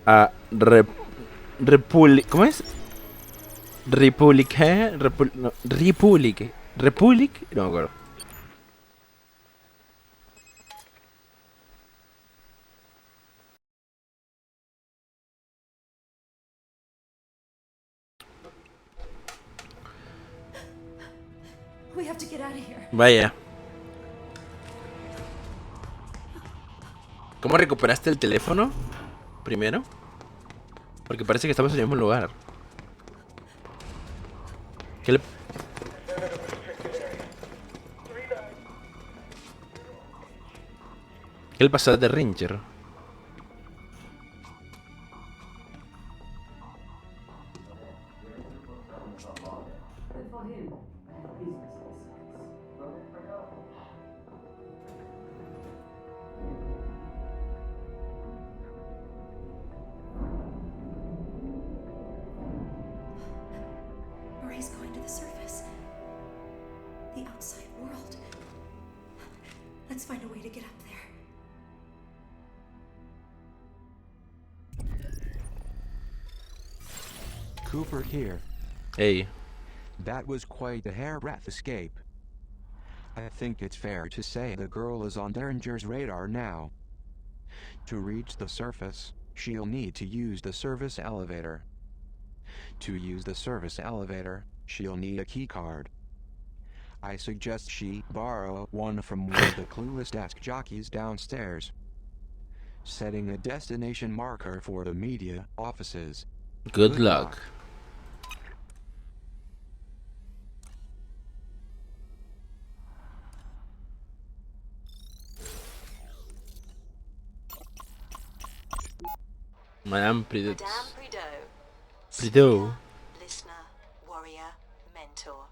a Republic. ¿Cómo es? Republic. No, Republic. Republic. No me acuerdo. We have to get out of here. Vaya. ¿Cómo recuperaste el teléfono? Primero. Porque parece que estamos en el mismo lugar. ¿Qué le... ¿Qué le pasó de Ranger? Marie's going to the surface. The outside world. Let's find a way to get up there. Cooper here. Hey. That was quite a hairbreadth escape. I think it's fair to say the girl is on Derringer's radar now. To reach the surface, she'll need to use the service elevator. To use the service elevator, she'll need a keycard. I suggest she borrow one from one of the clueless desk jockeys downstairs. Setting a destination marker for the media offices. Good luck. Madame Prideaux. Madame Prideaux. Prideaux. Listener, warrior, mentor.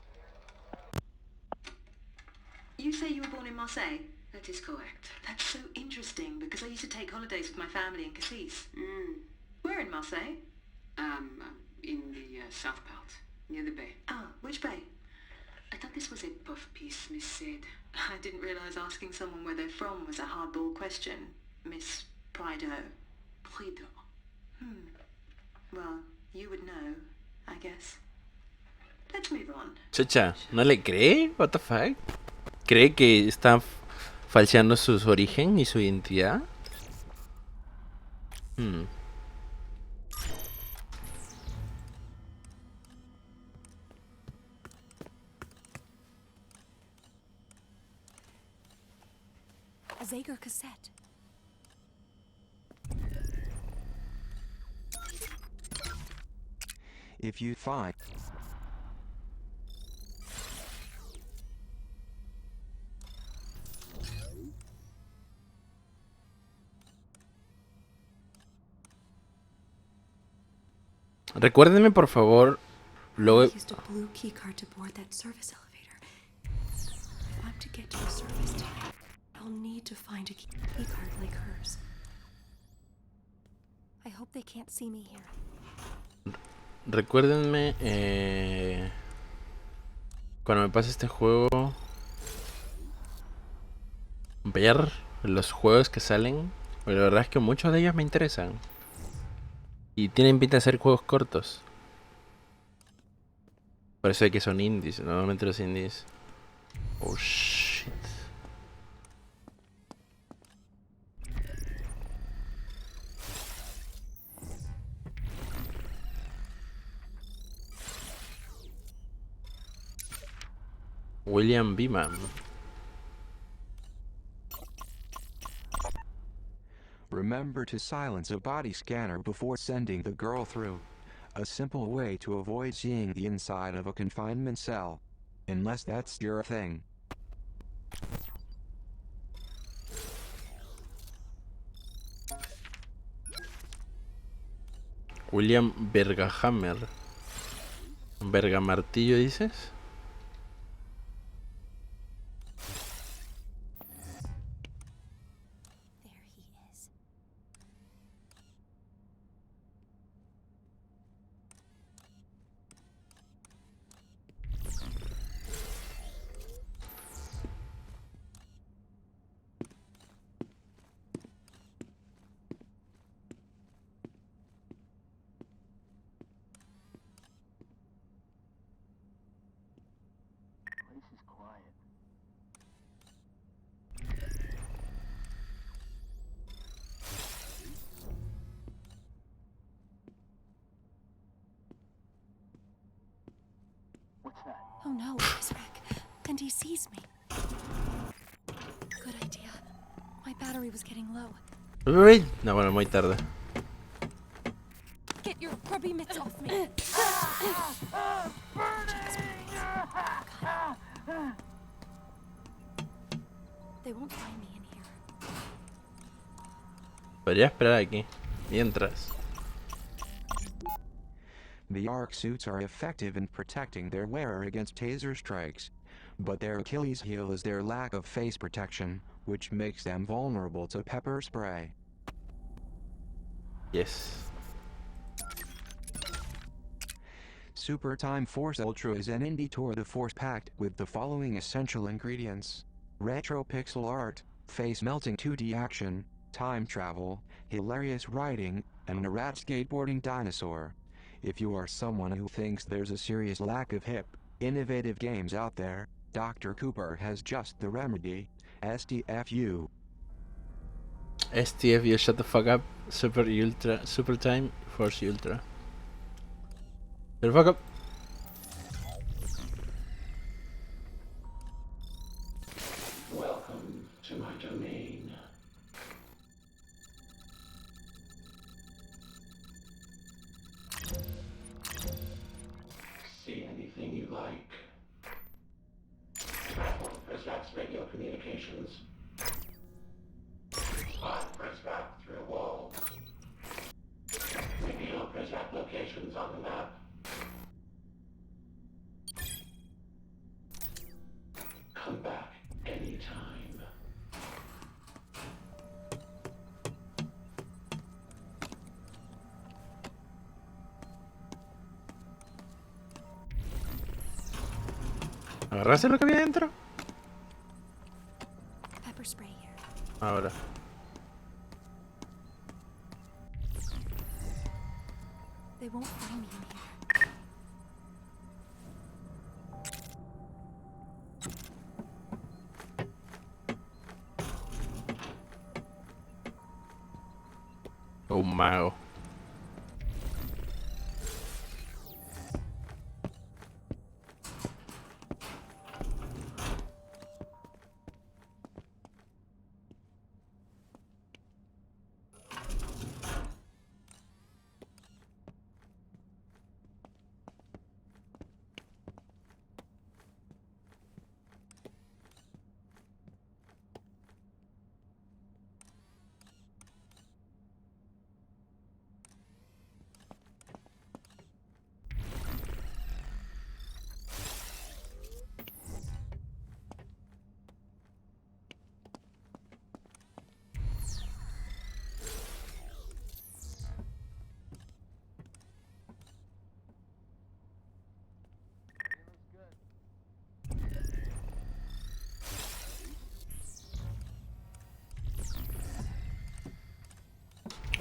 You say you were born in Marseille? That is correct. That's so interesting because I used to take holidays with my family in Cassis. Where in Marseille? In the south part, near the bay. Ah, which bay? I thought this was a puff piece, Miss said. I didn't realise asking someone where they're from was a hardball question, Miss Prideaux. Prideaux. Well, you would know, I guess. Let's move on. Chacha, ¿no le cree? What the fuck? ¿Cree que está falseando su origen y su identidad? A Zager cassette. If you find... Recuérdenme por favor. Luego. I used a blue keycard to board that service elevator. If I'm to get to the surface today, I'll need to find a keycard like hers. I hope they can't see me here. Recuérdenme. Cuando me pase este juego. Ver los juegos que salen. Pero la verdad es que muchos de ellos me interesan. Y tienen pinta de ser juegos cortos. Por eso es que son indies. Normalmente los indies. Oh shit. William Beeman. Remember to silence a body scanner before sending the girl through. A simple way to avoid seeing the inside of a confinement cell. Unless that's your thing. William Bergahammer. ¿Bergamartillo dices? There he is. Oh no, he's wreck. And he sees me. Good idea. My battery was getting low. Uy, no, bueno, muy tarde. Get your grubby mitts off me. They won't find me in here. Podría esperar aquí. Mientras. The arc suits are effective in protecting their wearer against taser strikes, but their Achilles heel is their lack of face protection, which makes them vulnerable to pepper spray. Yes. Super Time Force Ultra is an indie tour de force packed with the following essential ingredients: retro pixel art, face-melting 2D action, time travel, hilarious writing, and a rat skateboarding dinosaur. If you are someone who thinks there's a serious lack of hip, innovative games out there, Dr. Cooper has just the remedy. STFU. STF, you shut the fuck up. Super Ultra. Super Time Force Ultra. Shut the fuck up. Welcome to my domain. See anything you like. Press back's radio communications. Spot press back through walls. Reveal press back locations on the map. Come back anytime. ¿Agarraste lo que había dentro? Pepper spray here. Ahora. They won't find me in here. Oh, mago.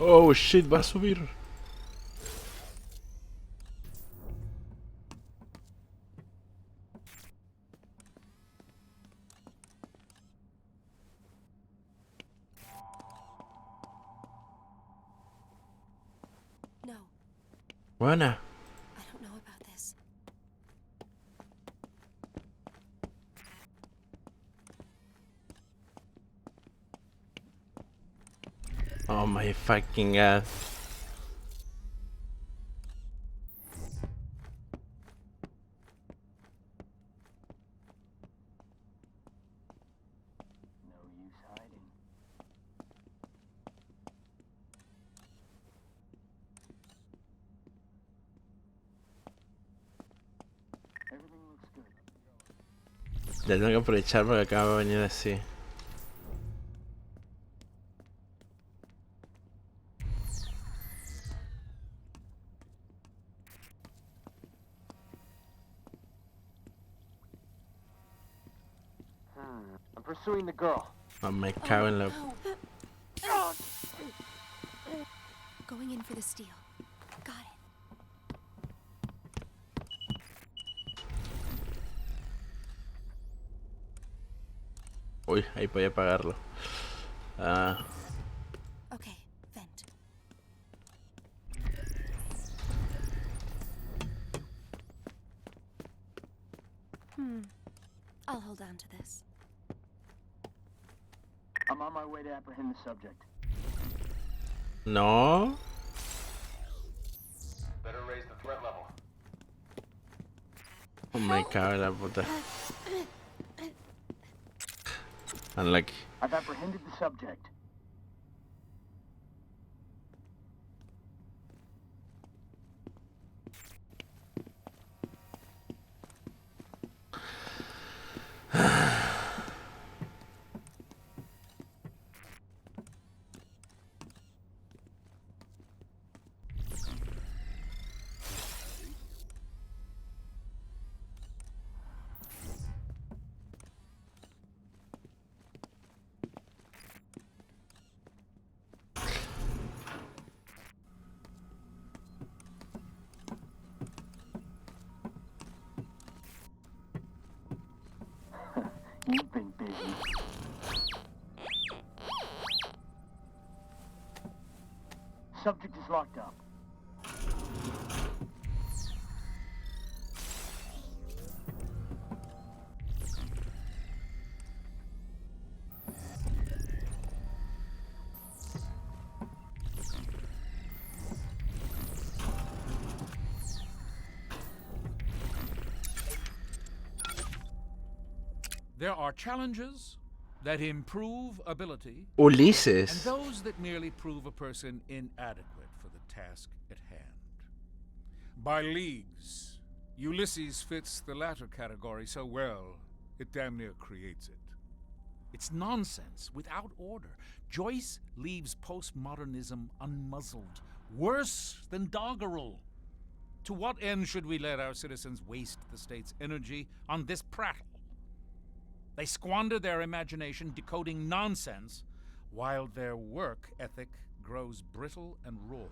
Oh shit, va a subir. No, Buena. I don't know about this. Oh my fucking god. No use hiding. Everything looks good. Ya tengo que aprovechar porque acaba de venir así. I'm pursuing the girl. Oh, me cago en la... No. Going in for the steal. Got it. Uy, ahí podía apagarlo. Ah, Okay, vent. I'll hold on to this. I'm on my way to apprehend the subject. No. Better raise the threat level. Oh my god, la puta. Unlucky. I've apprehended the subject. You've been busy. Subject is locked up. There are challenges that improve ability, and Ulises. those that merely prove a person inadequate for the task at hand. By leagues, Ulysses fits the latter category so well, it damn near creates it. It's nonsense without order. Joyce leaves postmodernism unmuzzled, worse than doggerel. To what end should we let our citizens waste the state's energy on this prattle? They squander their imagination decoding nonsense, while their work ethic grows brittle and raw.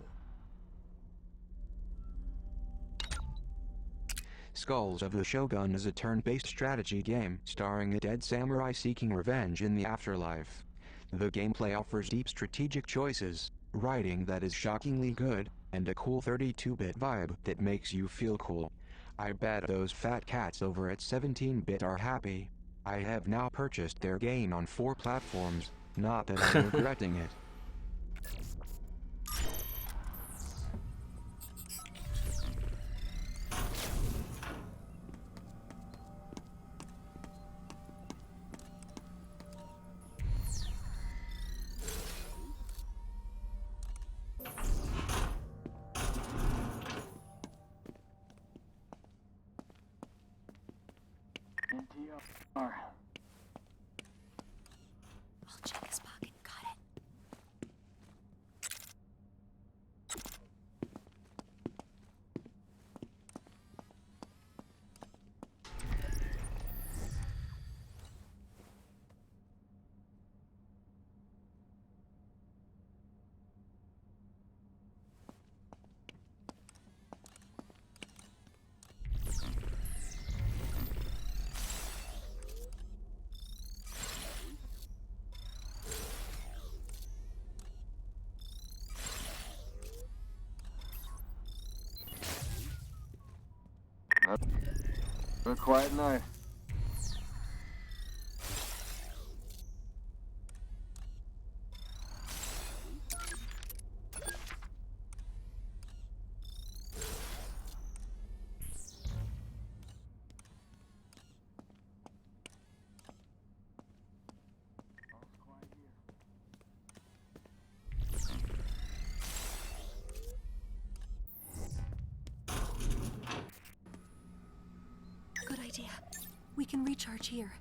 Skulls of the Shogun is a turn-based strategy game starring a dead samurai seeking revenge in the afterlife. The gameplay offers deep strategic choices, writing that is shockingly good, and a cool 32-bit vibe that makes you feel cool. I bet those fat cats over at 17-bit are happy. I have now purchased their game on 4 platforms, not that I'm regretting it. NTR. I'll check his pocket. Got it. A quiet night. Good idea. We can recharge here.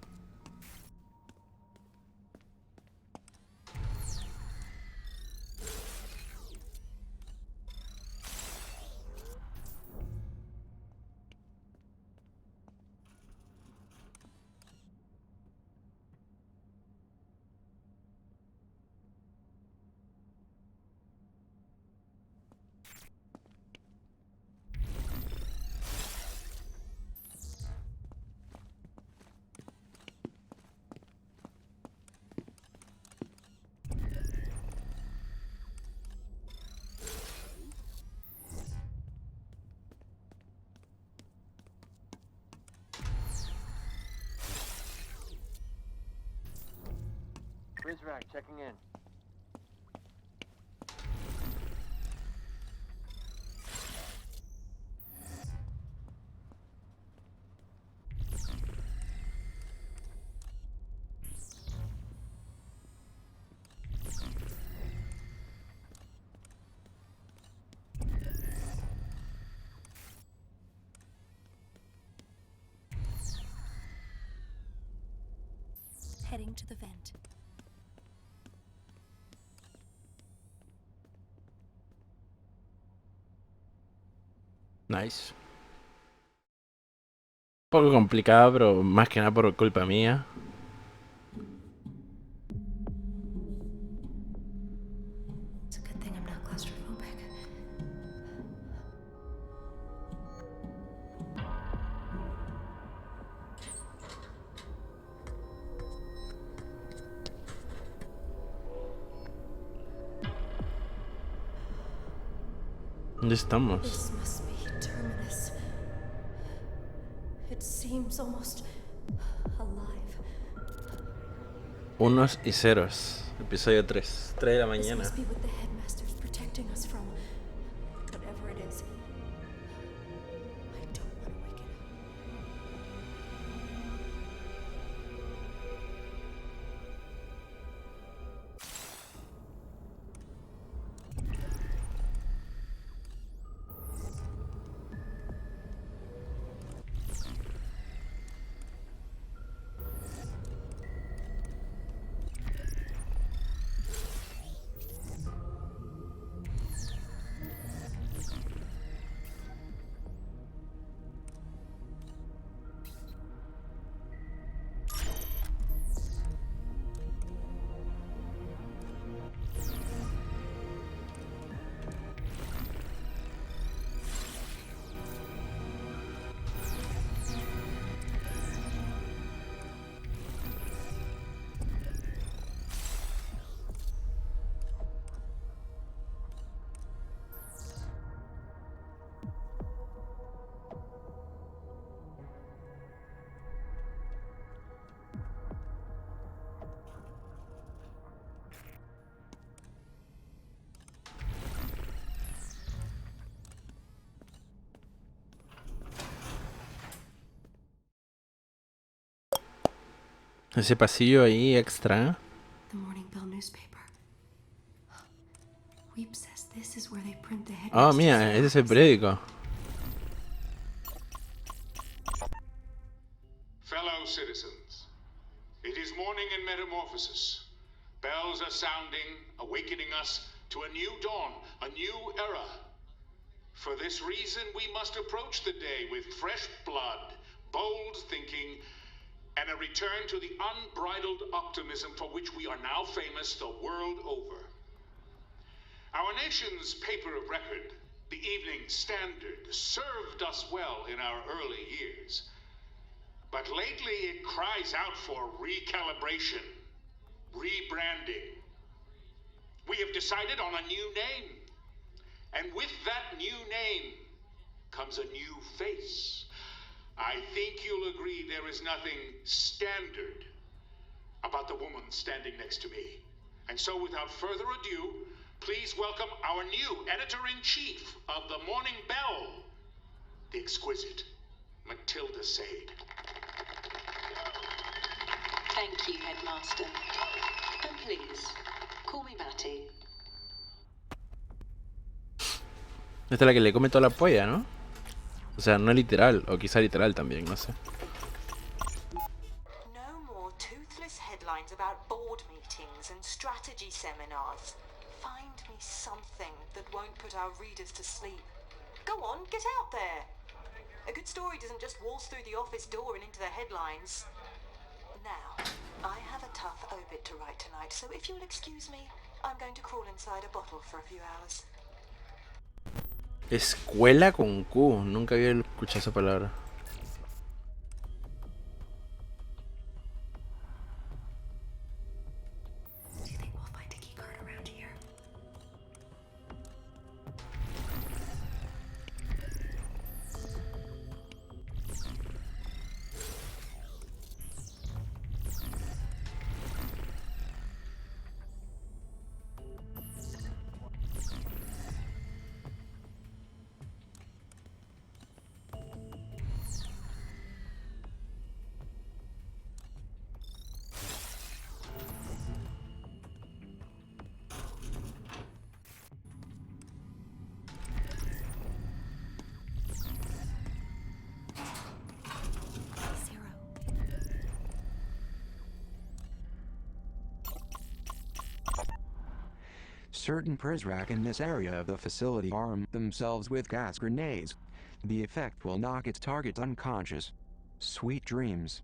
Contract, checking in. Heading to the vent. Nice. Un poco complicado, pero más que nada por culpa mía. It's a good thing I'm not claustrophobic. ¿Dónde estamos? This must be Terminus. It seems almost alive. Unos y ceros. Episodio 3. 3 de la This mañana. must be what the headmaster's protecting us from. Whatever it is. I don't want to wake it up. Ese pasillo ahí extra. The Morning Bell newspaper. Weep says this is where they print the Oh, headmaster's mira, ese es el lies. periódico. Fellow citizens, it is morning in Metamorphosis. Bells are sounding, awakening us to a new dawn, a new era. For this reason, we must approach the day with fresh blood, bold thinking, and a return to the unbridled optimism for which we are now famous the world over. Our nation's paper of record, the Evening Standard, served us well in our early years. But lately it cries out for recalibration, rebranding. We have decided on a new name. And with that new name comes a new face. I think you'll agree there is nothing standard about the woman standing next to me. And so without further ado, please welcome our new editor-in-chief of the Morning Bell, the exquisite Matilda Sade. Thank you, Headmaster. And please, call me Matty. Esta es la que le come toda la polla, ¿no? O sea, no literal, o quizá literal también, no sé. No more toothless headlines about board meetings and strategy seminars. Find me something that won't put our readers to sleep. Go on, get out there. A good story doesn't just waltz through the office door and into the headlines. Now, I have a tough obit to write tonight, so if you'll excuse me, I'm going to crawl inside a bottle for a few hours. Escuela con Q. Nunca había escuchado esa palabra. Do you think we'll find a key card around here? certain Prizrak in this area of the facility arm themselves with gas grenades. The effect will knock its target unconscious. Sweet dreams.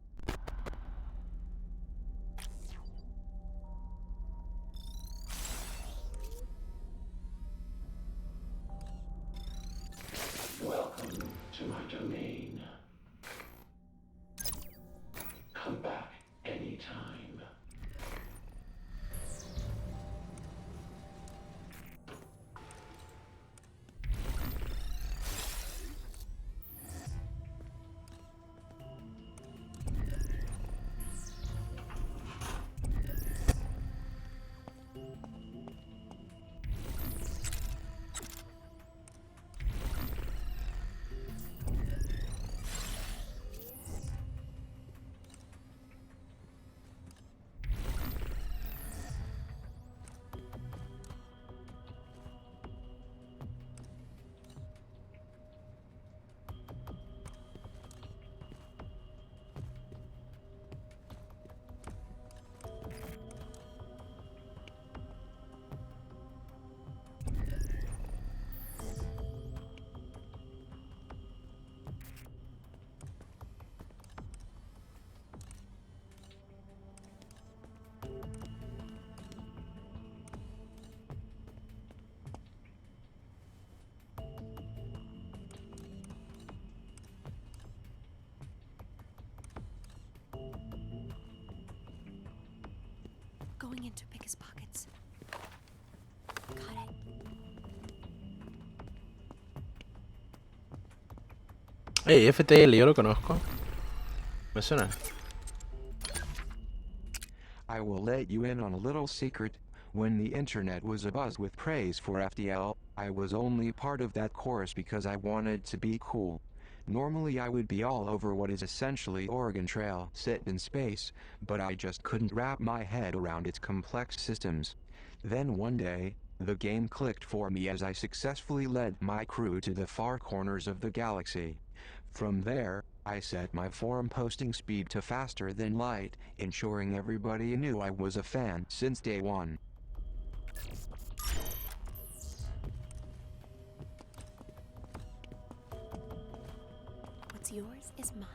Welcome to my domain. Come back anytime. Going in to pick his pockets. Got it. Hey, FTL, yo lo conozco. Me suena. I will let you in on a little secret. When the internet was abuzz with praise for FTL, I was only part of that chorus because I wanted to be cool. Normally I would be all over what is essentially Oregon Trail set in space, but I just couldn't wrap my head around its complex systems. Then one day, the game clicked for me as I successfully led my crew to the far corners of the galaxy. From there, I set my forum posting speed to faster than light, ensuring everybody knew I was a fan since day one. What's yours is mine.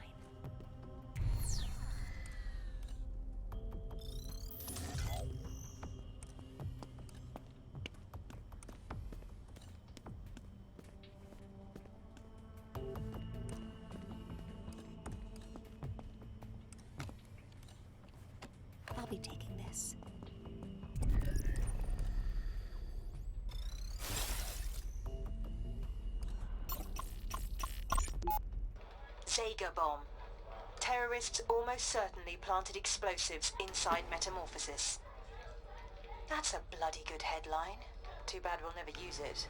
I'll be taking this. Sega bomb. Terrorists almost certainly planted explosives inside Metamorphosis. That's a bloody good headline. Too bad we'll never use it.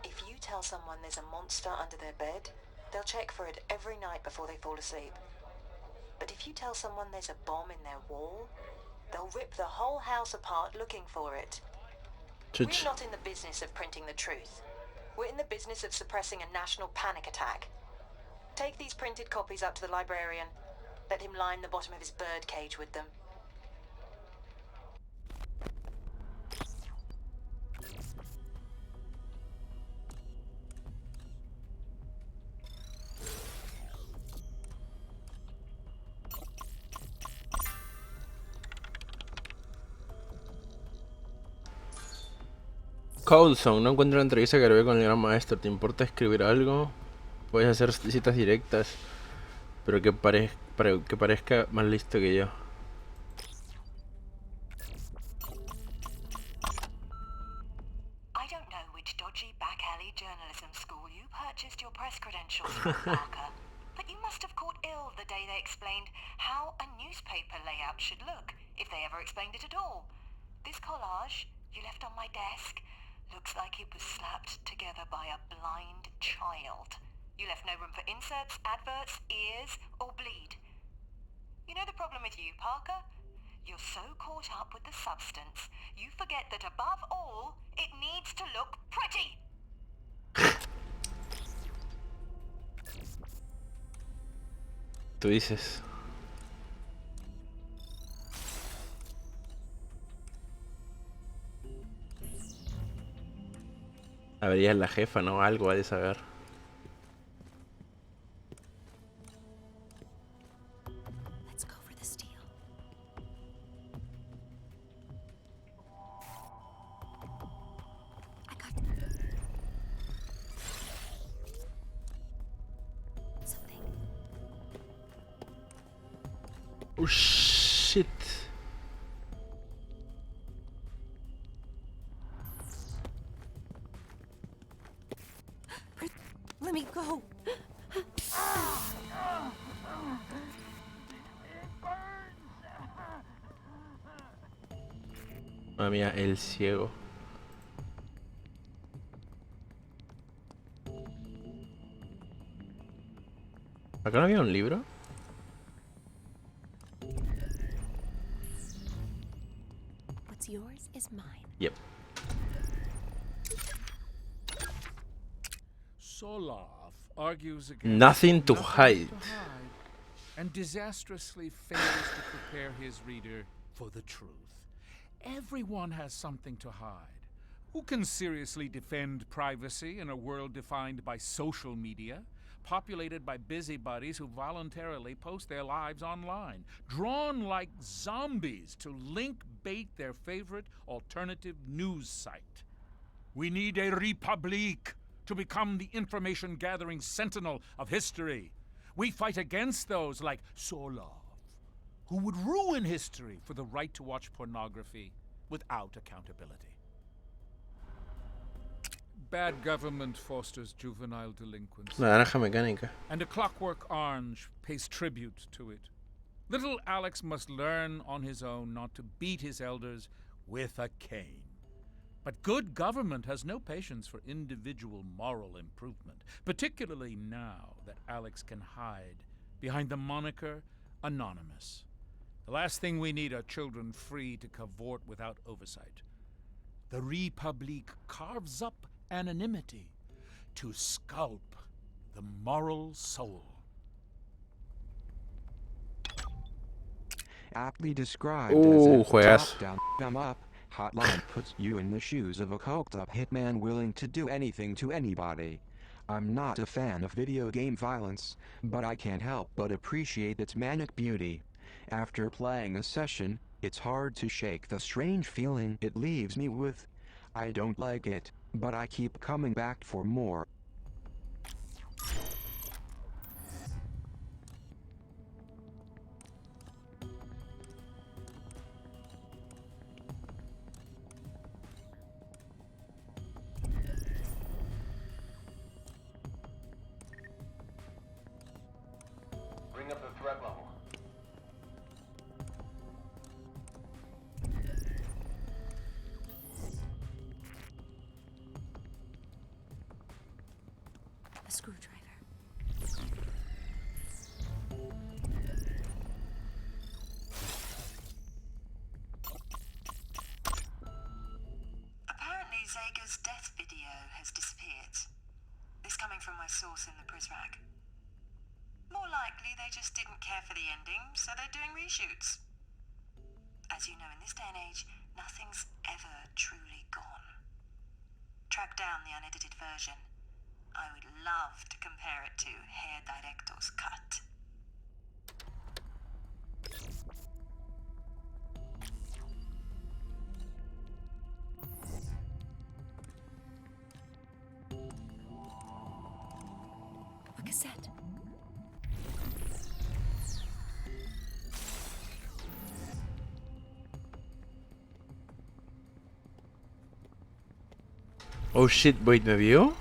If you tell someone there's a monster under their bed, they'll check for it every night before they fall asleep. But if you tell someone there's a bomb in their wall, they'll rip the whole house apart looking for it. We're not in the business of printing the truth. We're in the business of suppressing a national panic attack. Take these printed copies up to the librarian. Let him line the bottom of his bird cage with them. Coulson, no encuentro la entrevista que grabé con el gran maestro. ¿Te importa escribir algo? Puedes hacer citas directas, pero que parezca más listo que yo. I don't know which dodgy back-alley journalism school you purchased your press credentials from, Parker, but you must have caught ill the day they explained how a newspaper layout should look, if they ever explained it at all. This collage you left on my desk looks like it was slapped together by a blind child. You left no room for inserts, adverts, ears, or bleed. You know the problem with you, Parker? You're so caught up with the substance, you forget that above all, it needs to look pretty. Tú dices. A ver, ella es la jefa, ¿no? Algo ha de saber. Let's go for the steal. I got something. Oh shit. Let me go. Madre mía, el ciego. ¿Acá no había un libro? What's yours is mine. Yep. Solov argues against Nothing to hide. And disastrously fails to prepare his reader for the truth. Everyone has something to hide. Who can seriously defend privacy in a world defined by social media, populated by busybodies who voluntarily post their lives online, drawn like zombies to link bait their favorite alternative news site? We need a République to become the information-gathering sentinel of history. We fight against those like Solov, who would ruin history for the right to watch pornography without accountability. Bad government fosters juvenile delinquency. La naranja mecánica. And a Clockwork Orange pays tribute to it. Little Alex must learn on his own not to beat his elders with a cane. But good government has no patience for individual moral improvement, particularly now that Alex can hide behind the moniker Anonymous. The last thing we need are children free to cavort without oversight. The République carves up anonymity to sculpt the moral soul. Aptly described Ooh, as a juegazo. top-down, thumb-up hotline puts you in the shoes of a coked-up hitman willing to do anything to anybody. I'm not a fan of video game violence, but I can't help but appreciate its manic beauty. After playing a session, it's hard to shake the strange feeling it leaves me with. I don't like it, but I keep coming back for more. Bring up the threat level. A screwdriver. Apparently Zega's death video has disappeared. This coming from my source in the Prisrack. More likely they just didn't care for the ending, so they're doing reshoots. As you know, in this day and age, nothing's ever truly gone. Track down the unedited version. I would love to compare it to Hair Director's cut. A cassette. Oh shit, wait, ¿me vio?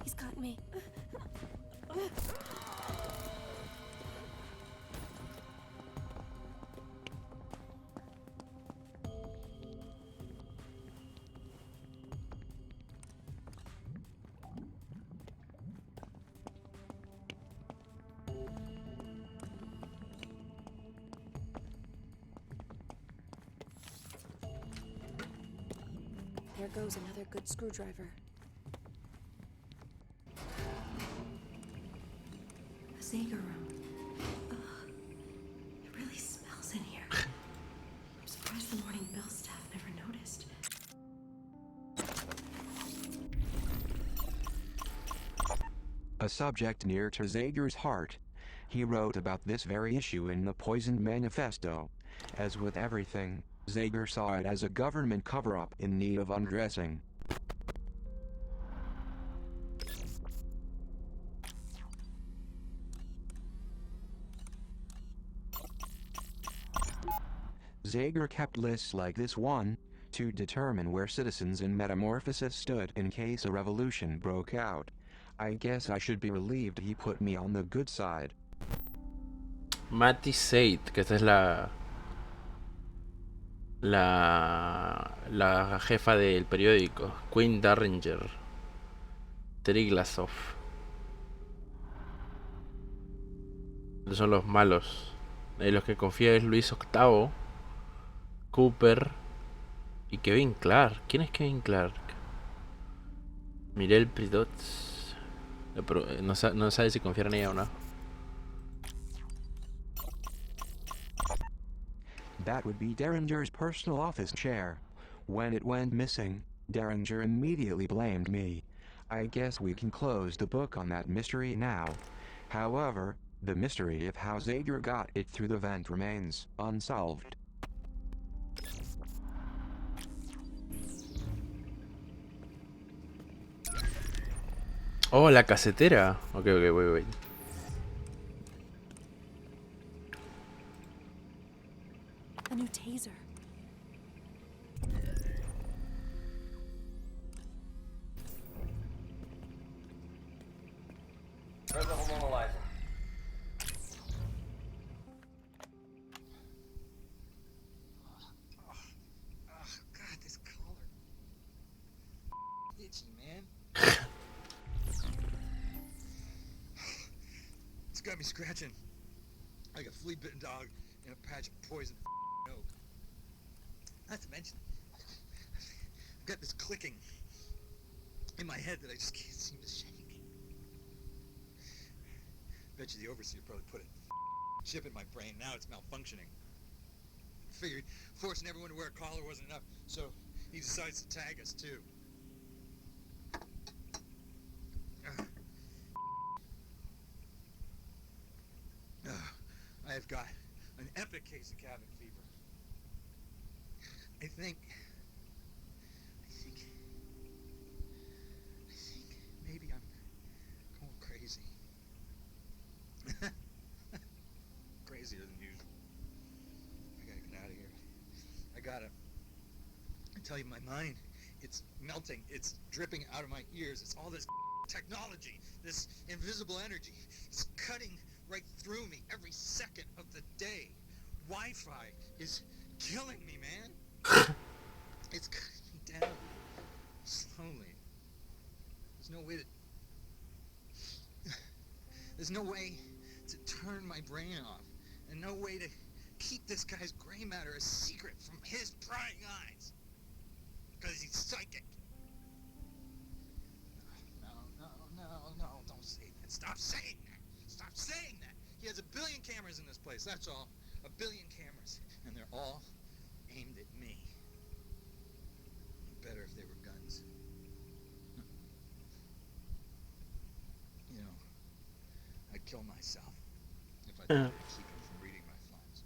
He's got me. There goes another good screwdriver. A Sega room. Ugh. a subject near to Zager's heart. He wrote about this very issue in the Poisoned Manifesto. As with everything, Zager saw it as a government cover-up in need of undressing. Zager kept lists like this one, to determine where citizens in Metamorphosis stood in case a revolution broke out. I guess I should be relieved he put me on the good side. Matty Said, que esta es la jefa del periódico. Queen Darringer. Triglasov. Estos son los malos. De los que confía es Luis VIII, Cooper y Kevin Clark. ¿Quién es Kevin Clark? Mirel Pridot. No sabe si confiar en ella o no. That would be Derringer's personal office chair. When it went missing, Derringer immediately blamed me. I guess we can close the book on that mystery now. However, the mystery of how Zager got it through the vent remains unsolved. Oh, la casetera. Ok, wait. A new taser. Threat level normalizing. God, this collar. Itchy, man. It's got me scratching like a flea-bitten dog in a patch of poison oak. Not to mention, I've got this clicking in my head that I just can't seem to shake. Bet you the overseer probably put a chip in my brain. Now it's malfunctioning. Figured forcing everyone to wear a collar wasn't enough, so he decides to tag us too. I've got an epic case of cabin fever. I think maybe I'm going crazy. Crazier than usual. I gotta get out of here. I tell you, my mind, it's melting. It's dripping out of my ears. It's all this technology, this invisible energy. It's cutting right through me every second of the day. Wi-Fi is killing me, man. It's cutting me down slowly. There's no way to turn my brain off, and no way to keep this guy's gray matter a secret from his prying eyes, because he's psychic. No, don't say that. Stop saying that. He has 1 billion cameras in this place, that's all. 1 billion cameras, and they're all aimed at me. Better if they were guns. You know, I'd kill myself if I tried to keep him from reading my thoughts.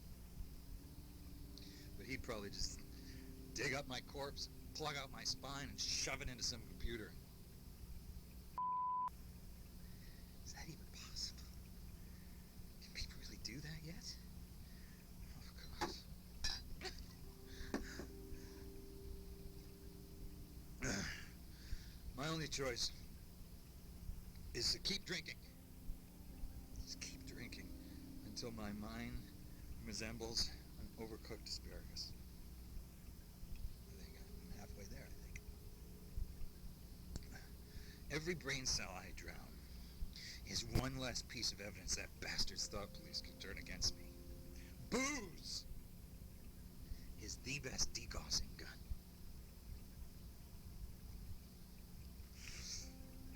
But he'd probably just dig up my corpse, plug out my spine, and shove it into some computer. Is that even possible? Can people really do that yet? Oh, God. My only choice is to keep drinking. Just keep drinking until my mind resembles an overcooked asparagus. I think I'm halfway there, I think. Every brain cell I drown is one less piece of evidence that bastard's thought police can turn against me. Booze is the best degaussing gun.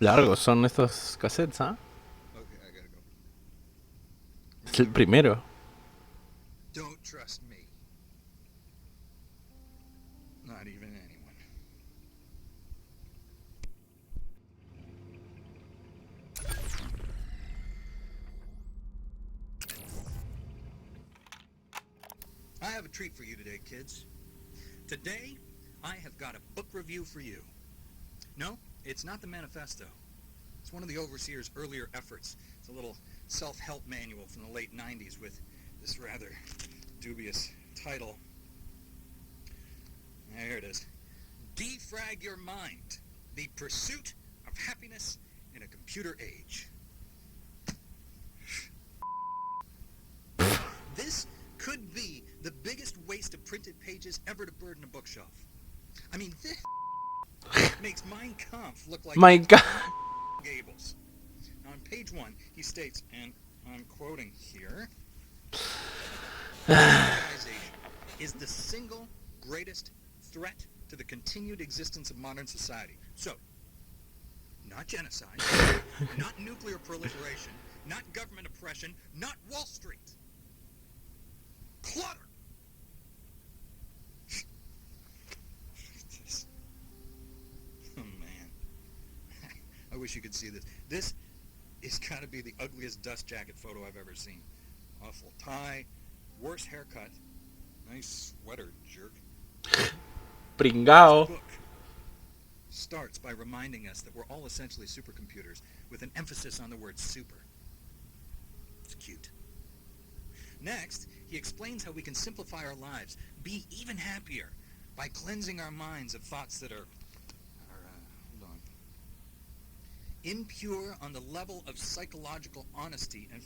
Largos son estos cassettes, ¿ah? Okay, I gotta go. Es el primero. Don't trust me. Not even anyone. I have a treat for you today, kids. Today, I have got a book review for you. No, it's not the manifesto. It's one of the Overseer's earlier efforts. It's a little self-help manual from the late 90s with this rather dubious title. Here it is. Defrag Your Mind, the Pursuit of Happiness in a Computer Age. This could be the biggest waste of printed pages ever to burden a bookshelf. I mean, this makes Mein Kampf look like My God. Gables. Now on page 1, he states, and I'm quoting here, "Organization is the single greatest threat to the continued existence of modern society." So, not genocide, not nuclear proliferation, not government oppression, not Wall Street. Clutter! Oh, man. I wish you could see this. This has got to be the ugliest dust jacket photo I've ever seen. Awful tie, worse haircut, nice sweater, jerk. Pringao. This book starts by reminding us that we're all essentially supercomputers with an emphasis on the word super. It's cute. Next, he explains how we can simplify our lives, be even happier, by cleansing our minds of thoughts that are hold on, impure on the level of psychological honesty and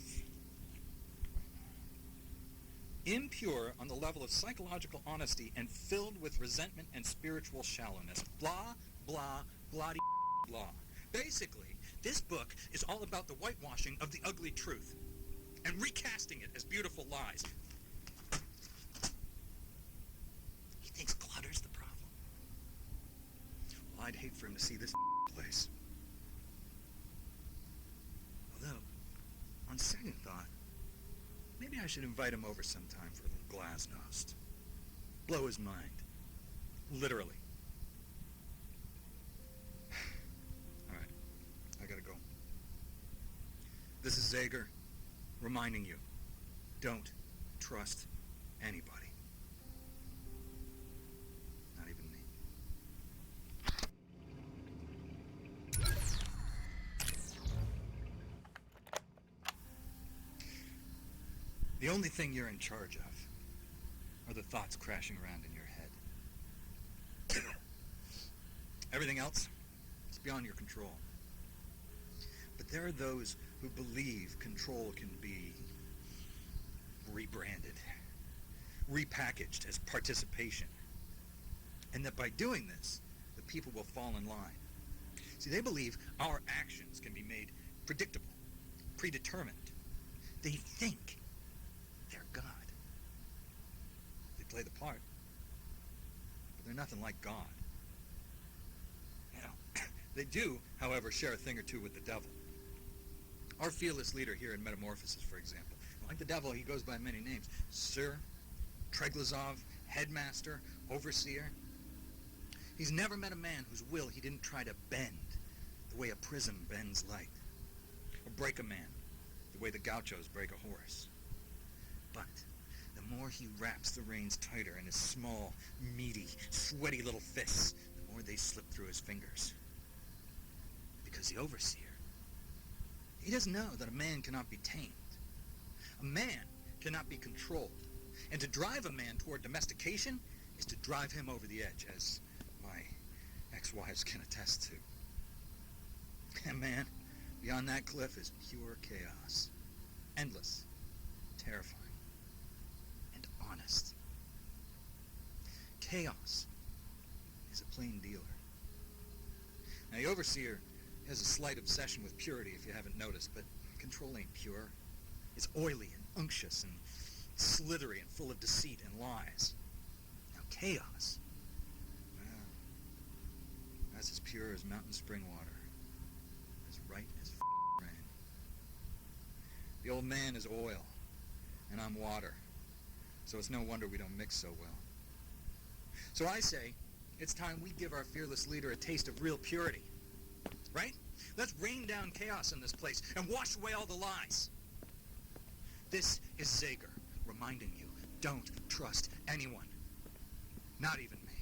filled with resentment and spiritual shallowness. Blah, blah, blah, blah. Basically, this book is all about the whitewashing of the ugly truth and recasting it as beautiful lies. He thinks clutter's the problem. Well, I'd hate for him to see this place. Although, on second thought, maybe I should invite him over sometime for a little glasnost. Blow his mind. Literally. All right, I gotta go. This is Zager, reminding you, don't trust anybody. Not even me. The only thing you're in charge of are the thoughts crashing around in your head. Everything else is beyond your control. But there are those who believe control can be rebranded, repackaged as participation, and that by doing this, the people will fall in line. See, they believe our actions can be made predictable, predetermined. They think they're God. They play the part, but they're nothing like God. You know, they do, however, share a thing or two with the devil. Our fearless leader here in Metamorphosis, for example, like the devil, he goes by many names. Sir, Treglazov, Headmaster, Overseer. He's never met a man whose will he didn't try to bend the way a prism bends light, or break a man the way the gauchos break a horse. But the more he wraps the reins tighter in his small, meaty, sweaty little fists, the more they slip through his fingers. Because the Overseer, he doesn't know that a man cannot be tamed. A man cannot be controlled. And to drive a man toward domestication is to drive him over the edge, as my ex-wives can attest to. And man, beyond that cliff is pure chaos. Endless, terrifying, and honest. Chaos is a plain dealer. Now, the Overseer has a slight obsession with purity, if you haven't noticed, but control ain't pure. It's oily and unctuous and slithery and full of deceit and lies. Now, chaos, well, that's as pure as mountain spring water, as right as rain. The old man is oil, and I'm water, so it's no wonder we don't mix so well. So I say, it's time we give our fearless leader a taste of real purity. Right? Let's rain down chaos in this place and wash away all the lies. This is Zager, reminding you, don't trust anyone. Not even me.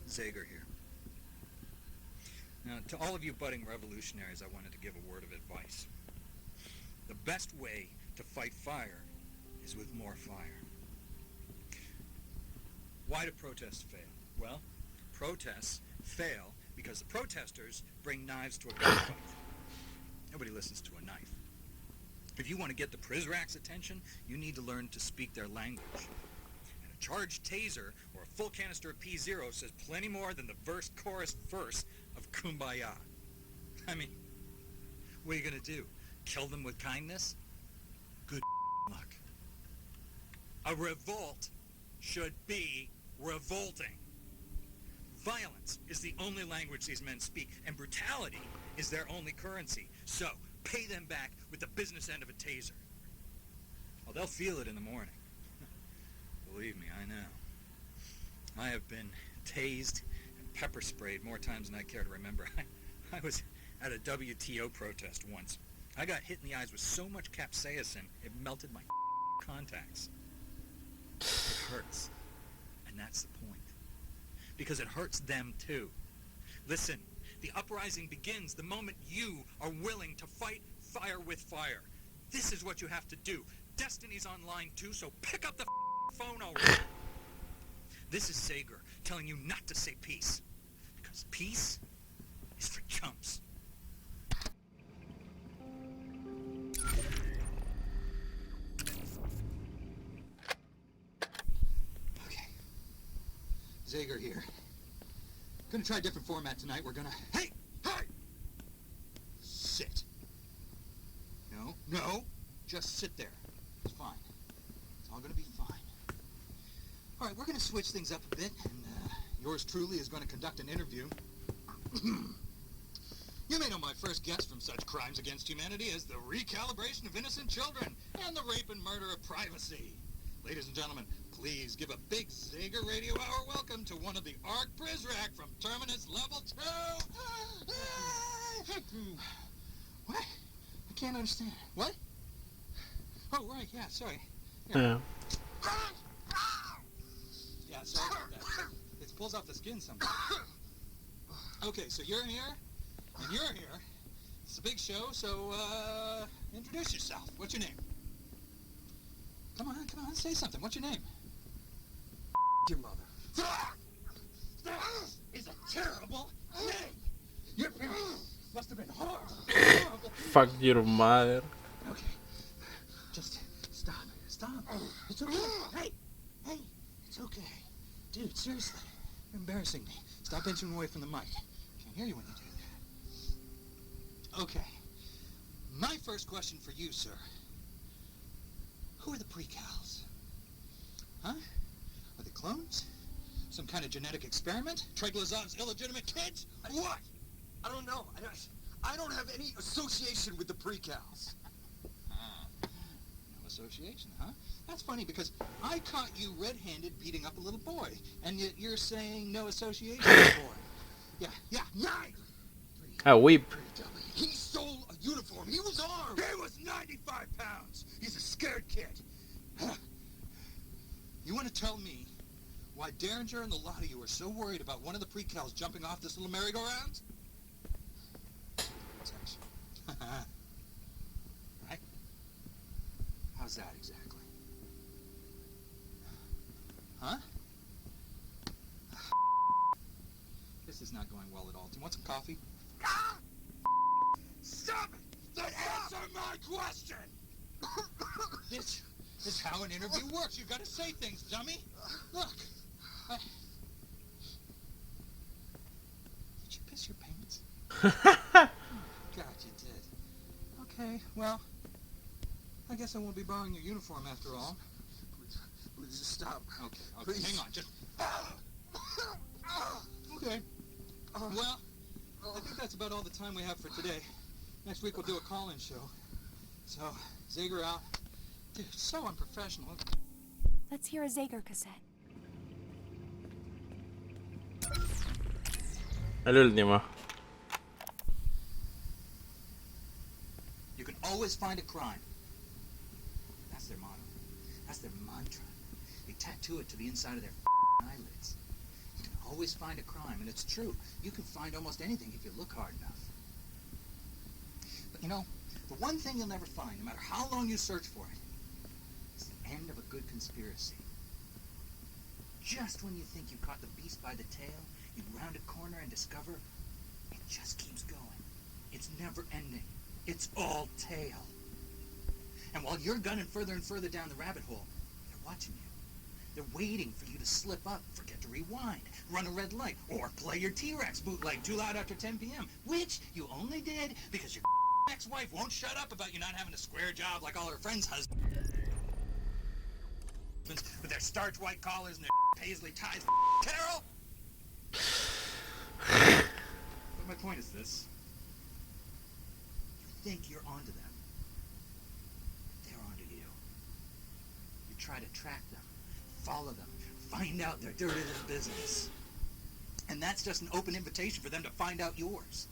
Zager here. Now, to all of you budding revolutionaries, I wanted to give a word of advice. The best way to fight fire is with more fire. Why do protests fail? Well, protests fail because the protesters bring knives to a gunfight. Nobody listens to a knife. If you want to get the Prizrak's attention, you need to learn to speak their language. And a charged taser or a full canister of P0 says plenty more than the verse-chorus verse of Kumbaya. I mean, what are you going to do? Kill them with kindness? Good luck. A revolt should be revolting. Violence is the only language these men speak, and brutality is their only currency. So, pay them back with the business end of a taser. Well, they'll feel it in the morning. Believe me, I know. I have been tased and pepper sprayed more times than I care to remember. I was at a WTO protest once. I got hit in the eyes with so much capsaicin, it melted my contacts. It hurts. And that's the point. Because it hurts them too. Listen, the uprising begins the moment you are willing to fight fire with fire. This is what you have to do. Destiny's online too, so pick up the phone already. This is Zager telling you not to say peace. Because peace is for chumps. Okay. Zager here. Gonna try a different format tonight. We're gonna... Hey! Hey! Sit. No. Just sit there. It's fine. It's all gonna be fine. All right, we're gonna switch things up a bit, and yours truly is gonna conduct an interview. You may know my first guest from such crimes against humanity as the recalibration of innocent children and the rape and murder of privacy. Ladies and gentlemen, please give a big Zager Radio Hour welcome to one of the Arc Prizrak from Terminus Level 2. What? I can't understand. What? Oh, right, yeah, sorry. Yeah. Yeah, sorry about that. It pulls off the skin sometimes. Okay, so you're here, and you're here. It's a big show, so, introduce yourself. What's your name? Come on, say something. What's your name? Your mother. That is a terrible name! Your parents must have been horrible. Fuck your mother. Okay. Just stop. It's okay. Hey, it's okay. Dude, seriously. You're embarrassing me. Stop inching away from the mic. Can't hear you when you do that. Okay. My first question for you, sir. Who are the precals? Huh? Are they clones? Some kind of genetic experiment? Treglazov's illegitimate kids? What? I don't know. I don't have any association with the precals. No association, huh? That's funny because I caught you red-handed beating up a little boy, and yet you're saying no association with the boy. Yeah. 9. A whip. He stole a uniform. He was armed. He was 95 pounds. He's a scared kid. You want to tell me why Derringer and the lot of you are so worried about one of the precals jumping off this little merry-go-round? Right? How's that exactly? Huh? This is not going well at all. Do you want some coffee? Stop it! Answer my question! This is how an interview works. You gotta say things, dummy. Look. Did you piss your pants? God, you did. Okay, well, I guess I won't be borrowing your uniform after all. Please just stop. Okay, Please. hang on, just... Okay. Well, I think that's about all the time we have for today. Next week we'll do a call-in show. So, Zager out. Dude, so unprofessional. Let's hear a Zager cassette. El último. You can always find a crime. That's their motto. That's their mantra. They tattoo it to the inside of their eyelids. You can always find a crime, and it's true. You can find almost anything if you look hard enough. But you know, the one thing you'll never find, no matter how long you search for it, is the end of a good conspiracy. Just when you think you've caught the beast by the tail, you round a corner and discover it just keeps going. It's never ending. It's all tail. And while you're gunning further and further down the rabbit hole, they're watching you. They're waiting for you to slip up, forget to rewind, run a red light, or play your T-Rex bootleg too loud after 10 p.m., which you only did because your ex-wife won't shut up about you not having a square job like all her friends' husbands with their starch white collars and their paisley ties. Carol! But my point is this. You think you're onto them. They're onto you. You try to track them, follow them, find out their dirty little business. And that's just an open invitation for them to find out yours.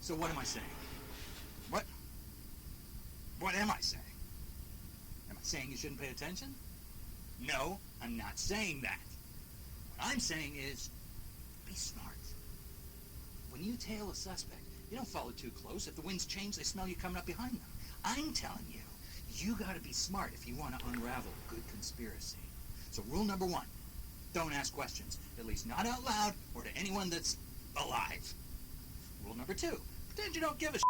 So what am I saying? What am I saying? Am I saying you shouldn't pay attention? No, I'm not saying that. What I'm saying is, be smart. When you tail a suspect, you don't follow too close. If the winds change, they smell you coming up behind them. I'm telling you, you gotta be smart if you want to unravel a good conspiracy. So rule number 1, don't ask questions, at least not out loud or to anyone that's alive. Rule number 2, pretend you don't give a shit.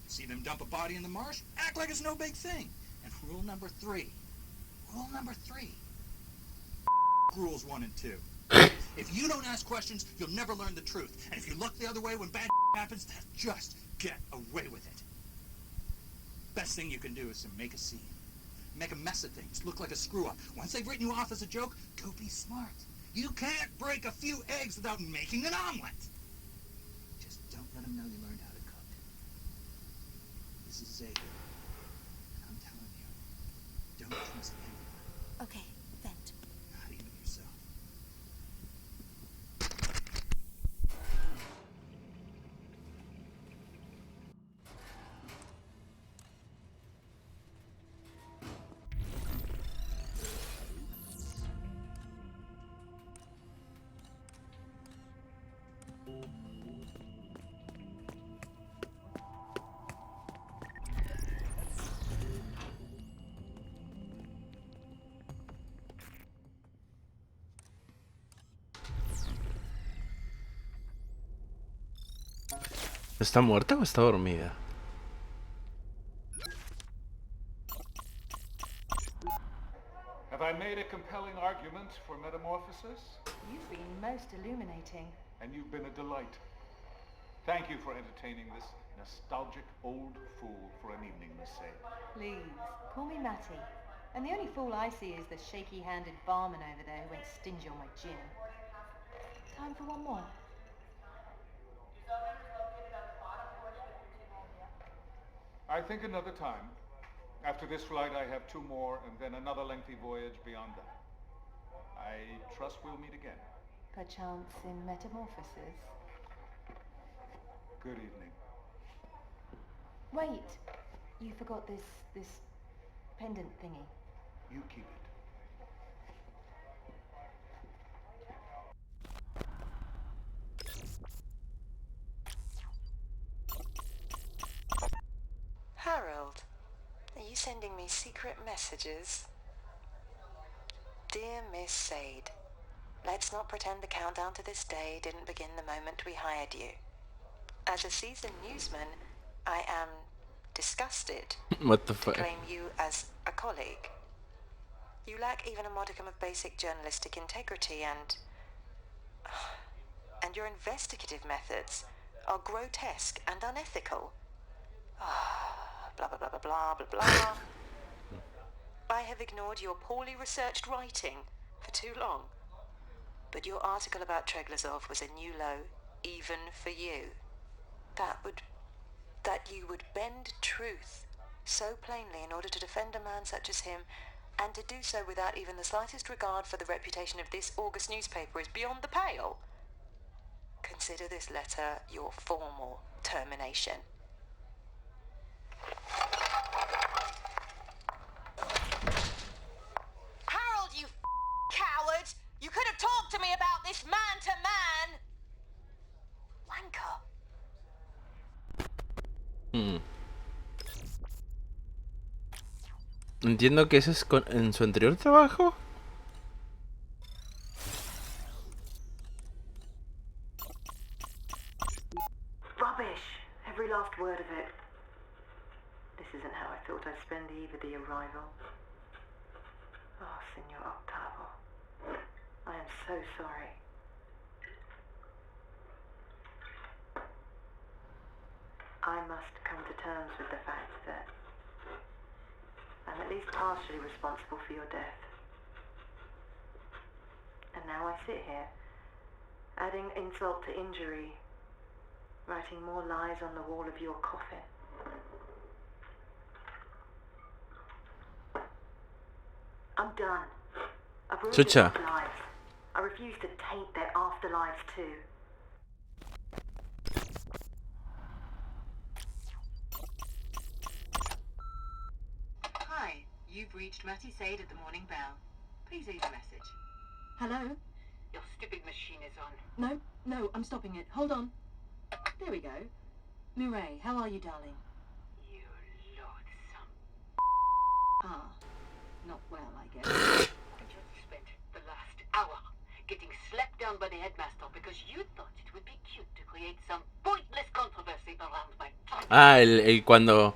See them dump a body in the marsh? Act like it's no big thing. And rule number 3, rules 1 and 2. If you don't ask questions, you'll never learn the truth. And if you look the other way when bad happens, then just get away with it. Best thing you can do is to make a scene. Make a mess of things. Look like a screw-up. Once they've written you off as a joke, go be smart. You can't break a few eggs without making an omelet. Just don't let them know you learned how to cook. This is Zager. And I'm telling you, don't trust anyone. Okay, vent. Not even yourself. ¿Está muerta o está dormida? Have I made a compelling argument for metamorphosis? You've been most illuminating. And you've been a delight. Thank you for entertaining this nostalgic old fool for an evening, Miss Say. Please, call me Matty. And the only fool I see is the shaky-handed barman over there who went stingy on my gin. Time for one more. I think another time. After this flight, I have 2 more, and then another lengthy voyage beyond that. I trust we'll meet again. Perchance in metamorphosis. Good evening. Wait, you forgot this pendant thingy. You keep it. Harold, are you sending me secret messages? Dear Miss Sade, let's not pretend the countdown to this day didn't begin the moment we hired you. As a seasoned newsman, I am disgusted What the to fuck? claim you as a colleague. You lack even a modicum of basic journalistic integrity and your investigative methods are grotesque and unethical. Blah, blah, blah, blah, blah, blah, blah. I have ignored your poorly researched writing for too long. But your article about Treglazov was a new low, even for you. That you would bend truth so plainly in order to defend a man such as him And to do so without even the slightest regard for the reputation of this August newspaper is beyond the pale. Consider this letter your formal termination. Harold, you coward! You could have talked to me about this man to man! Wanker. Entiendo que eso es en su anterior trabajo. Rubbish! Every last word of it. This isn't how I thought I'd spend the eve of the arrival. Oh, Signor Octavo. I am so sorry. I must come to terms with the fact that I'm at least partially responsible for your death. And now I sit here, adding insult to injury, writing more lies on the wall of your coffin. I'm done. I've ruined Chucha. people's lives. I refuse to taint their afterlives too. Hi, you've reached Matty Sade at the Morning Bell. Please leave a message. Hello? Your stupid machine is on. No, I'm stopping it. Hold on. There we go. Mireille, how are you, darling? You loathsome. Ah, not well, I guess. I just spent the last hour getting slapped down by the headmaster because you thought it would be cute to create some pointless controversy around my child. Ah, el cuando...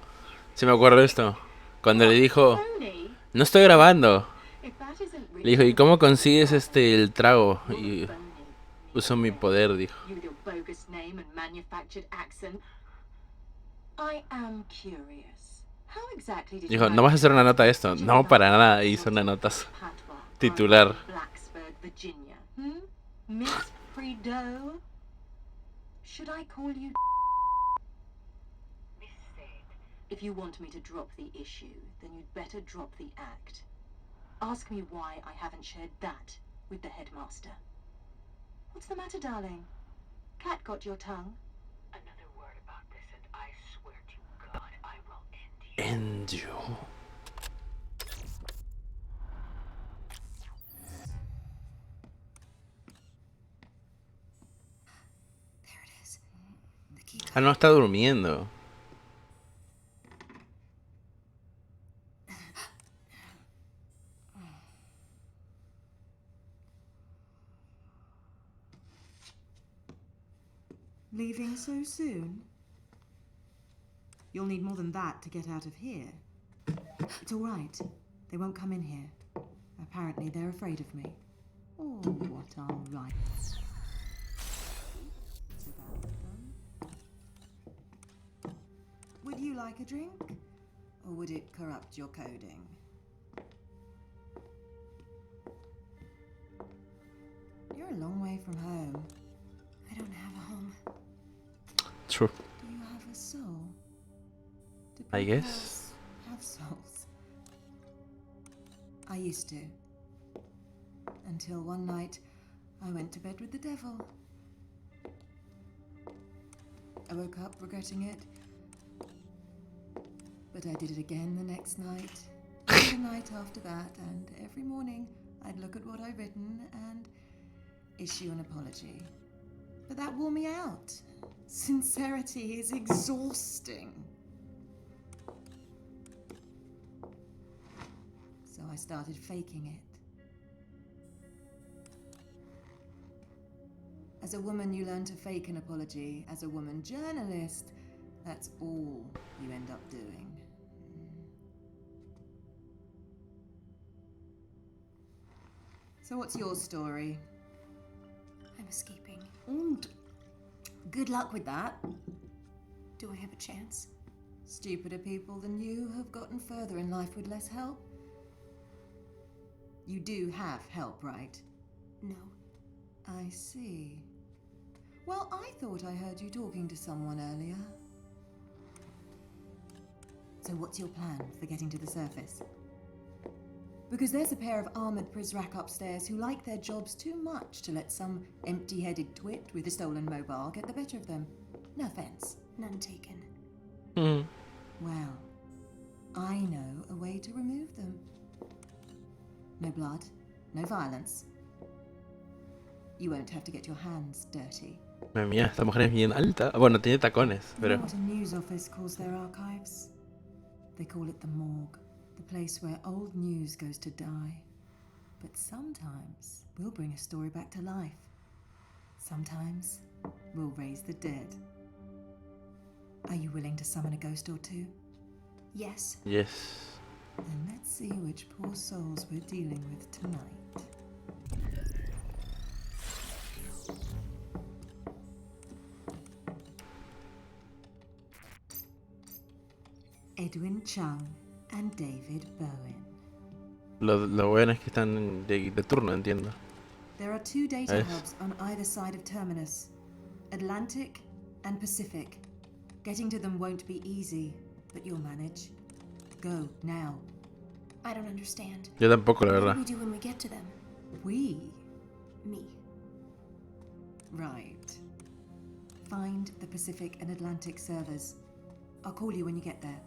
Se me acuerdo de esto. Cuando le dijo... Tony, No estoy grabando. if that isn't Le dijo, ¿y cómo consigues really el trago? Y phony, uso mi poder, dijo. you with your bogus name and manufactured accent. I am curious. How exactly did Dijo, you ¿no vas a hacer una manage nota de esto? such a No, para large nada. Hizo lot una of nota patois titular. from Blacksburg, Virginia. Miss Prideaux? Should I call you? Miss Sade. If you want me to drop the issue, then you'd better drop the act. Ask me why I haven't shared that with the headmaster. What's the matter, darling? Cat got your tongue? Another word about this and I swear to God I will end you. End you. There it is. The key Ah, no, está durmiendo. Leaving so soon? You'll need more than that to get out of here. It's all right. They won't come in here. Apparently they're afraid of me. Oh, what I'll write. It's about done. Would you like a drink? Or would it corrupt your coding? You're a long way from home. I don't have a home. True. Do you have a soul? Do I people guess. have souls? I used to. Until one night, I went to bed with the devil. I woke up regretting it. But I did it again the next night, and the night after that, and every morning I'd look at what I'd written and issue an apology. But that wore me out. Sincerity is exhausting. So I started faking it. As a woman, you learn to fake an apology. As a woman journalist, that's all you end up doing. So what's your story? I'm escaping. Good luck with that. Do I have a chance? Stupider people than you have gotten further in life with less help. You do have help, right? No. I see. Well, I thought I heard you talking to someone earlier. So what's your plan for getting to the surface? Because there's a pair of armoured Prizrak upstairs who like their jobs too much to let some empty-headed twit with a stolen mobile get the better of them. No offence, none taken. Well, I know a way to remove them. No blood, no violence. You won't have to get your hands dirty. Madre mía, esta mujer es bien alta. Bueno, tiene tacones, You pero... know what a news office calls their archives? They call it the morgue, the place where old news goes to die. But sometimes we'll bring a story back to life. Sometimes we'll raise the dead. Are you willing to summon a ghost or two? Yes. Yes. Then let's see which poor souls we're dealing with tonight. Edwin Chung and David Bowen. Lo bueno es que están de turno, entiendo. There are two data hubs on either side of Terminus, Atlantic and Pacific. Getting to them won't be easy, but you'll manage. Go, now. I don't understand. Yo tampoco, la verdad. What do we do when we get to them? We? Me. Right. Find the Pacific and Atlantic servers. I'll call you when you get there.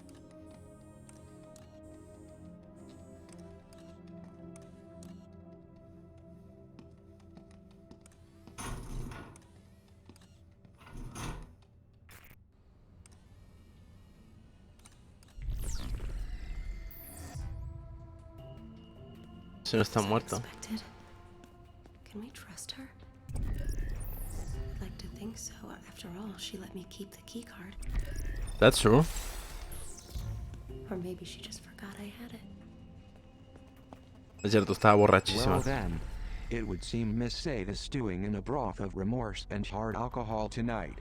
Si no está muerto. Can we trust her? I'd like to think so. After all, she let me keep the key card. That's true. Or maybe she just forgot I had it. Es cierto, estaba borrachísima. Well then, it would seem Miss Sade is stewing in a broth of remorse and hard alcohol tonight.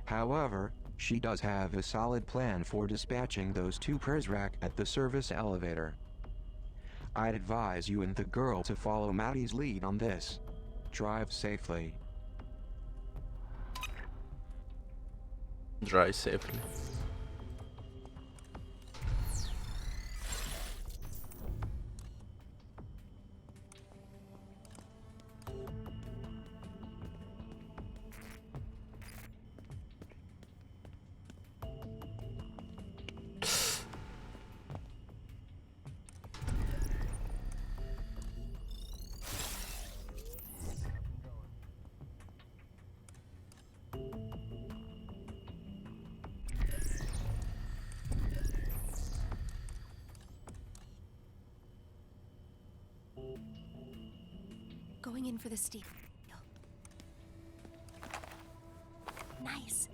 However, she does have a solid plan for dispatching those two Prizrak at the service elevator. I'd advise you and the girl to follow Maddie's lead on this. Drive safely. Drive safely. Going in for the steal. Nice.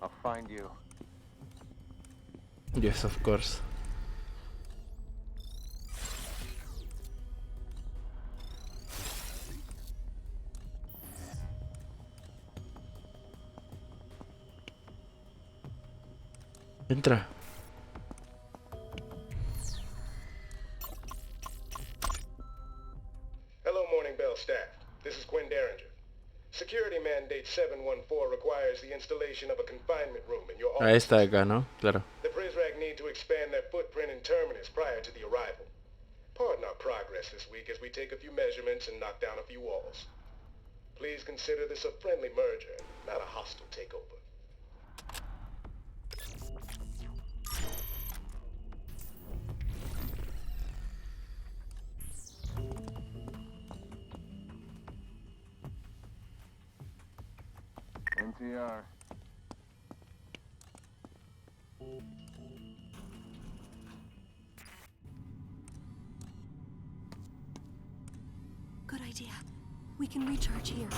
I'll find you. Yes, of course. Entra. Hello, Morning Bell staff. This is Quinn Derringer. Security Mandate 714 requires the installation of a confinement room in your Ahí office. está acá, ¿no? Claro. The Prizrak need to expand their footprint in Terminus prior to the arrival. Pardon our progress this week as we take a few measurements and knock down a few walls. Please consider this a friendly merger, not a hostile takeover. NTR. Good idea. We can recharge here.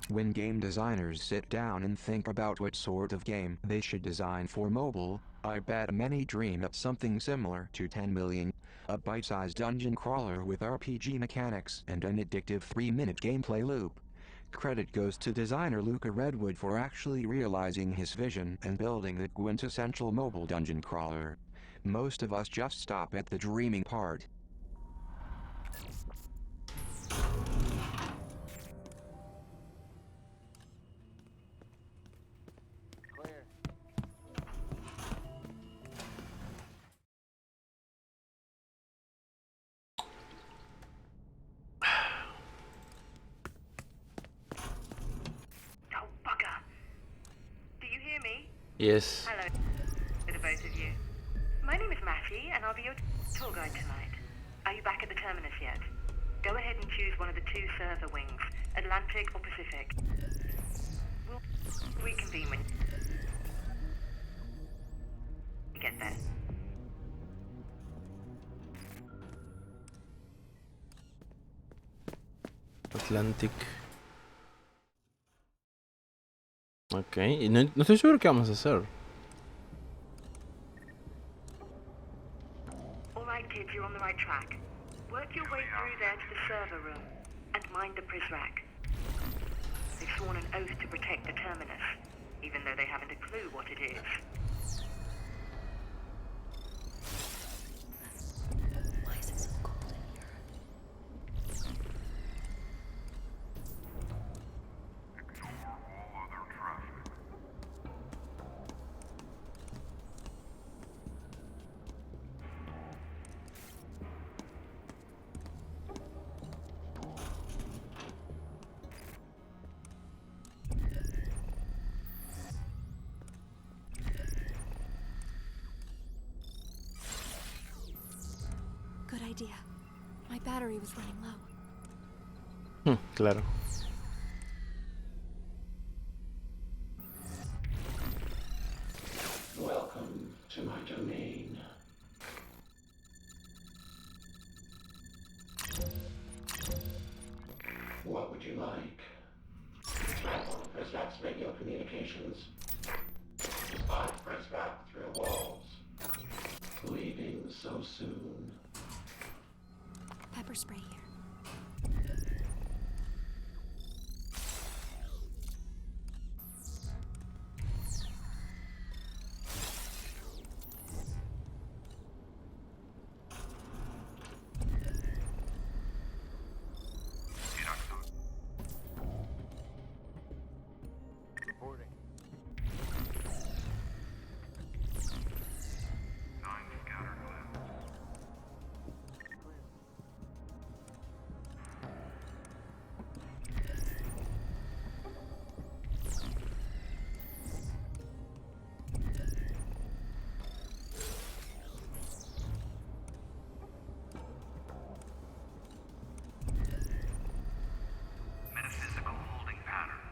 When game designers sit down and think about what sort of game they should design for mobile, I bet many dream up something similar to 10 million, a bite-sized dungeon crawler with RPG mechanics and an addictive 3-minute gameplay loop. Credit goes to designer Luca Redwood for actually realizing his vision and building the quintessential mobile dungeon crawler. Most of us just stop at the dreaming part. Yes. Hello to the both of you. My name is Matty, and I'll be your tour guide tonight. Are you back at the terminus yet? Go ahead and choose one of the two server wings, Atlantic or Pacific. We'll reconvene when you get there. Atlantic. Ok, y no estoy seguro qué vamos a hacer. Alright kids, you're on the right track. Work your way through there to the server room and mind the prisrack. They've sworn an oath to protect the terminus, even though they haven't a clue what it is. Why is it so cold in here? Good idea. My battery was running low. Claro. Welcome to my domain. What would you like? Track one of Prisrack's radio communications. Spot Prisrack through walls. Leaving so soon. Pepper spray here. Reporting. Metaphysical holding pattern.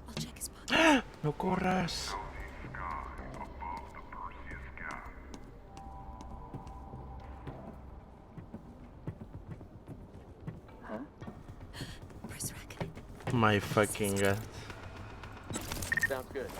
I'll check his pocket. No corras. My fucking god. Sounds good.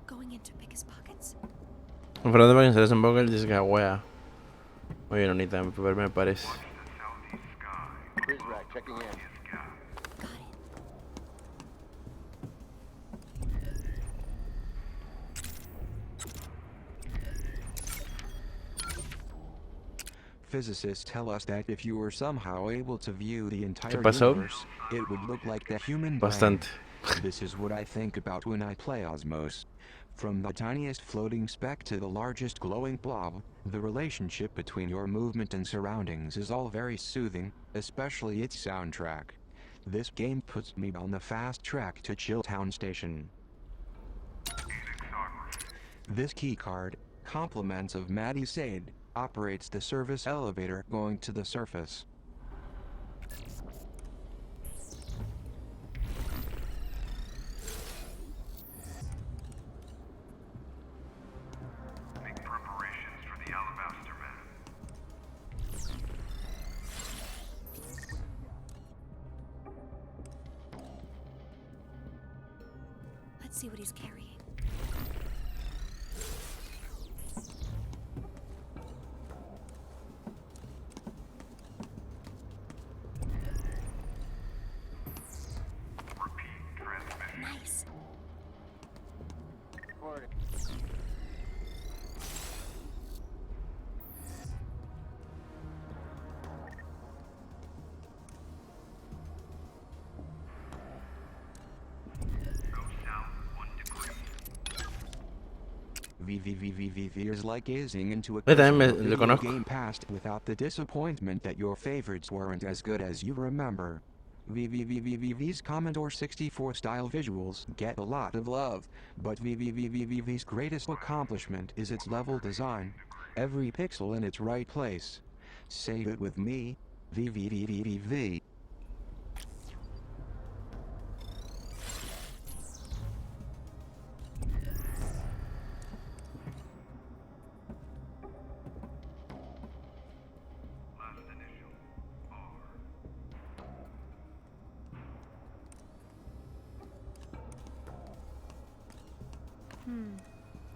Going in to pick his pockets. Enfrente para que se desemboque el disgawea. Oye, no necesita me parece. Prisrack checking in. Got it. Physicists tell us that if you were somehow able to view the entire pasó? universe, it would look like the human brain. Bastante. This is what I think about when I play Osmos. From the tiniest floating speck to the largest glowing blob, the relationship between your movement and surroundings is all very soothing, especially its soundtrack. This game puts me on the fast track to Chilltown Station. This keycard, compliments of Maddie Sade, operates the service elevator going to the surface. Let's see what he's carrying. Nice. VVVVVV is like gazing into a También crystal lo video conozco. game past without the disappointment that your favorites weren't as good as you remember. VVVVVV's Commodore 64 style visuals get a lot of love, but VVVVVV's greatest accomplishment is its level design. Every pixel in its right place. Say it with me, VVVVVV.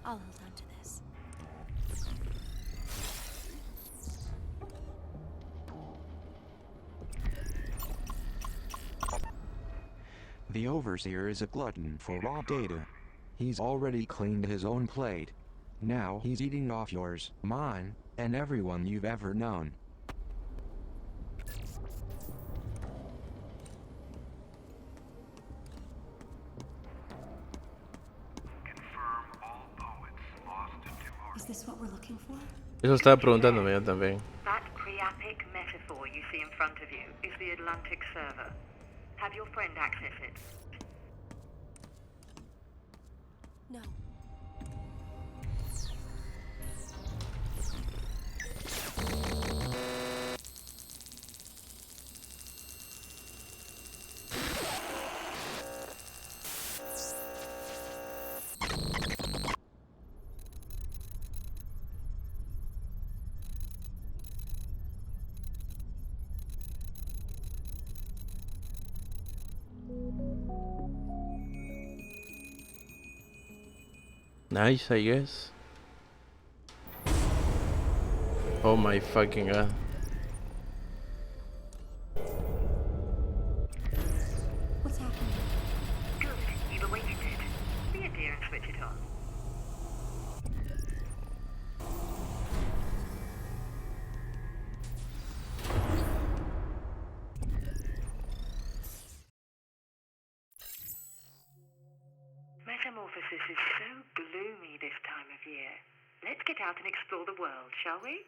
I'll hold on to this. The Overseer is a glutton for raw data. He's already cleaned his own plate. Now he's eating off yours, mine, and everyone you've ever known. Is this what we're looking for? Eso estaba preguntándome yo también. That priapic metaphor you see in front of you is the Atlantic server. Have your friend access it. No. Nice, I guess. Oh my fucking god. What's happening? Good, you've awakened it. Be a dear and switch it on. Metamorphosis is so gloomy this time of year. Let's get out and explore the world, shall we?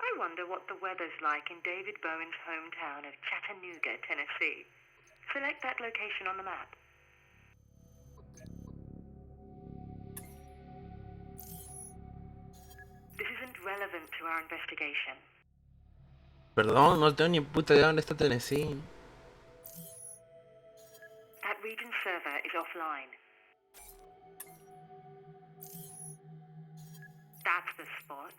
I wonder what the weather's like in David Bowen's hometown of Chattanooga, Tennessee. Select that location on the map. This isn't relevant to our investigation. Perdón, no tengo ni puta idea dónde está Tennessee. That region server is offline. That's the spot.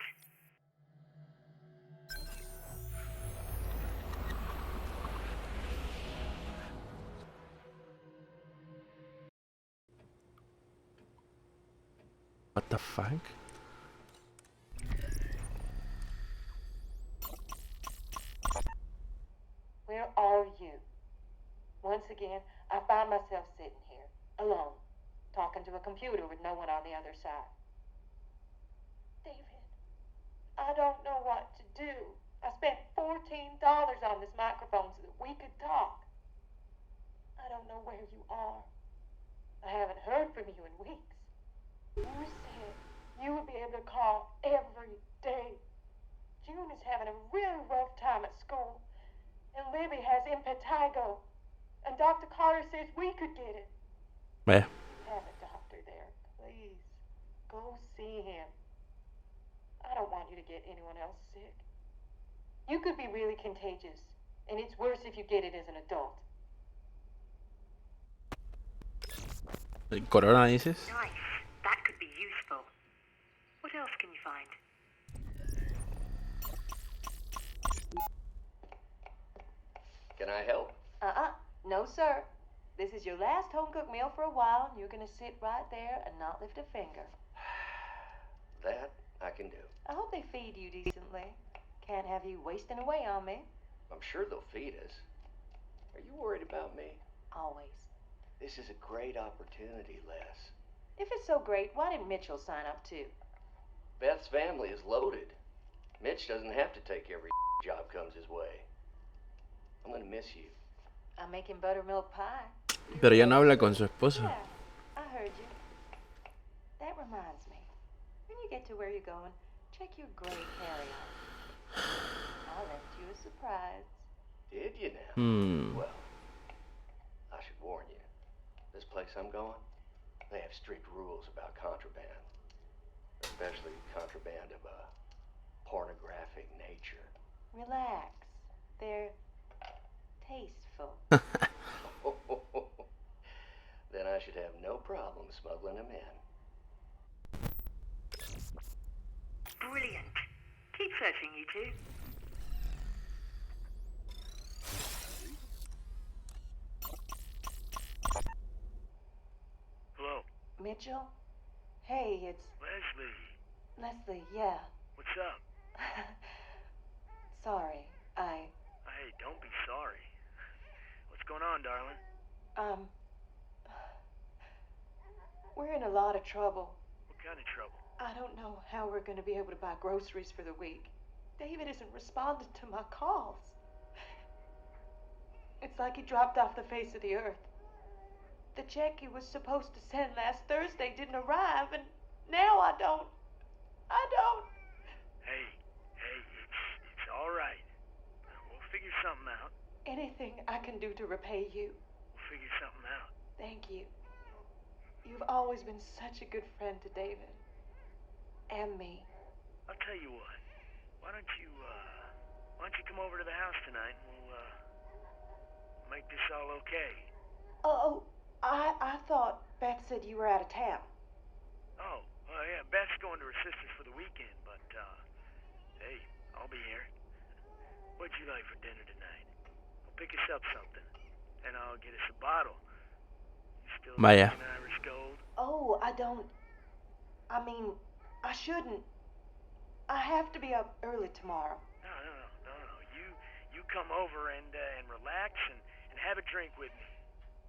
What the fuck? Where are you? Once again, I find myself sitting here, alone, talking to a computer with no one on the other side. David, I don't know what to do. at Tygo. And Dr. Carter says we could get it. Vaya. Have a doctor there, please. Go see him. I don't want you to get anyone else sick. You could be really contagious, and it's worse if you get it as an adult. ¿El corona dices? Nice. That could be useful. What else can you find? Can I help? No, sir. This is your last home-cooked meal for a while, and you're gonna sit right there and not lift a finger. That I can do. I hope they feed you decently. Can't have you wasting away on me. I'm sure they'll feed us. Are you worried about me? Always. This is a great opportunity, Les. If it's so great, why didn't Mitchell sign up too? Beth's family is loaded. Mitch doesn't have to take every job comes his way. I'm gonna miss you. I'm making buttermilk pie. Pero ya no habla con su esposa. Yeah, I heard you. That reminds me. When you get to where you're going, check your gray carry-on. I left you a surprise. Did you now? Well, I should warn you. This place I'm going, they have strict rules about contraband. Especially contraband of a pornographic nature. Relax. They're tasteful. Then I should have no problem smuggling them in. Brilliant. Keep searching, you two. Hello? Mitchell? Hey, it's... Leslie, yeah. What's up? Sorry, Hey, don't be sorry. What's going on, darling? We're in a lot of trouble. What kind of trouble? I don't know how we're going to be able to buy groceries for the week. David isn't responding to my calls. It's like he dropped off the face of the earth. The check he was supposed to send last Thursday didn't arrive, and now I don't. Hey, it's all right. We'll figure something out. Anything I can do to repay you. We'll figure something out. Thank you. You've always been such a good friend to David. And me. I'll tell you what. Why don't you come over to the house tonight and we'll make this all okay. Oh, I thought Beth said you were out of town. Oh, yeah, Beth's going to her sister's for the weekend, but, hey, I'll be here. What'd you like for dinner tonight? I'll pick us up something, and I'll get us a bottle. You still Vaya. drinking Irish Gold? Oh, I don't. I mean, I shouldn't. I have to be up early tomorrow. No. You come over and relax and have a drink with me.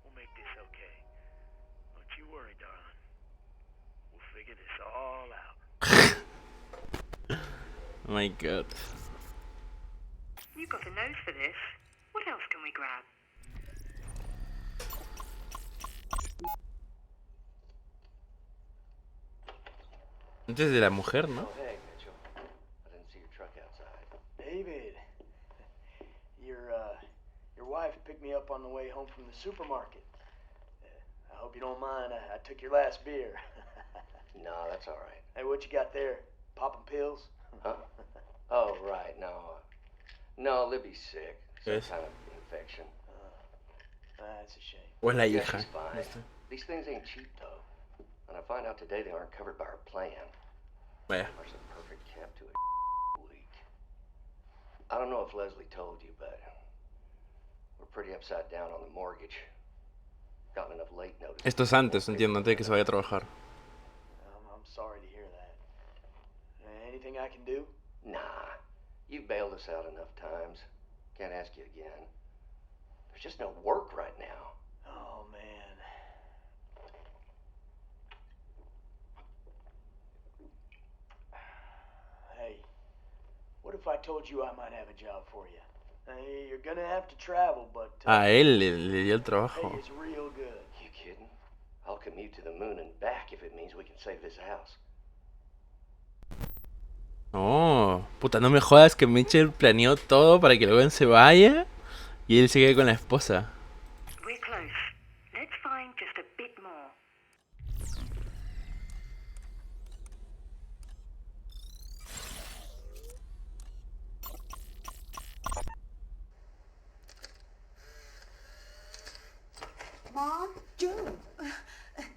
We'll make this okay. Don't you worry, darling. We'll figure this all out. Oh my god. You've got a nose for this. What else can we grab? Antes de la mujer, ¿no? Oh, hey, Mitchell. I didn't see your truck outside. David, your wife picked me up on the way home from the supermarket. I hope you don't mind. I took your last beer. No, that's all right. Hey, what you got there? Popping pills? Huh? Oh, right. No, Libby's sick. Some Yes. kind of infection. That's a shame. O es la Yeah, hija. she's fine. These things ain't cheap, though. And I find out today they aren't covered by our plan. Vaya. There's a perfect temp to a week. I don't know if Leslie told you, but we're pretty upside down on the mortgage. Gotten enough late notice. Esto es antes, entiendo, antes de que se vaya a trabajar. I'm sorry to hear that. Anything I can do? Nah. You've bailed us out enough times. Can't ask you again. There's just no work right now. Oh, man. Hey, what if I told you I might have a job for you? Hey, you're gonna have to travel, but... A él le dio el Hey, trabajo. it's real good. You kidding? I'll commute to the moon and back if it means we can save this house. No, puta, no me jodas que Mitchell planeó todo para que el weón se vaya Y él sigue con la esposa. We're close. Let's find just a bit more. Mom? June?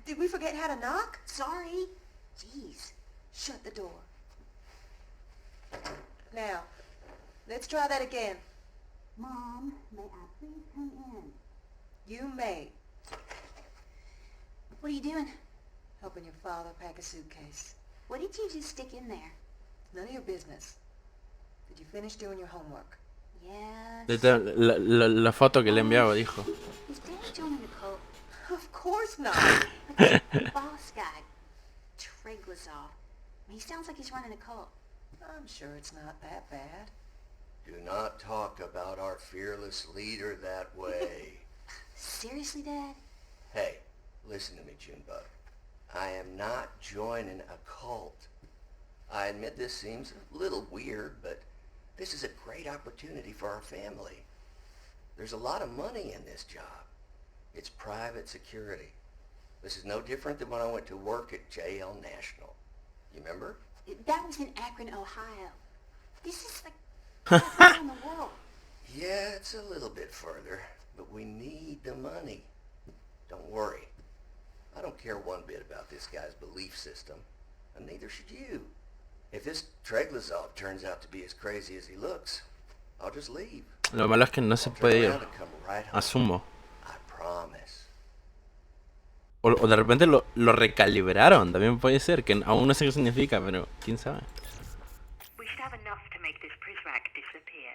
Did we forget how to knock? Sorry. Jeez. Shut the door. Now, let's try that again. Mom, may I please come in? You may. What are you doing? Helping your father pack a suitcase. What did you just stick in there? None of your business. Did you finish doing your homework? Yes. La foto que le enviaba, dijo. Is Dad joining the cult? Of course not. But the boss guy, Treglazov, he sounds like he's running a cult. I'm sure it's not that bad. Do not talk about our fearless leader that way. Seriously, Dad? Hey, listen to me, Junebug. I am not joining a cult. I admit this seems a little weird, but this is a great opportunity for our family. There's a lot of money in this job. It's private security. This is no different than when I went to work at JL National. You remember? That was in Akron, Ohio. This is like halfway around the world. Yeah, it's a little bit further, but we need the money. Don't worry. I don't care one bit about this guy's belief system, and neither should you. If this Treglazov turns out to be as crazy as he looks, I'll just leave. Lo malo es que no se puede ir. Asumo. I promise. O de repente lo recalibraron. También puede ser, que aún no sé qué significa, pero quién sabe. We should have enough to make this Prizrak disappear.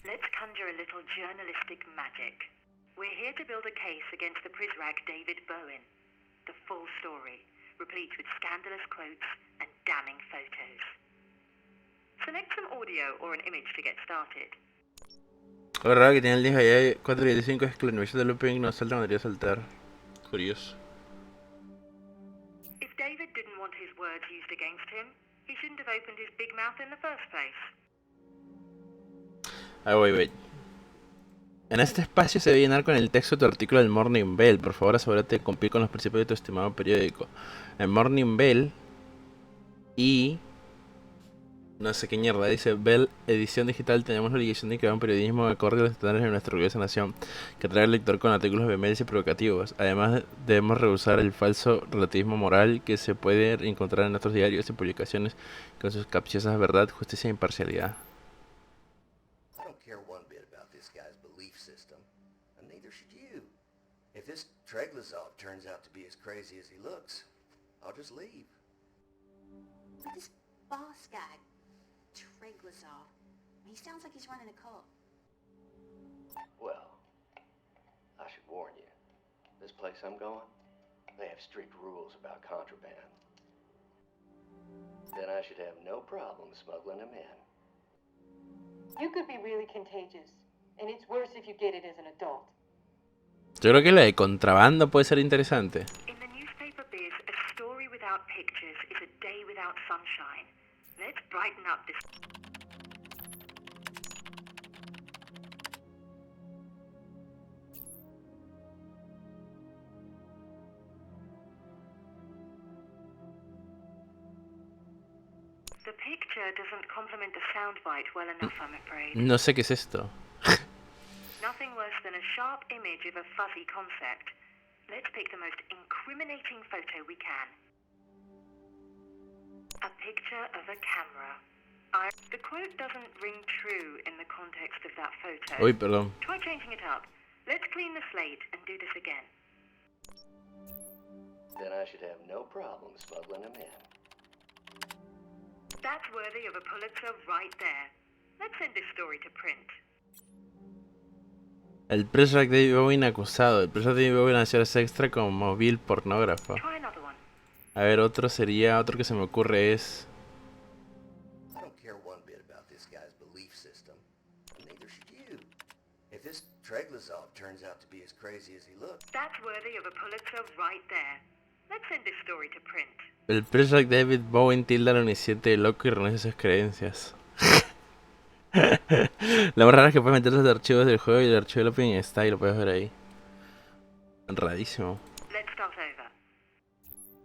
Let's conjure a little journalistic magic. We're here to build a case against the Prizrak David Bowen. The full story, replete with scandalous quotes and damning photos. Select some audio or an image to get started. Lo raro que tiene el 10 allá 4.25 es que la Universidad de Looping no salta, debería saltar. Curioso. If David didn't want his words used against him, he shouldn't have opened his big mouth in the first place. Ahí voy. En este espacio se debe llenar con el texto de tu artículo del Morning Bell. Por favor, asegúrate de cumplir con los principios de tu estimado periódico. El Morning Bell y... no sé qué mierda, dice Bell, edición digital. Tenemos la obligación de crear un periodismo acorde a los estándares de nuestra orgullosa nación, que atrae al lector con artículos bienvenidos y provocativos. Además, debemos rehusar el falso relativismo moral que se puede encontrar en nuestros diarios y publicaciones con sus capciosas verdad, justicia e imparcialidad. I don't care one bit about this guy's belief system, and neither should you. If this Treglazov turns out to be as crazy as he looks, I'll just leave. But this boss guy, Treglazov, he sounds like he's running a cult. Well, I should warn you. This place I'm going, they have strict rules about contraband. Then I should have no problem smuggling them in. You could be really contagious, and it's worse if you get it as an adult. Yo creo que la de contrabando puede ser interesante. In the newspaper biz, a story without pictures is a day without sunshine. Let's brighten up this... The picture doesn't complement the soundbite well enough, I'm afraid. No sé qué es esto. Nothing worse than a sharp image of a fuzzy concept. Let's pick the most incriminating photo we can. A picture of a camera. The quote doesn't ring true in the context of that photo. Uy, perdón. Try changing it up. Let's clean the slate and do this again. Then I should have no problem smuggling them in. That's worthy of a Pulitzer right there. Let's send this story to print. El Prizrak David Bowen acusado. El Prizrak David Bowen nació extra como móvil pornógrafo. Try another one. A ver, otro que se me ocurre es... I don't care one bit about this guy's belief system, and neither should you. If this Treglazov turns out to be as crazy as he looks... That's worthy of a Pulitzer right there. Let's send this story to print. El Prizrak David Bowen tilda al omnisciente de loco y renuncia a sus creencias. Lo más raro es que puedes meter los archivos del juego y el archivo del Open está y lo puedes ver ahí. Rarísimo. Let's start over.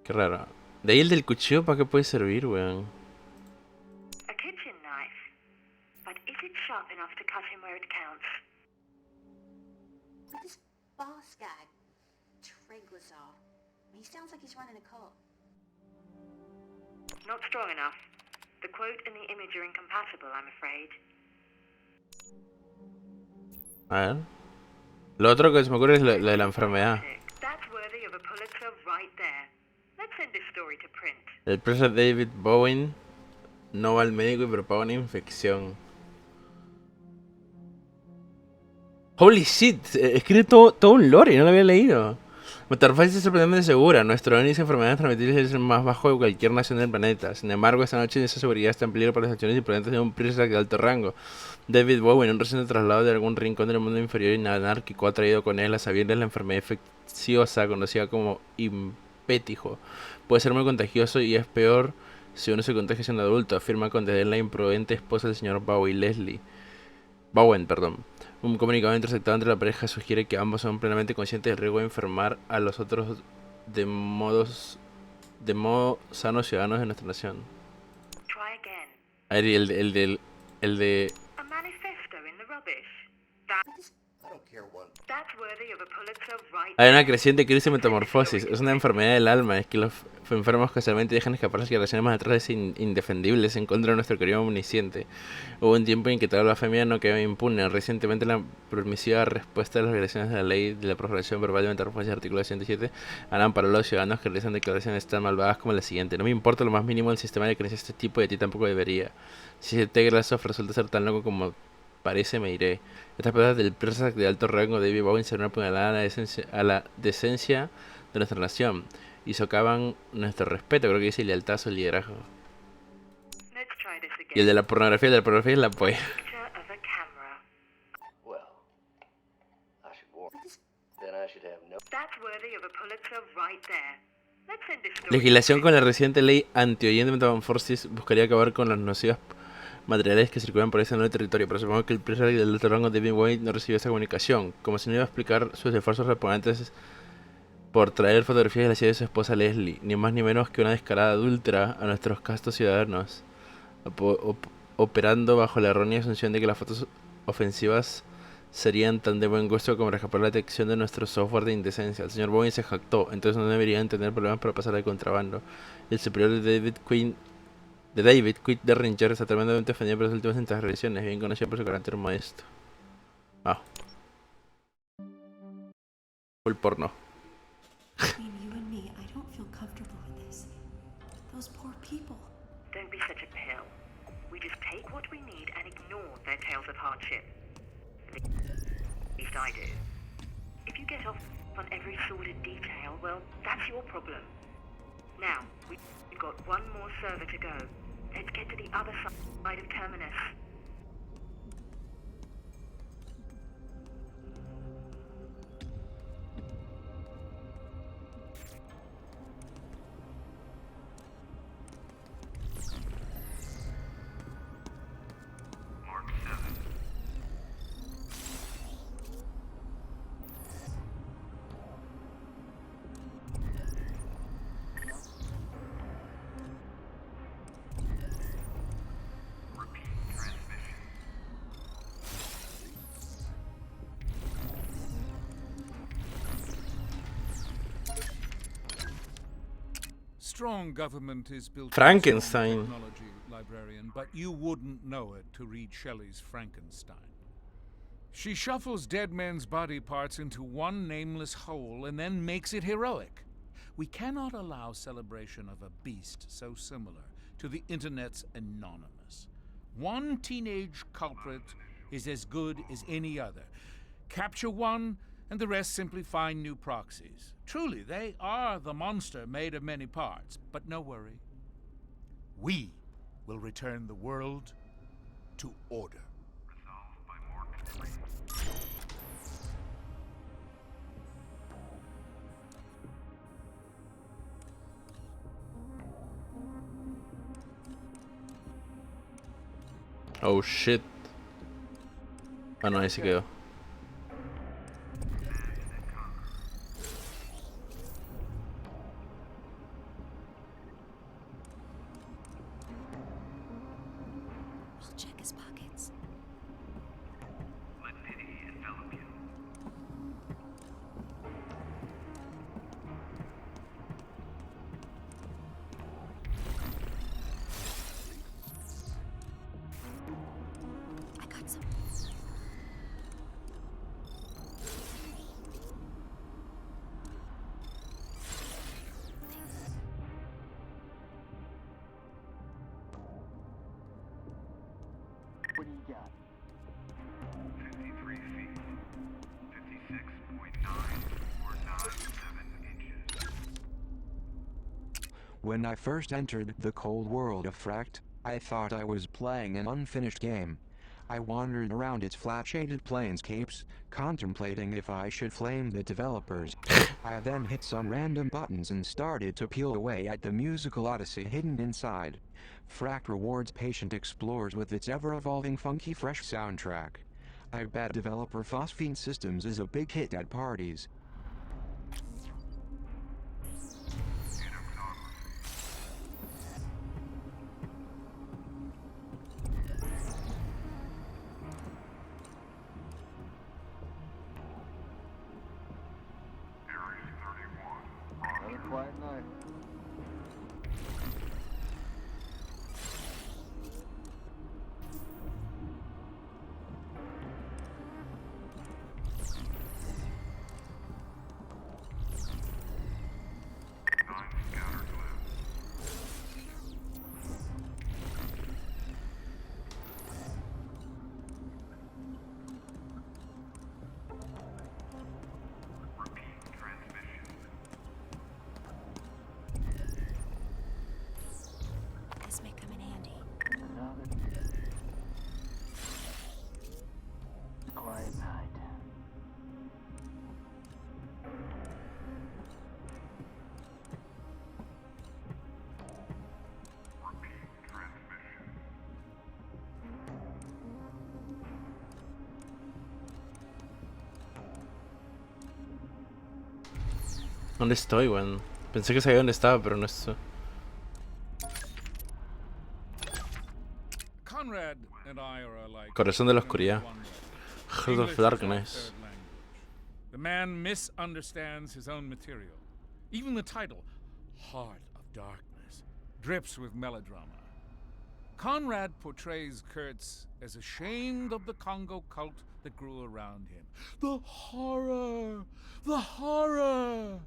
Qué raro. De ahí el del cuchillo, ¿para qué puede servir, weón? A kitchen knife. But is it sharp enough to cut him where it counts? This boss guy, Triglasov, he sounds like he's running a cult. Not strong enough. The quote and the image are incompatible, I'm afraid. A ver. Lo otro que se me ocurre es lo de la enfermedad. That's worthy of a Pulitzer right there. Let's send this story to print. El preso David Bowen no va al médico y propaga una infección. Holy shit, escribe todo un lore, no lo había leído. Metamorfosis es sorprendentemente segura. Nuestro índice de enfermedades transmitibles es el más bajo de cualquier nación del planeta. Sin embargo, esta noche esa seguridad está en peligro por las acciones imprudentes de un príncipe de alto rango. David Bowen, un reciente traslado de algún rincón del mundo inferior y anárquico, ha traído con él a sabiendas la enfermedad infecciosa conocida como impétijo. Puede ser muy contagioso y es peor si uno se contagia siendo adulto, afirma con desdén la imprudente esposa del señor Bowen. Un comunicado interceptado entre la pareja sugiere que ambos son plenamente conscientes del riesgo de enfermar a los otros de modo sanos ciudadanos de nuestra nación. Try again. A ver, y el de... A manifesto in the rubbish. I don't care one. That's worthy of a Pulitzer right Hay there. una creciente crisis de metamorfosis. Es una enfermedad del alma. Es que los enfermos casualmente dejan escapar las generaciones más atrás indefendibles en contra de nuestro querido omnisciente. Hubo un tiempo en que toda la blasfemia no quedó impune. Recientemente la permisiva respuesta de las violaciones de la ley de la profanación verbal de metamorfosis artículo 107 han amparado a los ciudadanos que realizan declaraciones tan malvadas como la siguiente: no me importa lo más mínimo el sistema de creencias de este tipo y a ti tampoco debería. Si este Tegrasov resulta ser tan loco como parece, me iré. Estas palabras del preso de alto rango David Bowen serán una puñalada a la decencia de nuestra nación y socavan nuestro respeto, creo que dice lealtad a su liderazgo. Let's try this again. Y el de la pornografía es la polla. Picture of a camera. Well, I should warn you. Then I should have no... That's worthy of a Pulitzer right there. Let's send this story. Legislación con la reciente ley anti-oyente de metamorfosis buscaría acabar con las nocivas materiales que circulan por ese nuevo territorio, pero supongo que el preso del alto rango David Bowen no recibió esa comunicación, como si no iba a explicar sus esfuerzos repugnantes por traer fotografías de la ciudad de su esposa Leslie, ni más ni menos que una descarada adúltera a nuestros castos ciudadanos, operando bajo la errónea asunción de que las fotos ofensivas serían tan de buen gusto como escapar la detección de nuestro software de indecencia. El señor Bowen se jactó, entonces no deberían tener problemas para pasar de contrabando. El superior de David Quinn Derringer está tremendamente ofendido por las últimas transgresiones, bien conocido por su carácter modesto. Full porno. Between you and me, I don't feel comfortable with this. Those poor people. Don't be such a pill. We just take what we need and ignore their tales of hardship. At least I do. If you get off on every sordid detail, well, that's your problem. Now, we've got one more server to go. Let's get to the other side of Terminus. Strong government is built Frankenstein. on technology, librarian, but you wouldn't know it to read Shelley's Frankenstein. She shuffles dead men's body parts into one nameless whole and then makes it heroic. We cannot allow celebration of a beast so similar to the internet's anonymous. One teenage culprit is as good as any other. Capture one, and the rest simply find new proxies. Truly, they are the monster made of many parts, but no worry. We will return the world to order. Oh shit. Ah, no, ahí se quedó. We'll check his pockets. Let pity envelop you. I got some. What do you got? 53 feet. 56.9497 inches. When I first entered the cold world of Fract, I thought I was playing an unfinished game. I wandered around its flat-shaded planescapes, contemplating if I should flame the developers. I then hit some random buttons and started to peel away at the musical odyssey hidden inside. Fract rewards patient explorers with its ever-evolving funky fresh soundtrack. I bet developer Phosphine Systems is a big hit at parties. Another quiet night. This may come in handy. Another quiet night. ¿Dónde estoy, weón? Pensé que sabía dónde estaba, pero no es... Conrad and I are alike. Corazón de la in oscuridad. one way. Heart English of is our Darkness. third language. The man misunderstands his own material. Even the title, Heart of Darkness, drips with melodrama. Conrad portrays Kurtz as ashamed of the Congo cult that grew around him. The horror! The horror!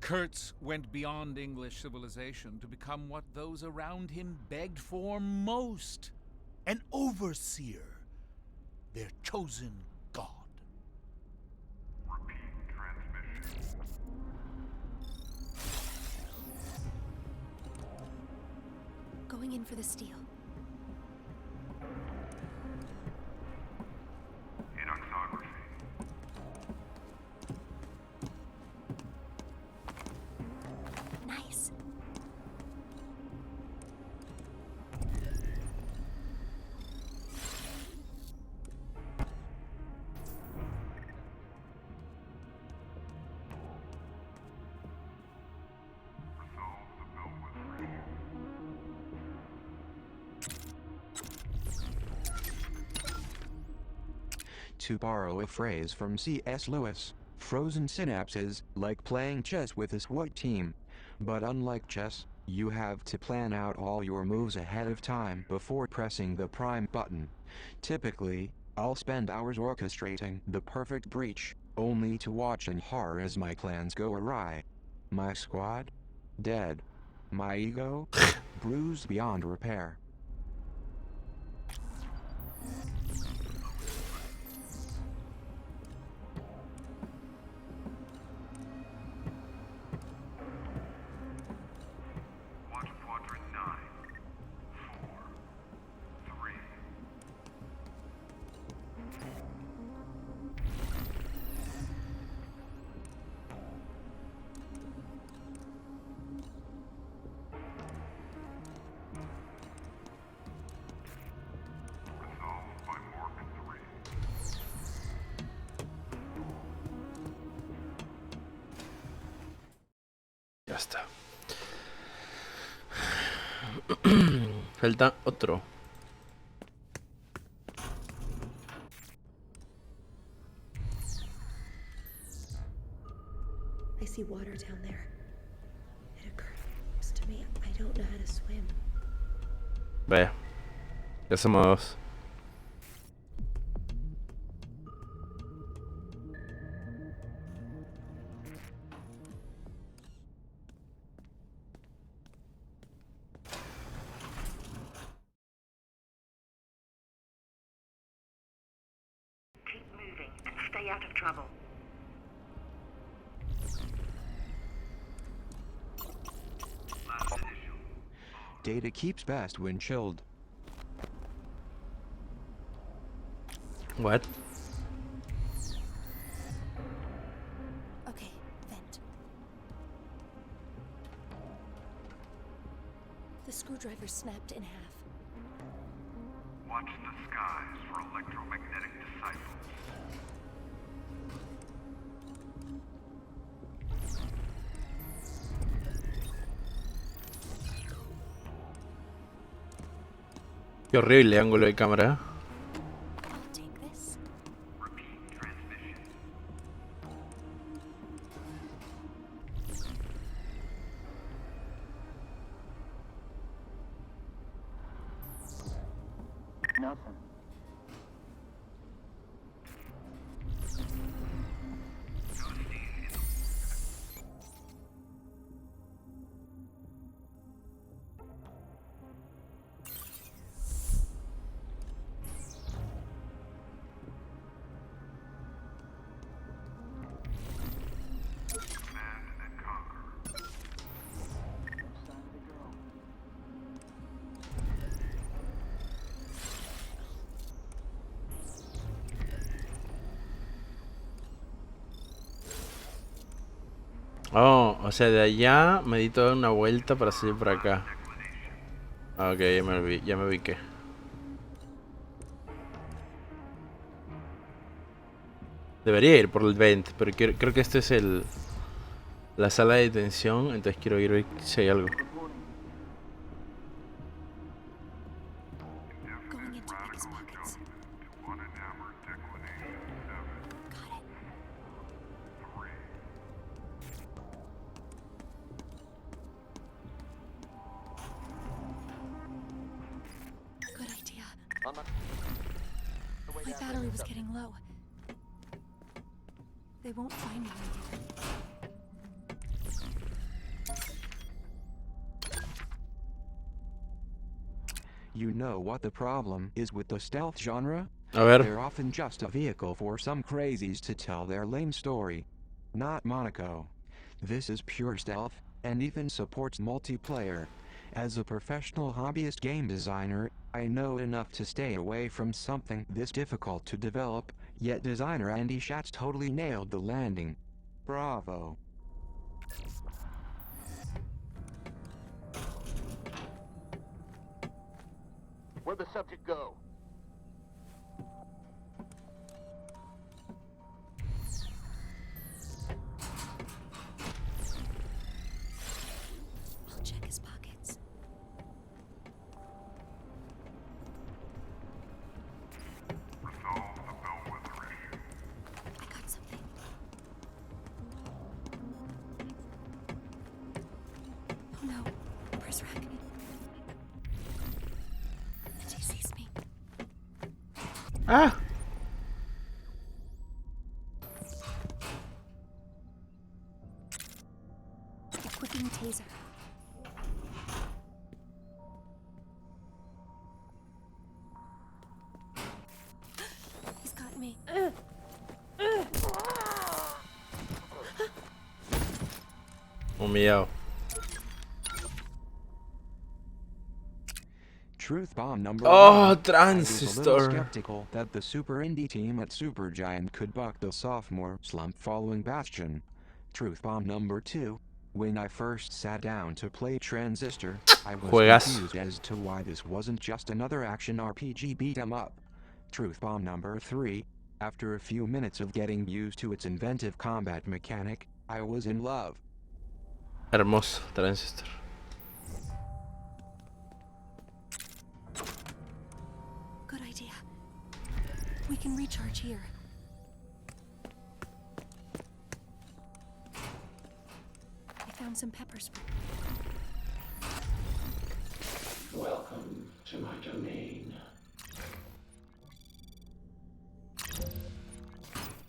Kurtz went beyond English civilization to become what those around him begged for most. An overseer. Their chosen god. Going in for the steal. Nice. To borrow a phrase from C.S. Lewis, frozen synapses like playing chess with a SWAT team. But unlike chess, you have to plan out all your moves ahead of time before pressing the prime button. Typically, I'll spend hours orchestrating the perfect breach, only to watch in horror as my plans go awry. My squad? Dead. My ego? Bruised beyond repair. está. Falta otro. I see water down there. It occurs to me I don't know how to swim. Vaya. Ya somos dos. Keep moving and stay out of trouble. Data keeps best when chilled. What? Okay, vent. The screwdriver snapped in half. Watch the skies for electromagnetic disciples. Qué horrible ángulo de cámara. Nothing. Oh, o sea, de allá me di toda una vuelta para salir por acá. Ok, ya me ubiqué. Debería ir por el vent, pero creo que este es la sala de detención, entonces quiero ir a ver si hay algo. Going into Rick's pockets. Good idea. My battery was getting low. They won't find me right here. You know what the problem is with the stealth genre? A ver. They're often just a vehicle for some crazies to tell their lame story. Not Monaco. This is pure stealth, and even supports multiplayer. As a professional hobbyist game designer, I know enough to stay away from something this difficult to develop, yet designer Andy Schatz totally nailed the landing. Bravo. Where'd the subject go? I'll check his pockets. Resolve the bellwether issue. I got something. Oh no, press rack. He sees me. Ah. Equipping taser. He's got me. Humillado. Truth bomb number Oh, one. Transistor. I was a little skeptical that the super indie team at Supergiant could buck the sophomore slump following Bastion. Truth bomb number two. When I first sat down to play Transistor, I was confused as to why this wasn't just another action RPG beat 'em up. Truth bomb number three. After a few minutes of getting used to its inventive combat mechanic, I was in love. Hermoso transistor. Good idea. We can recharge here. I found some pepper spray. Welcome to my domain.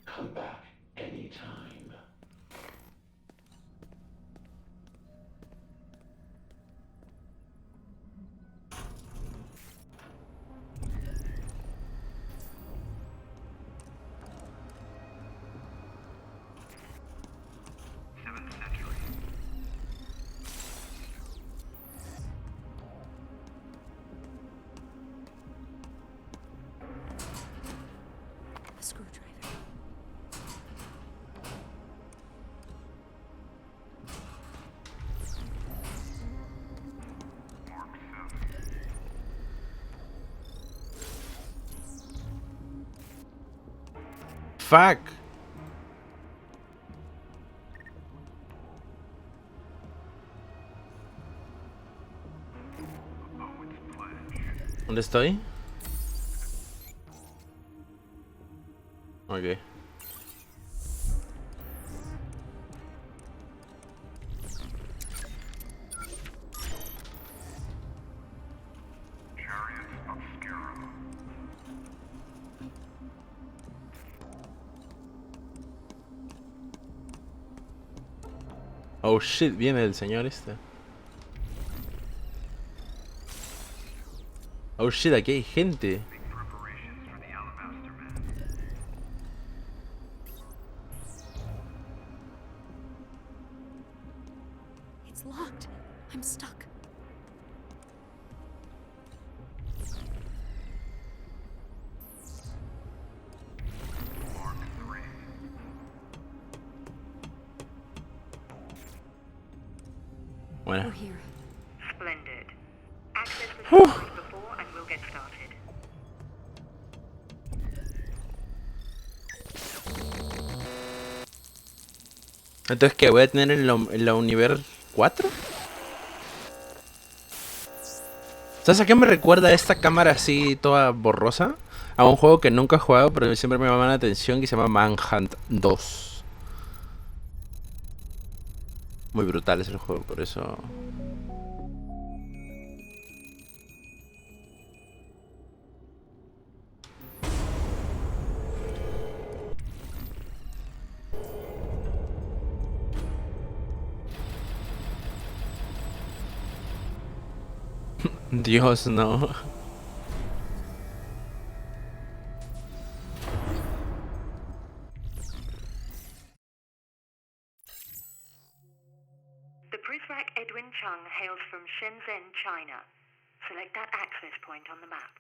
Come back anytime. A screwdriver. Fuck. ¿Dónde estoy? Ok. Oh shit, viene el señor este. Oh shit, aquí hay gente. It's locked. I'm stuck. Bueno. We're here. Splendid. Access the supplies before and we'll get started. Entonces, ¿qué voy a tener en la Univer 4? ¿Sabes a qué me recuerda esta cámara así toda borrosa? A un juego que nunca he jugado, pero siempre me llama la atención, que se llama Manhunt 2. Muy brutal es el juego, por eso... Dios, no. The Prisrac Edwin Chung hails from Shenzhen, China. Select that access point on the map.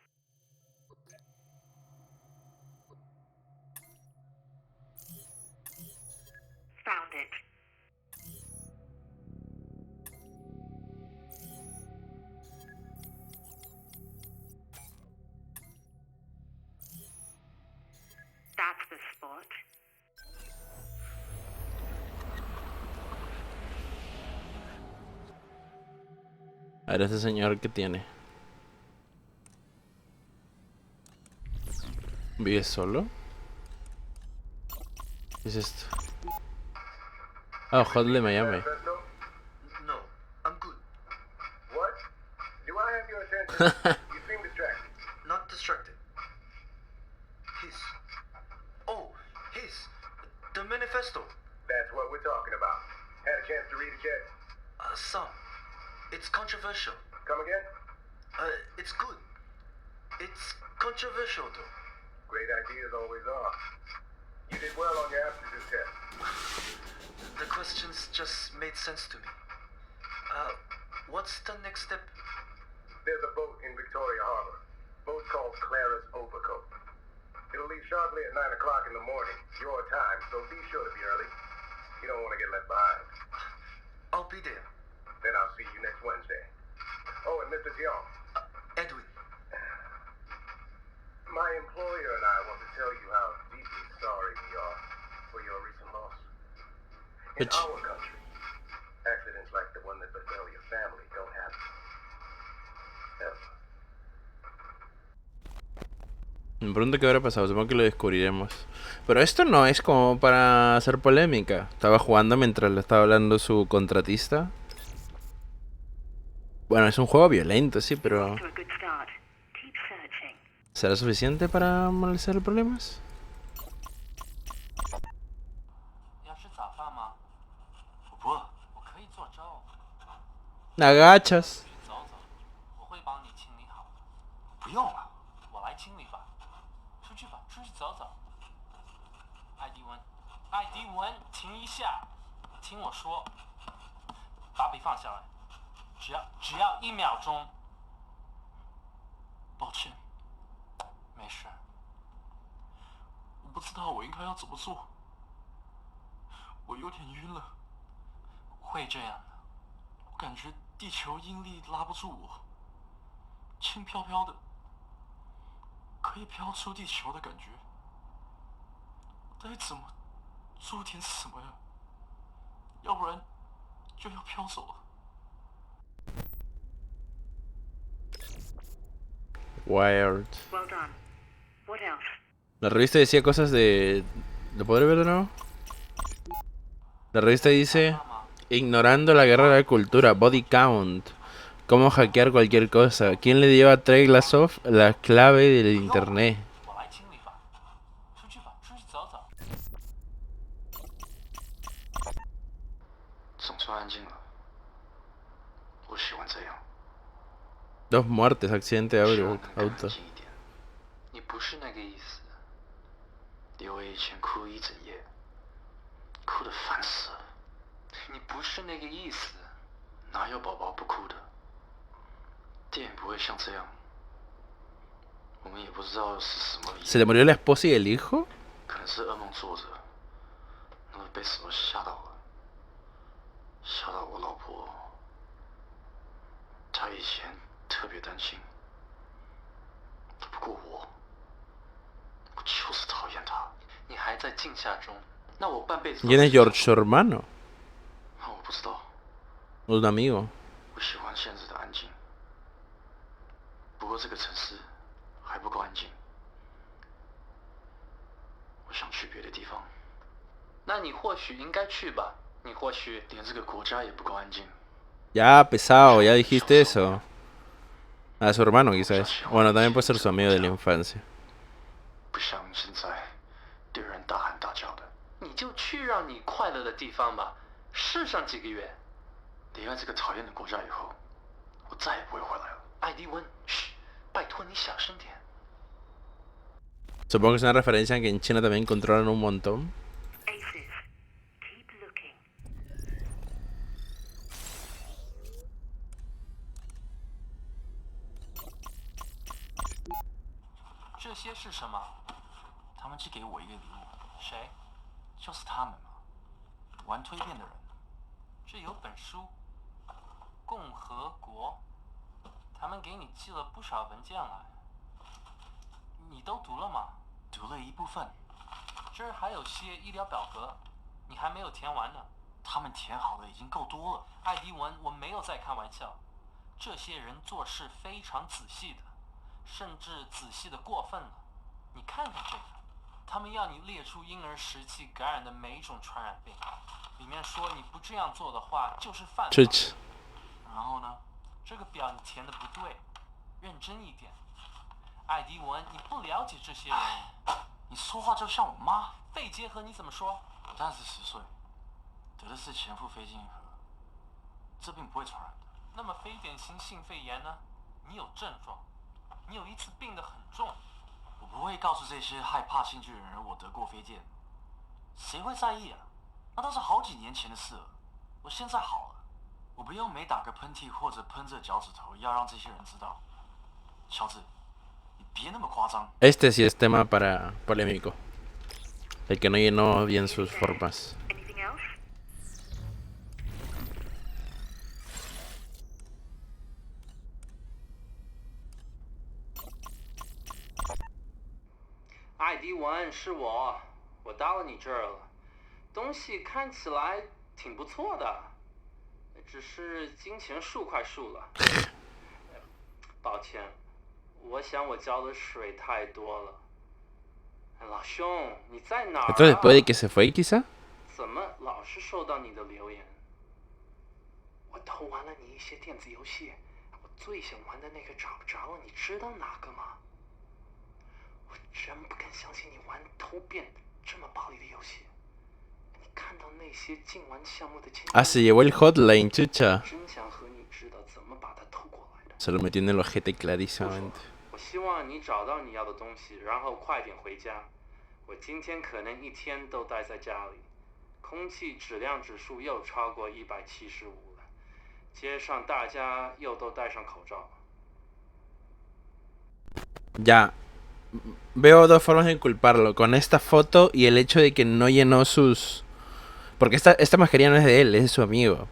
Found it. That's the spot. A ver, ese señor que tiene. ¿Vive solo? ¿Qué es esto? Oh, Hotline Miami. No, I'm good. What? Do I have your attention? You seem distracted. Not distracted. His. Oh, his. The manifesto. That's what we're talking about. Had a chance to read it yet? Some. It's controversial. Come again? It's good. It's controversial, though. Great ideas always are. You did well on your aptitude test. The questions just made sense to me. What's the next step? There's a boat in Victoria Harbor. Boat called Clara's Overcoat. It'll leave sharply at 9 o'clock in the morning, your time, so be sure to be early. You don't want to get left behind. I'll be there. Then I'll see you next Wednesday. Oh, and Mr. Dion. Edwin. My employer and I want to tell you how deeply sorry we are for your recent loss. In our country, accidents like Me pregunto qué habrá pasado, supongo que lo descubriremos. Pero esto no es como para hacer polémica. Estaba jugando mientras le estaba hablando su contratista. Bueno, es un juego violento, sí, pero... ¿será suficiente para analizar problemas? 要吃早饭吗？我不饿，我可以做粥。 Agachas. 走走，我会帮你清理好。不用了，我来清理吧。出去吧，出去走走。艾迪文，艾迪文，停一下，听我说，把笔放下来，只要1秒钟。抱歉，没事。我不知道我应该要怎么做，我有点晕了。会这样的，我感觉地球引力拉不住我，轻飘飘的，可以飘出地球的感觉。我得怎么做点什么呀？要不然就要飘走了。 Wired. Well done. What else? La revista decía cosas de... ¿Lo podré ver de nuevo? La revista dice... Ignorando la guerra de la cultura, body count. Cómo hackear cualquier cosa. ¿Quién le dio a Treglasov la clave del internet? 我来清理吧，出去吧，出去走走。总算安静了，我喜欢这样。 2 muertes, accidente de auto. 你不是那个意思。李薇以前哭1整夜，哭得烦死了。你不是那个意思，哪有宝宝不哭的？电影不会像这样，我们也不知道是什么理由。 ¿Se le murió la esposa y el hijo? 可能是噩梦做着，那么被什么吓到了，吓到我老婆。她以前特别担心，不过我就是讨厌她。你还在惊吓中，那我半辈子。 ¿Quién es George, su hermano? 我不知道。 Un amigo. 我喜欢现在的安静，不过这个城市还不够安静。我想去别的地方。那你或许应该去吧。你或许连这个国家也不够安静。 Ya, pesado, ya dijiste eso. A su hermano quizás. Bueno, también puede ser su amigo de la infancia. 不像现在对人大喊大叫的。你就去让你快乐的地方吧，试上几个月。离开这个讨厌的国家以后，我再也不会回来了。艾迪温，嘘，拜托你小声点。 Supongo que es una referencia a que en China también controlan un montón. Aces. Keep looking. 这些是什么？他们寄给我一个礼物。谁？就是他们嘛，玩蜕变的人。这有本书，《共和国》，他们给你寄了不少文件来。你都读了吗？读了一部分。这儿还有些医疗表格，你还没有填完呢。他们填好的已经够多了。艾迪文，我没有在开玩笑。这些人做事非常仔细的。 甚至仔细的过分了，你看看这个，他们要你列出婴儿时期感染的每一种传染病，里面说你不这样做的话就是犯法。然后呢，这个表你填的不对，认真一点。艾迪文，你不了解这些人，你说话就像我妈。肺结核你怎么说？我当时10岁，得的是前腹非经核，这病不会传染的。那么非典型性肺炎呢？你有症状。 你有一次病得很重，我不会告诉这些害怕新剧的人我得过飞剑，谁会在意啊？那都是好几年前的事了。我现在好了，我不用每打个喷嚏或者喷着脚趾头，要让这些人知道。乔治，你别那么夸张。Este sí es tema para polémico. El que no llenó bien sus formas. Anything else? 艾迪文，是我到了你这儿了，东西看起来挺不错的，只是金钱数快数了。抱歉，我想我浇的水太多了。老兄，你在哪儿 ¿Esto después de que se fue, quizá? 怎么老是收到你的留言？我偷玩了你一些电子游戏，我最想玩的那个找不着了，你知道哪个吗？我真不敢相信你玩偷变这么暴力的游戏。你看到那些禁玩项目的清单， Se llevó el hotline, chucha. 真想和你知道怎么把它偷过来的。 Se lo metió en el ojete clarísimamente. 我希望你找到你要的东西，然后快点回家。我今天可能一天都待在家里，空气质量指数又超过175了，街上大家又都戴上口罩。 Ya. Veo dos formas de culparlo. Con esta foto y el hecho de que no llenó sus... Porque esta mascarilla no es de él, es de su amigo.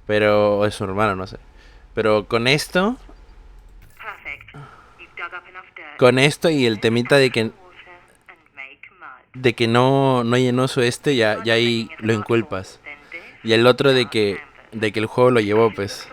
Pero... es su hermano, no sé. Pero con esto... Con esto y el temita de que... De que no llenó su ya ahí lo inculpas. Y el otro de que el juego lo llevó, pues.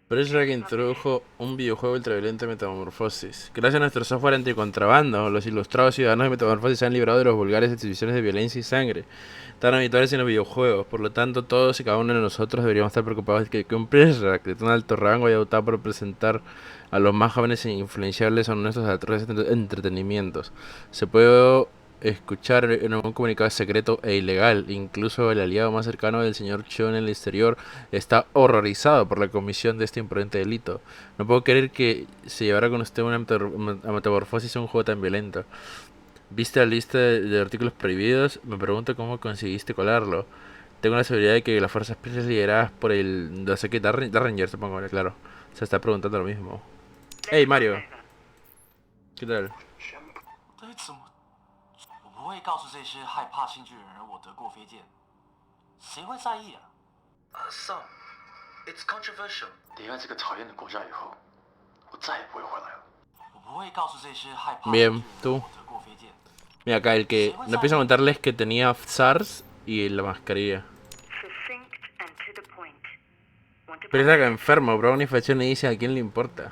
Pressrag introdujo un videojuego ultraviolento de Metamorfosis. Gracias a nuestro software anticontrabando, los ilustrados ciudadanos de Metamorfosis se han librado de los vulgares exhibiciones de violencia y sangre tan habituales en los videojuegos. Por lo tanto, todos y cada uno de nosotros deberíamos estar preocupados de que un Pressrag de tan alto rango haya optado por presentar a los más jóvenes e influenciables a nuestros atroces entretenimientos. Se puede escuchar en un comunicado secreto e ilegal. Incluso el aliado más cercano del señor Cho en el exterior está horrorizado por la comisión de este imprudente delito. No puedo creer que se llevara con usted una metamorfosis a un juego tan violento. ¿Viste la lista de artículos prohibidos? Me pregunto cómo conseguiste colarlo. Tengo la seguridad de que las fuerzas especiales lideradas por el... no sé qué, Darringer, supongo, claro. Se está preguntando lo mismo. Hey, Mario. ¿Qué tal? 不会告诉这些害怕新巨人而我得过飞剑，谁会在意啊 Some, it's controversial. 离开这个讨厌的国家以后，我再也不会回来了。我不会告诉这些害怕。 Bien, tú. Mira acá, el que no empiezo a contarles que tenía SARS y la mascarilla. Pero es la que enfermo, bro, una infección y dice a quién le importa.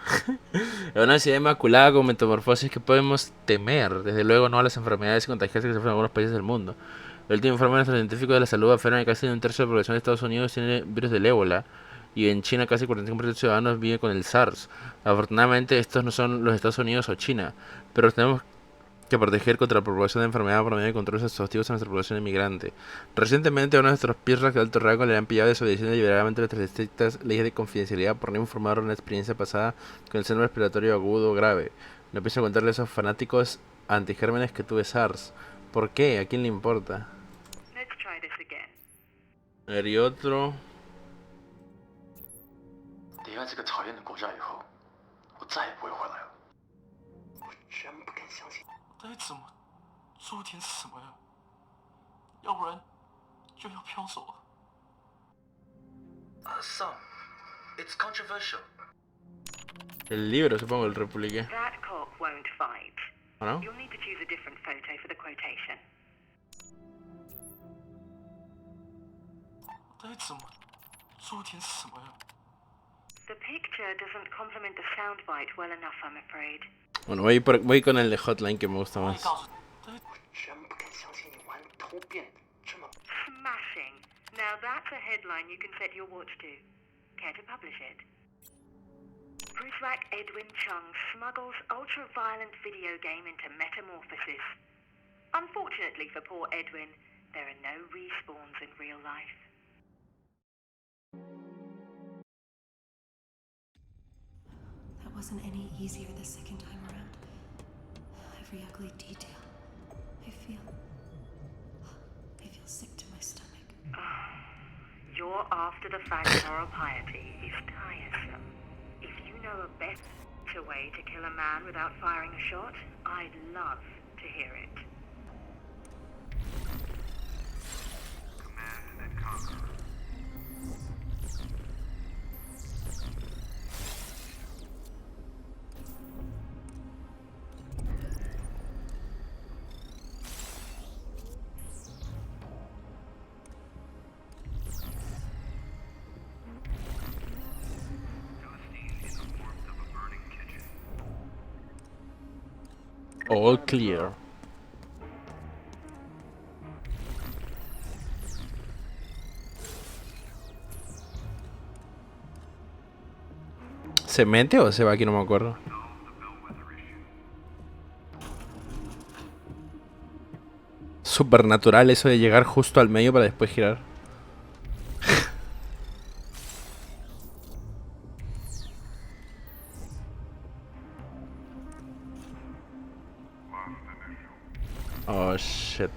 Es una ciudad inmaculada con metamorfosis que podemos temer. Desde luego no a las enfermedades contagiosas que se sufren en algunos países del mundo. El último informe de nuestros científicos de la salud afirma que casi un tercio de la población de Estados Unidos tiene virus del ébola. Y en China casi 45% de ciudadanos viven con el SARS. Afortunadamente estos no son los Estados Unidos o China. Pero tenemos que proteger contra la propagación de enfermedad por medio de controles exhaustivos a nuestra población inmigrante. Recientemente a uno de nuestros Pressrags de alto rango le han pillado desobedeciendo deliberadamente nuestras estrictas leyes de confidencialidad por no informar una experiencia pasada con el síndrome respiratorio agudo grave. No empiezo a contarle a esos fanáticos antigérmenes que tuve SARS. ¿Por qué? ¿A quién le importa? A ver, y otro... 离开这个讨厌的国家以后，我再也不会回来了。我真不敢相信。到底怎么注定是什么呀？要不然就要飘走了。Some, it's controversial. El libro, supongo, el République. That cop won't fight. ¿O no? You'll need to choose a different photo for the quotation. 到底怎么注定是什么呀？ The picture doesn't complement the soundbite well enough, I'm afraid. Bueno, voy con el de Hotline que me gusta más. Smashing. Now that's a headline you can set your watch to. Care to publish it? Pressrag Edwin Chung smuggles ultra-violent video game into Metamorphosis. Unfortunately for poor Edwin, there are no respawns in real life. That wasn't any easier the second time around. Every ugly detail. I feel sick to my stomach. Your after-the-fact moral piety is tiresome. If you know a better way to kill a man without firing a shot, I'd love to hear it. Command and conquer. All clear. ¿Se mete o se va? Aquí no me acuerdo. Supernatural eso de llegar justo al medio para después girar. Oh shit.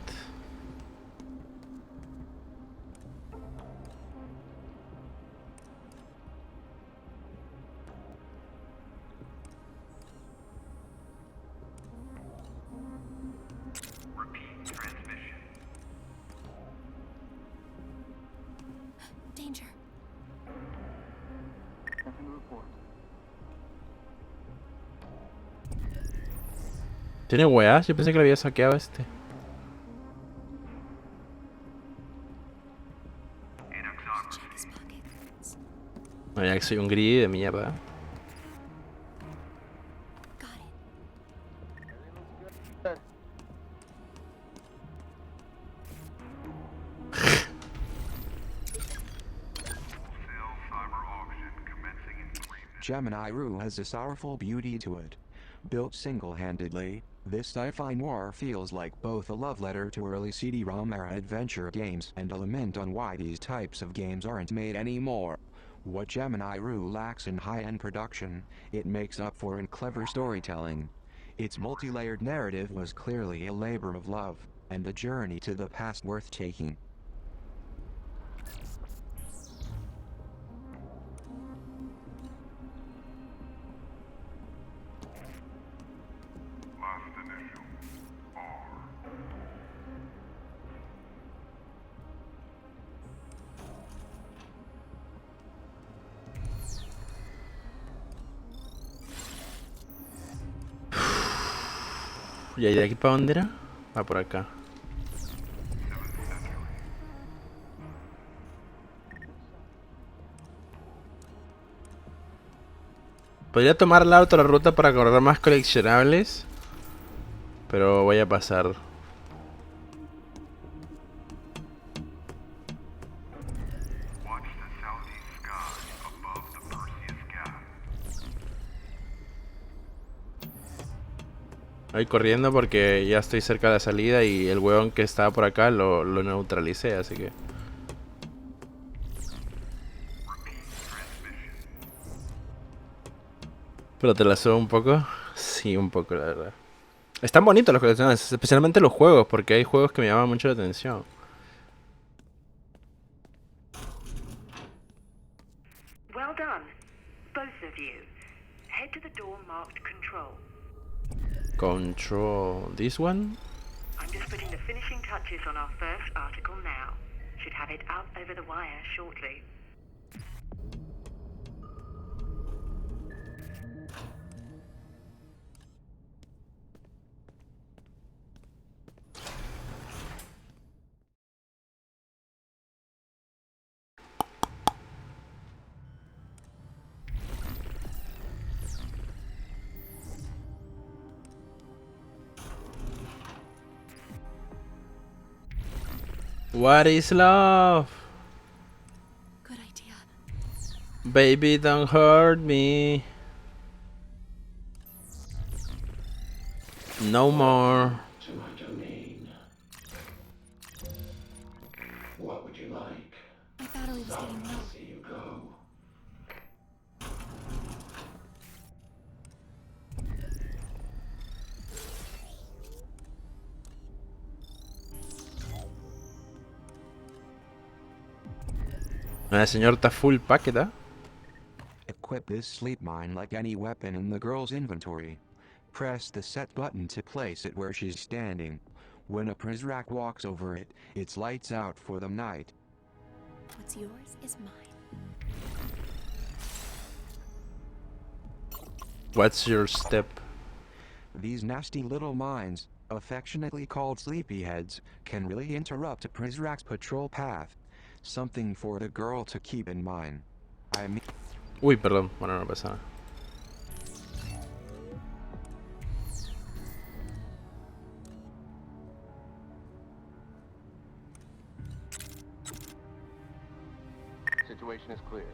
Danger. ¿Tiene weas? Yo pensé que lo había saqueado este. No, ya que soy un greedy de mierda. Gemini Rue has a sorrowful beauty to it. Built single-handedly, this sci-fi noir feels like both a love letter to early CD-ROM era adventure games and a lament on why these types of games aren't made anymore. What Gemini Rue lacks in high-end production, it makes up for in clever storytelling. Its multi-layered narrative was clearly a labor of love, and a journey to the past worth taking. ¿Y ahí de aquí para dónde era? Va por acá. Podría tomar la otra ruta para correr más coleccionables, pero voy a pasar. Voy corriendo porque ya estoy cerca de la salida y el huevón que estaba por acá lo neutralicé, así que... ¿Pero te la subo un poco? Sí, un poco, la verdad. Están bonitos los coleccionables, especialmente los juegos, porque hay juegos que me llaman mucho la atención. Well done, both of you. Head to the door marked Control. Control. This one? I'm just putting the finishing touches on our first article now. Should have it out over the wire shortly. What is love? Good idea. Baby, don't hurt me. No more. To my domain. What would you like? My battery was getting low. See you go. El señor está full packet, ¿eh? Equip this sleep mine like any weapon in the girl's inventory. Press the set button to place it where she's standing. When a Prizrak walks over it, it's lights out for the night. What's yours is mine. What's your step? These nasty little mines, affectionately called sleepyheads, can really interrupt a Prizrak's patrol path. Something for the girl to keep in mind. I mean... Uy, perdón. Bueno, no pasa nada. situation is clear.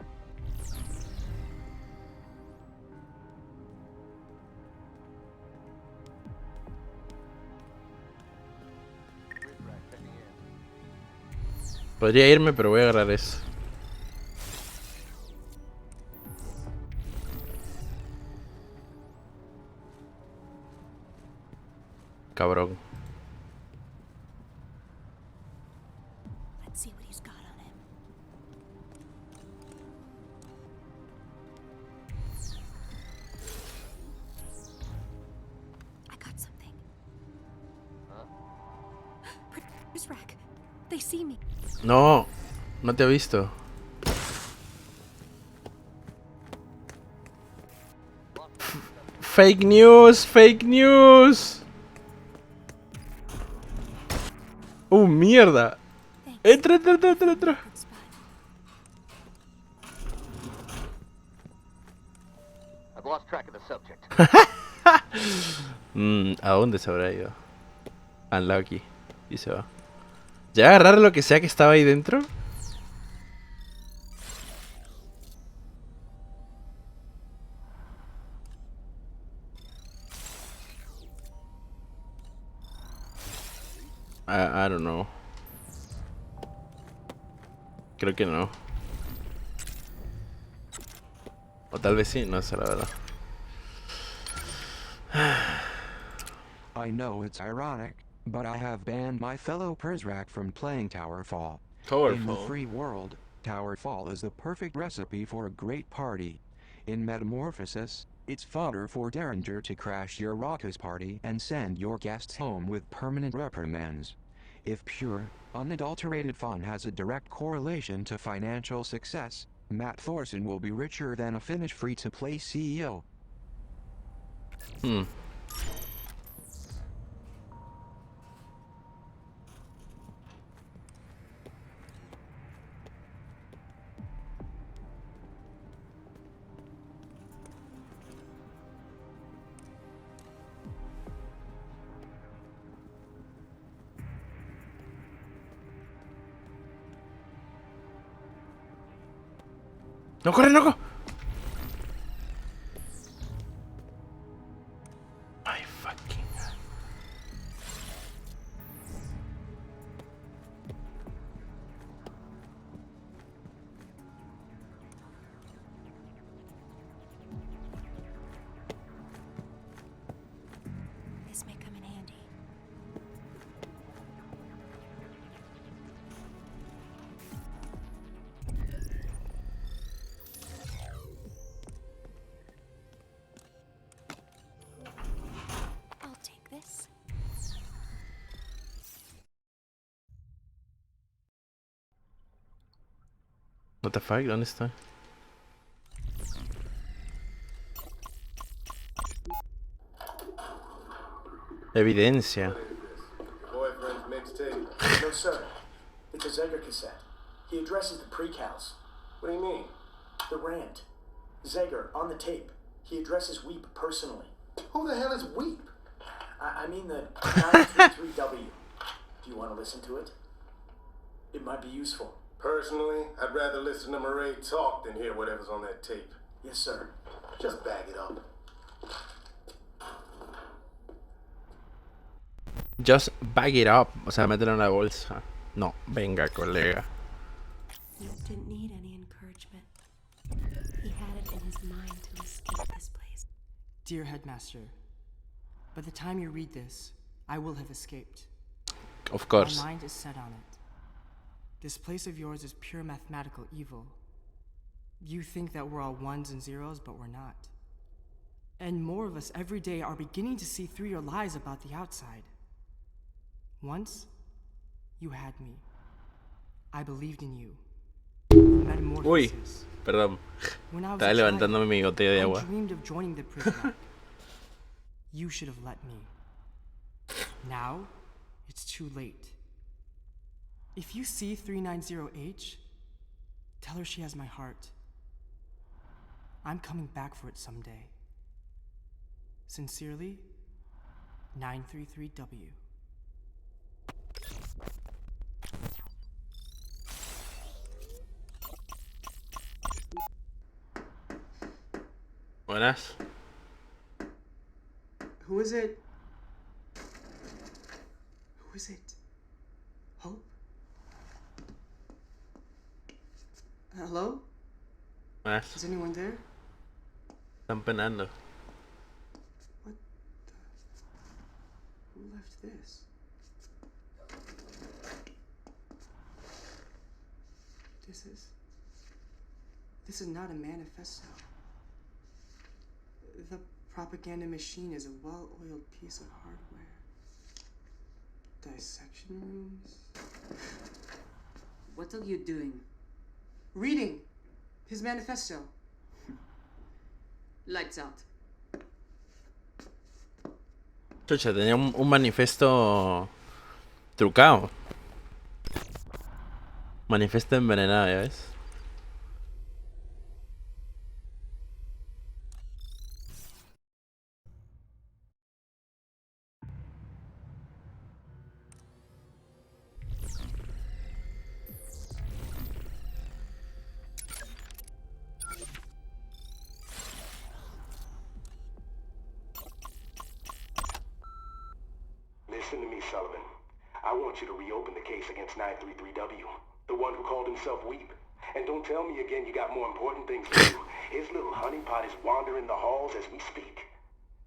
Podría irme, pero voy a agarrar eso. Cabrón. Let's see what he's got on him. I got something. This rack. They see me. No, no te he visto. Fake news, fake news. Mierda. Entra, entra, entra, entra, entra. I've lost track of the subject. ¿A dónde se habrá ido? Unlucky. Y se va. ¿Ya agarrar lo que sea que estaba ahí dentro? I don't know. Creo que no. O tal vez sí, no sé la verdad. I know it's ironic, but I have banned my fellow Persrack from playing Towerfall. In the free world, Towerfall is the perfect recipe for a great party. In Metamorphosis, it's fodder for Derringer to crash your raucous party and send your guests home with permanent reprimands. If pure, unadulterated fun has a direct correlation to financial success, Matt Thorson will be richer than a Finnish free-to-play CEO. ¡No corre, loco! Ay, fucking. This may come in handy. I'll take this. What the fuck? ¿Dónde está? Evidencia. Boyfriend's mixtape. No, sir. It's a Zeger cassette. He addresses the pre-cals. What do you mean? The rant. Zeger, on the tape. He addresses Weep personally. Who the hell is Weep? I mean the 933W. Do you want to listen to it? It might be useful. Personally, I'd rather listen to Murray talk than hear whatever's on that tape. Yes, sir. Just bag it up. Just bag it up. O sea, mételo en la bolsa. No, venga, colega. He didn't need any encouragement. He had it in his mind to escape this place. Dear Headmaster, by the time you read this, I will have escaped. Of course. My mind is set on it. This place of yours is pure mathematical evil. You think that we're all ones and zeros, but we're not. And more of us every day are beginning to see through your lies about the outside. Once, you had me. I believed in you. Uy, perdón. Estaba levantándome mi botella de agua. I dreamed of joining the République. You should have let me. Now, it's too late. If you see 390H, tell her she has my heart. I'm coming back for it someday. Sincerely, 933W. Buenas. Who is it? Who is it? Hope? Hello? Buenas. Is anyone there? Están penando. Who left this? This is not a manifesto. The propaganda machine is a well-oiled piece of hardware. Dissection rooms. What are you doing? Reading his manifesto. Lights out. Chucha, tenía un manifiesto trucado. Manifiesto envenenado, ¿ya ves? Listen to me, Sullivan. I want you to reopen the case against 933W, the one who called himself Weep. And don't tell me again you got more important things to do. His little honeypot is wandering the halls as we speak.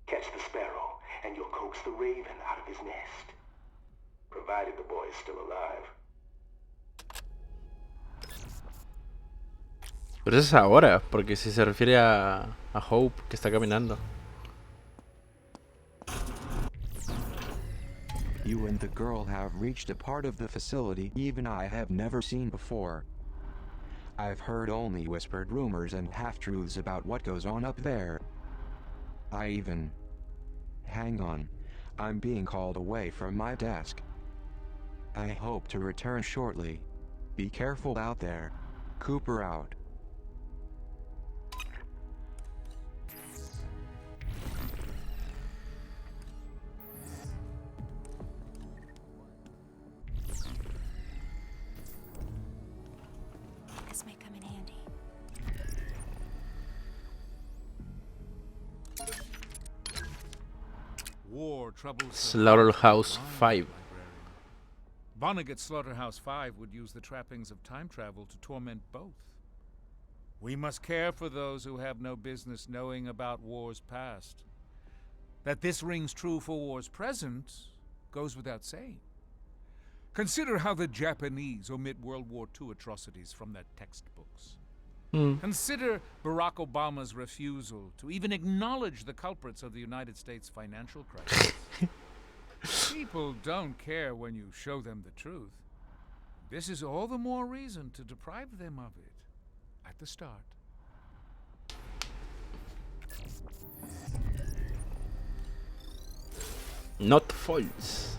Catch the sparrow, and you'll coax the raven out of his nest. Provided the boy is still alive. Pero eso es ahora, porque si se refiere a Hope, que está caminando. You and the girl have reached a part of the facility even I have never seen before. I've heard only whispered rumors and half-truths about what goes on up there. Hang on. I'm being called away from my desk. I hope to return shortly. Be careful out there. Cooper out. This may come in handy. War troubles Slaughterhouse 5. Vonnegut's Slaughterhouse 5 would use the trappings of time travel to torment both. We must care for those who have no business knowing about wars past. That this rings true for wars present goes without saying. Consider how the Japanese omit World War II atrocities from their textbooks. Consider Barack Obama's refusal to even acknowledge the culprits of the United States financial crisis. People don't care when you show them the truth. This is all the more reason to deprive them of it at the start. Not false.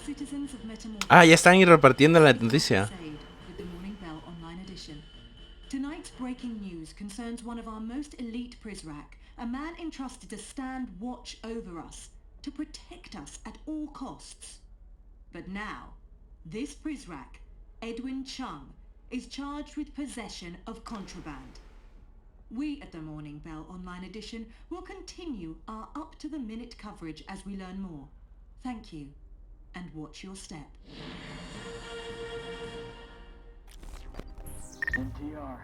Citizens of Metamorphosis. Ah, ya están repartiendo la noticia. With the Morning Bell Online Edition. Tonight's breaking news concerns one of our most elite Prizrak, a man entrusted to stand watch over us, to protect us at all costs. But now, this Prizrak, Edwin Chung, is charged with possession of contraband. We at the Morning Bell Online Edition will continue our up-to-the-minute coverage as we learn more. Thank you, and watch your step. NTR.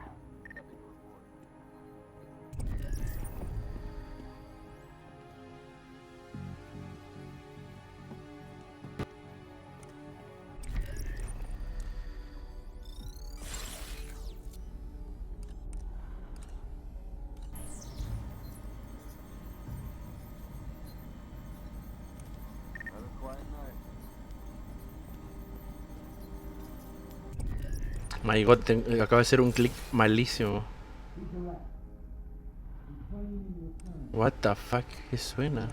My God, acaba de ser un clic malísimo. What the fuck, ¿qué suena?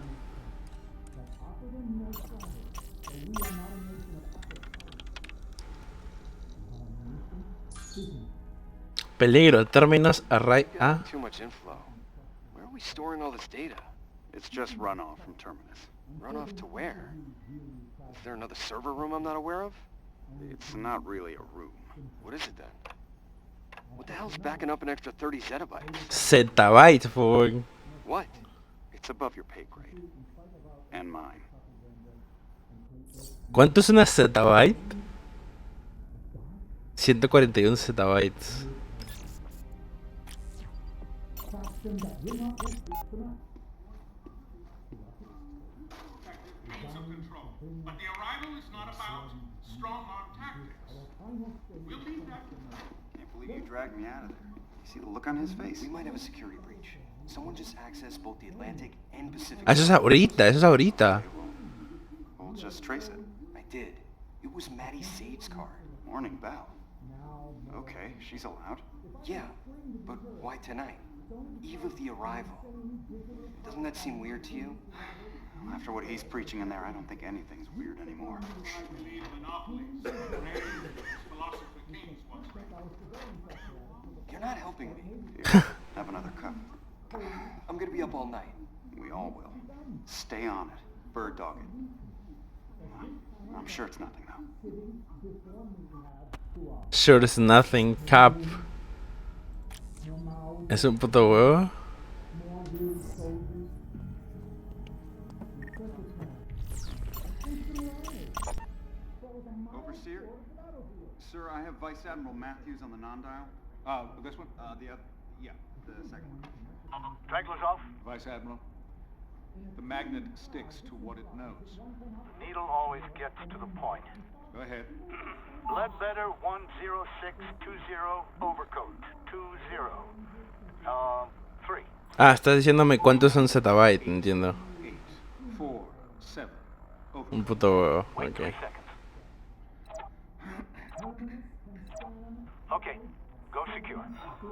Peligro, términos array. Ah. Too much inflow. Where are we storing all this data? It's just runoff from Terminus. Runoff to where? Is there another server room I'm not aware of? It's not really a room. What is it then? What the hell's backing up an extra 30 zettabytes? Zettabytes, boy. What? It's above your pay grade. And mine. ¿Cuánto es una zettabyte? 141 zettabytes. But the arrival is not about strong-arm tactics. We'll leave that. Can't believe you dragged me out of there. You see the look on his face? We might have a security breach. Someone just accessed both the Atlantic and Pacific. Eso es ahorita. Well, just trace it. I did. It was Maddie Sade's car. Morning bell. Okay, she's allowed. Yeah, but why tonight? Eve of the arrival. Doesn't that seem weird to you? After what he's preaching in there, I don't think anything's weird anymore. You're not helping me. Here, have another cup. I'm gonna be up all night. We all will. Stay on it. Bird dog it. I'm sure it's nothing, though. Sure it's nothing, Cap. Es un puto huevo. Overseer? Sir, I have Vice Admiral Matthews on the non-dial. This one? The second one. Tragler's off. Vice Admiral. The magnet sticks to what it knows. The needle always gets to the point. Go ahead. Ledbetter 10620 overcoat 20. 3. Ah, estás diciéndome cuántos son zettabytes, entiendo. 8, 4, 7. Un puto huevo, ok. Okay, go secure.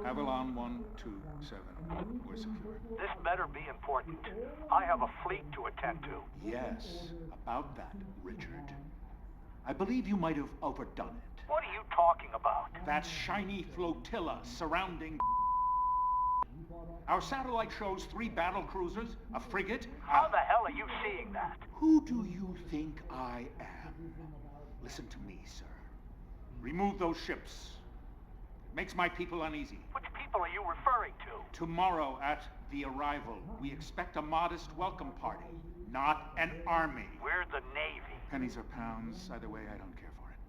Avalon 127. We're secure. This better be important. I have a fleet to attend to. Yes, about that, Richard. I believe you might have overdone it. What are you talking about? That shiny flotilla surrounding... Our satellite shows 3 battle cruisers, a frigate... How the hell are you seeing that? Who do you think I am? Listen to me, sir. Remove those ships. It makes my people uneasy. Which people are you referring to? Tomorrow at the arrival, we expect a modest welcome party, not an army. We're the Navy. Pennies or pounds, either way, I don't care for it.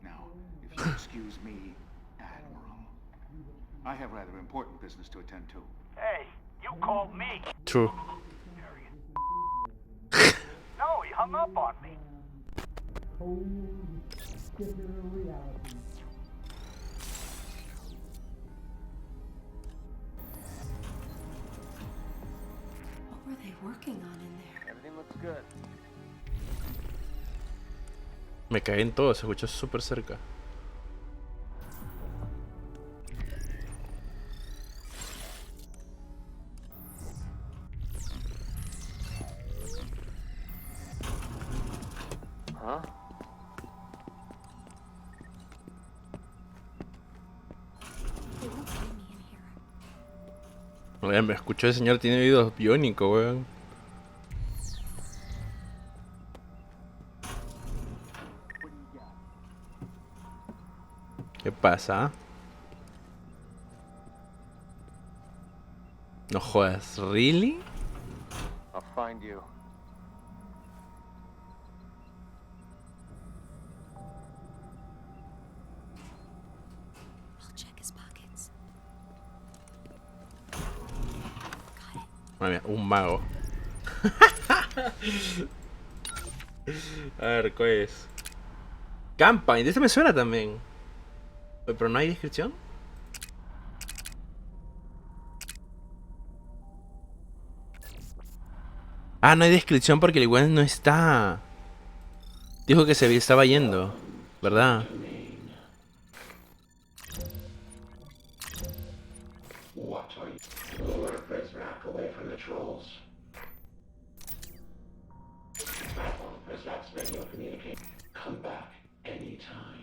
Now, if you'll excuse me, Admiral, I have rather important business to attend to. Hey, you called me. True. No, he hung up on me. What were they working on in there? Everything looks good. Me caí en todo, se escuchó súper cerca. Huh? Oye, me escuchó el señor, tiene oídos biónicos, weón. ¿Qué pasa? No jodas, ¿really? I'll find you. I'll check his pockets. Madre mía, un mago. A ver, ¿cuál es? Campaign, de este me suena también. Pero no hay descripción. Ah, no hay descripción porque el weón no está. Dijo que se estaba yendo, ¿verdad? What are you? Lure Prisrac away from the trolls. Prisrac's radio communication. Come back anytime.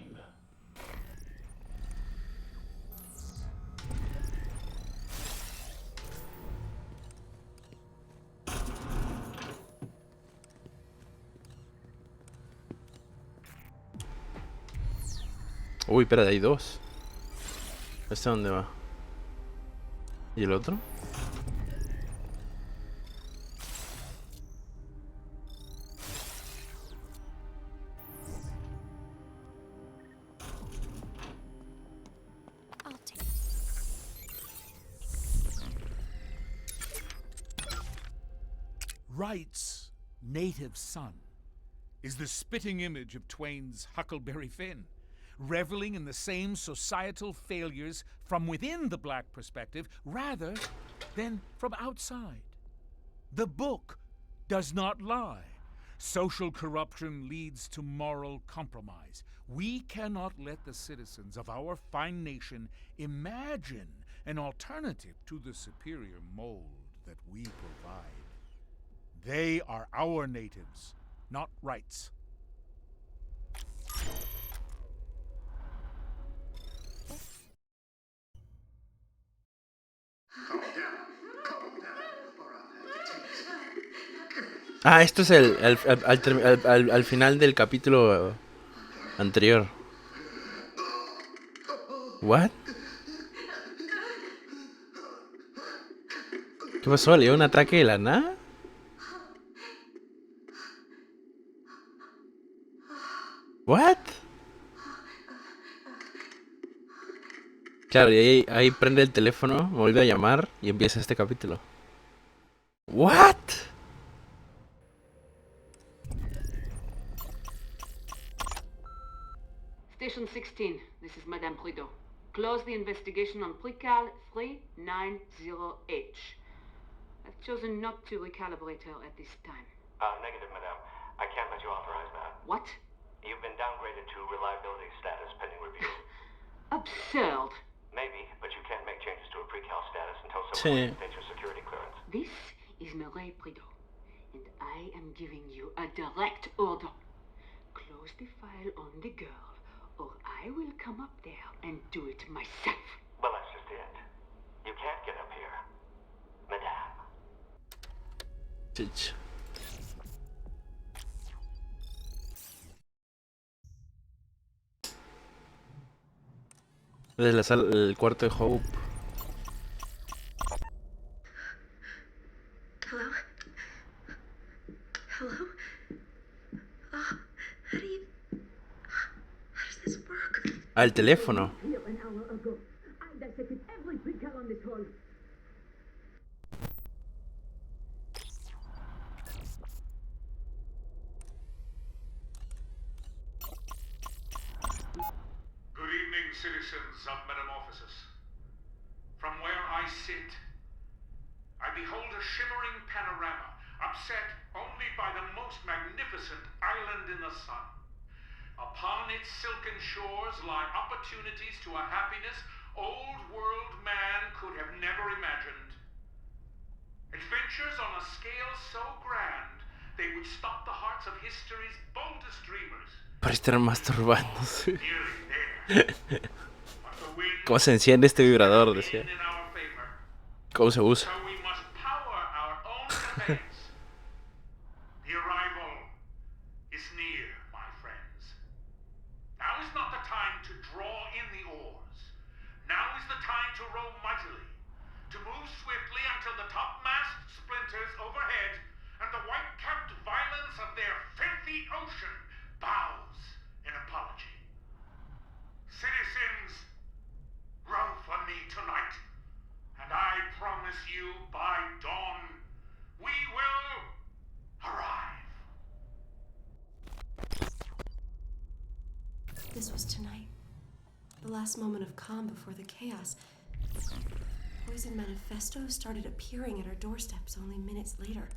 Uy, espera, hay dos. ¿Este dónde va? ¿Y el otro? Wright's native son is the spitting image of Twain's Huckleberry Finn, reveling in the same societal failures from within the black perspective rather than from outside. The book does not lie. Social corruption leads to moral compromise. We cannot let the citizens of our fine nation imagine an alternative to the superior mold that we provide. They are our natives, not Wright's. Ah, esto es al final del capítulo anterior. ¿What? ¿Qué pasó? ¿Le dio un ataque de la nada? ¿What? Claro, y ahí prende el teléfono, me vuelve a llamar y empieza este capítulo. ¿What? Station 16, this is Madame Prideaux. Close the investigation on Precal 390H. I've chosen not to recalibrate her at this time. Negative, Madame. I can't let you authorize that. What? You've been downgraded to reliability status pending review. Absurd. Maybe, but you can't make changes to a pre-cal status until Sí. someone reinstates your security clearance. This is Mireille Prideaux, and I am giving you a direct order. Close the file on the girl, or I will come up there and do it myself. Well, that's just it. You can't get up here, Madame. Chich. Desde la sala, el cuarto de Hope. Hello? Hello? How does this work? Al teléfono. Here an hour ago, I dissected every precal on this hall. Good evening, citizens of Metamorphosis. From where I sit, I behold a shimmering panorama, upset only by the most magnificent island in the sun. Upon its silken shores lie opportunities to a happiness old world man could have never imagined. Adventures on a scale so grand, they would stop the hearts of history's boldest dreamers. Para estar masturbándose. ¿Cómo se enciende este vibrador? Decía. ¿Cómo se usa? So we must power our own campaigns. The arrival is near, my friends. Now is not the time to draw in the oars. Now is the time to row mightily, to move swiftly until the topmast splinters overhead and the white-capped violence of their filthy ocean bows in apology. Citizens, row for me tonight, and I promise you by dawn we will arrive. This was tonight. The last moment of calm before the chaos. Poison manifestos started appearing at our doorsteps only minutes later.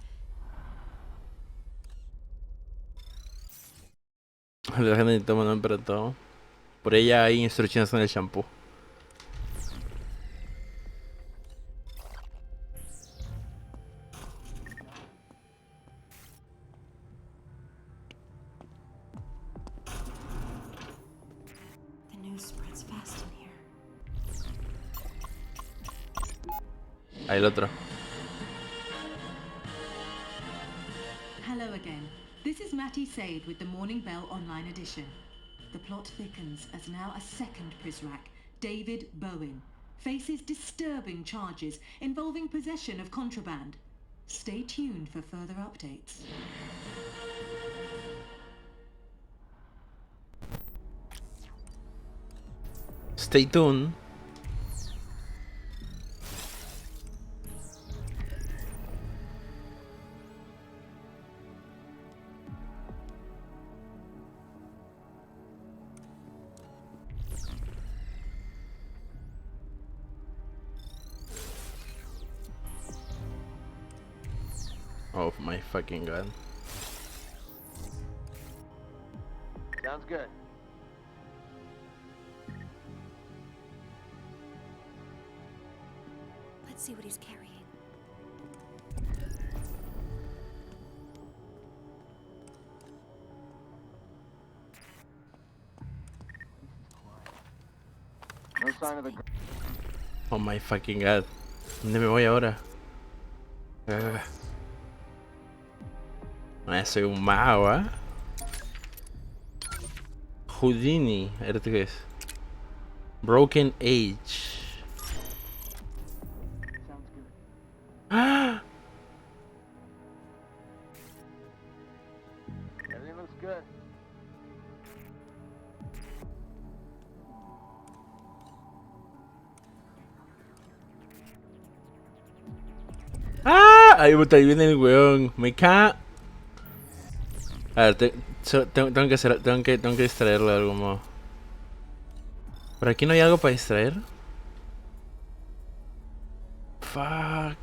La gente toma nombre para todo. Por ella hay instrucciones en el shampoo. The news spreads fast in here. Ahí el otro. Hello again. This is Matty Sade with the Morning Bell Online Edition. The plot thickens as now a second Prisrac, David Bowen, faces disturbing charges involving possession of contraband. Stay tuned for further updates. Stay tuned. Oh my fucking god. Sounds good. Let's see what he's carrying. No sign of the. Oh my fucking god. ¿Dónde me voy ahora? Soy un mago, ¿eh? Houdini, ¿este qué es? Broken Age. ¡Ah! Everything looks good. ¡Ah! Ahí viene el weón. Me cae. A ver, tengo que distraerlo de algún modo. ¿Por aquí no hay algo para distraer? Fuck.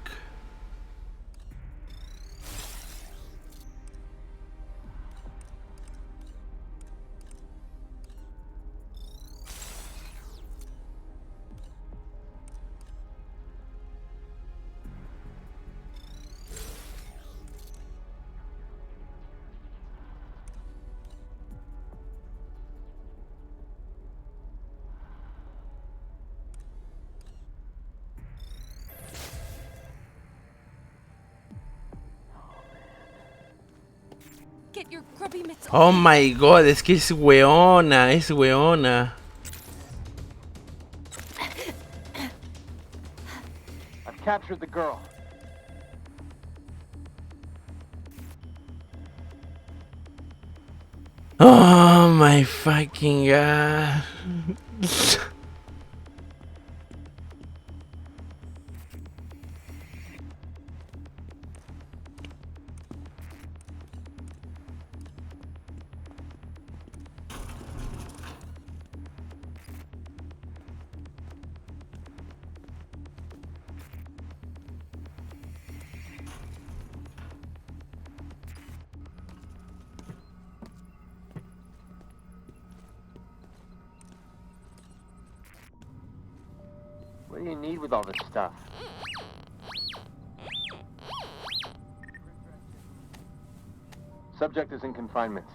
Get your grubby mitts off. Oh my god, es que es weona, es weona. I've captured the girl. Oh my fucking god. What do you need with all this stuff? Subject is in confinement.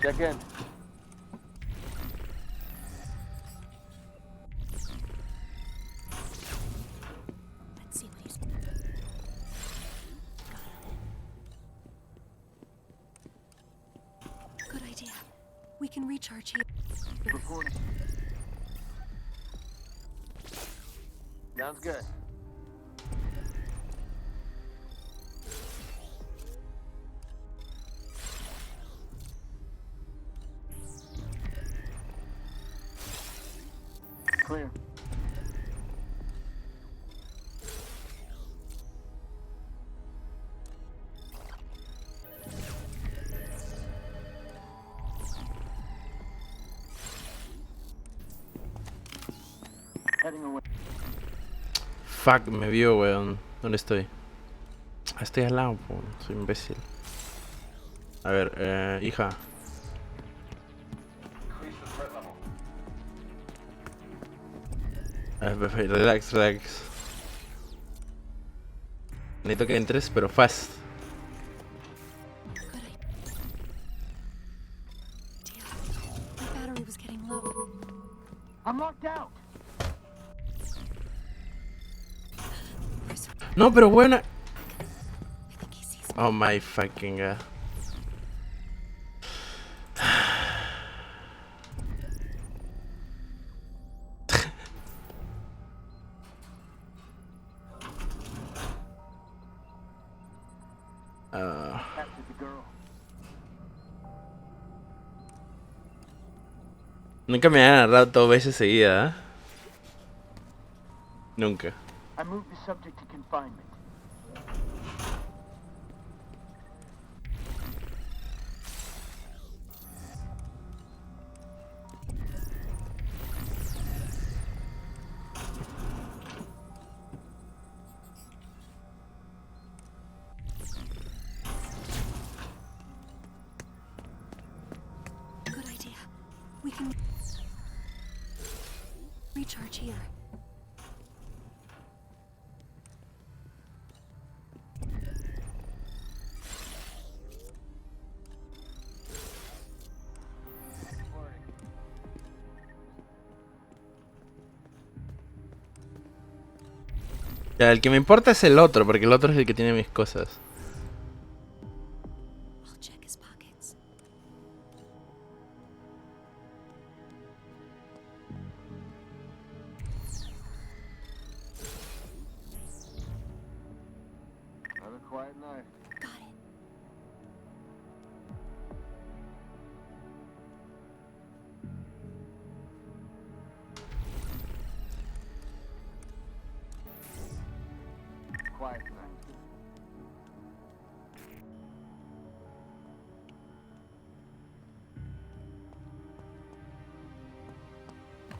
Check in. Let's see what he's. Good idea. We can recharge here. Recording. Sounds good. Clear. Heading away. Fuck, me vio, weón. ¿Dónde estoy? Estoy al lado, po. Soy imbécil. A ver, hija. Relax, relax. Necesito que entres, pero fast. No, pero buena. Oh my fucking god. Nunca me han agarrado 2 veces seguidas, ¿eh? Nunca. I moved the subject to confinement. Good idea. We can recharge here. Ya, el que me importa es el otro, porque el otro es el que tiene mis cosas. I'll check his pockets. Another quiet night. Got it. Quiet night.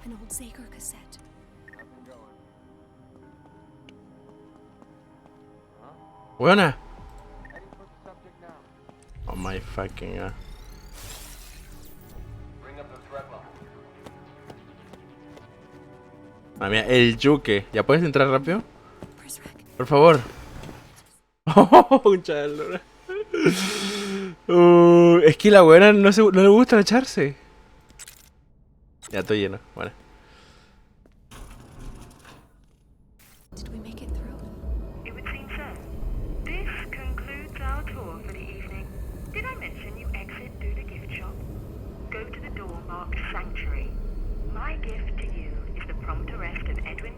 An old Zager cassette. Nothing going. Buena. Heading for the subject now. Oh my fucking god. Bring up the threat level. Ah, mira, el yuque. ¿Ya puedes entrar rápido? Por favor. Oh, un chaval. Es que la buena no le gusta echarse. Ya estoy lleno. Bueno. Did we make it through? It would seem so. This concludes our tour for the evening. Did I mention you exit through the gift shop? Go to the door marked Sanctuary. My gift to you is the prompt arrest of Edwin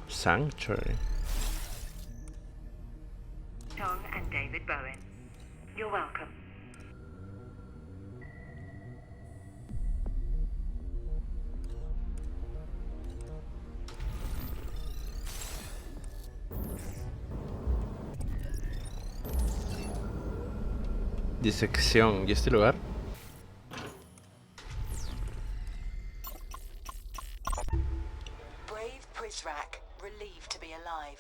Sanctuary. Chong and David Bowen. You're welcome. Disección. ¿Y este lugar? Brave Prizrak, relieved to be alive.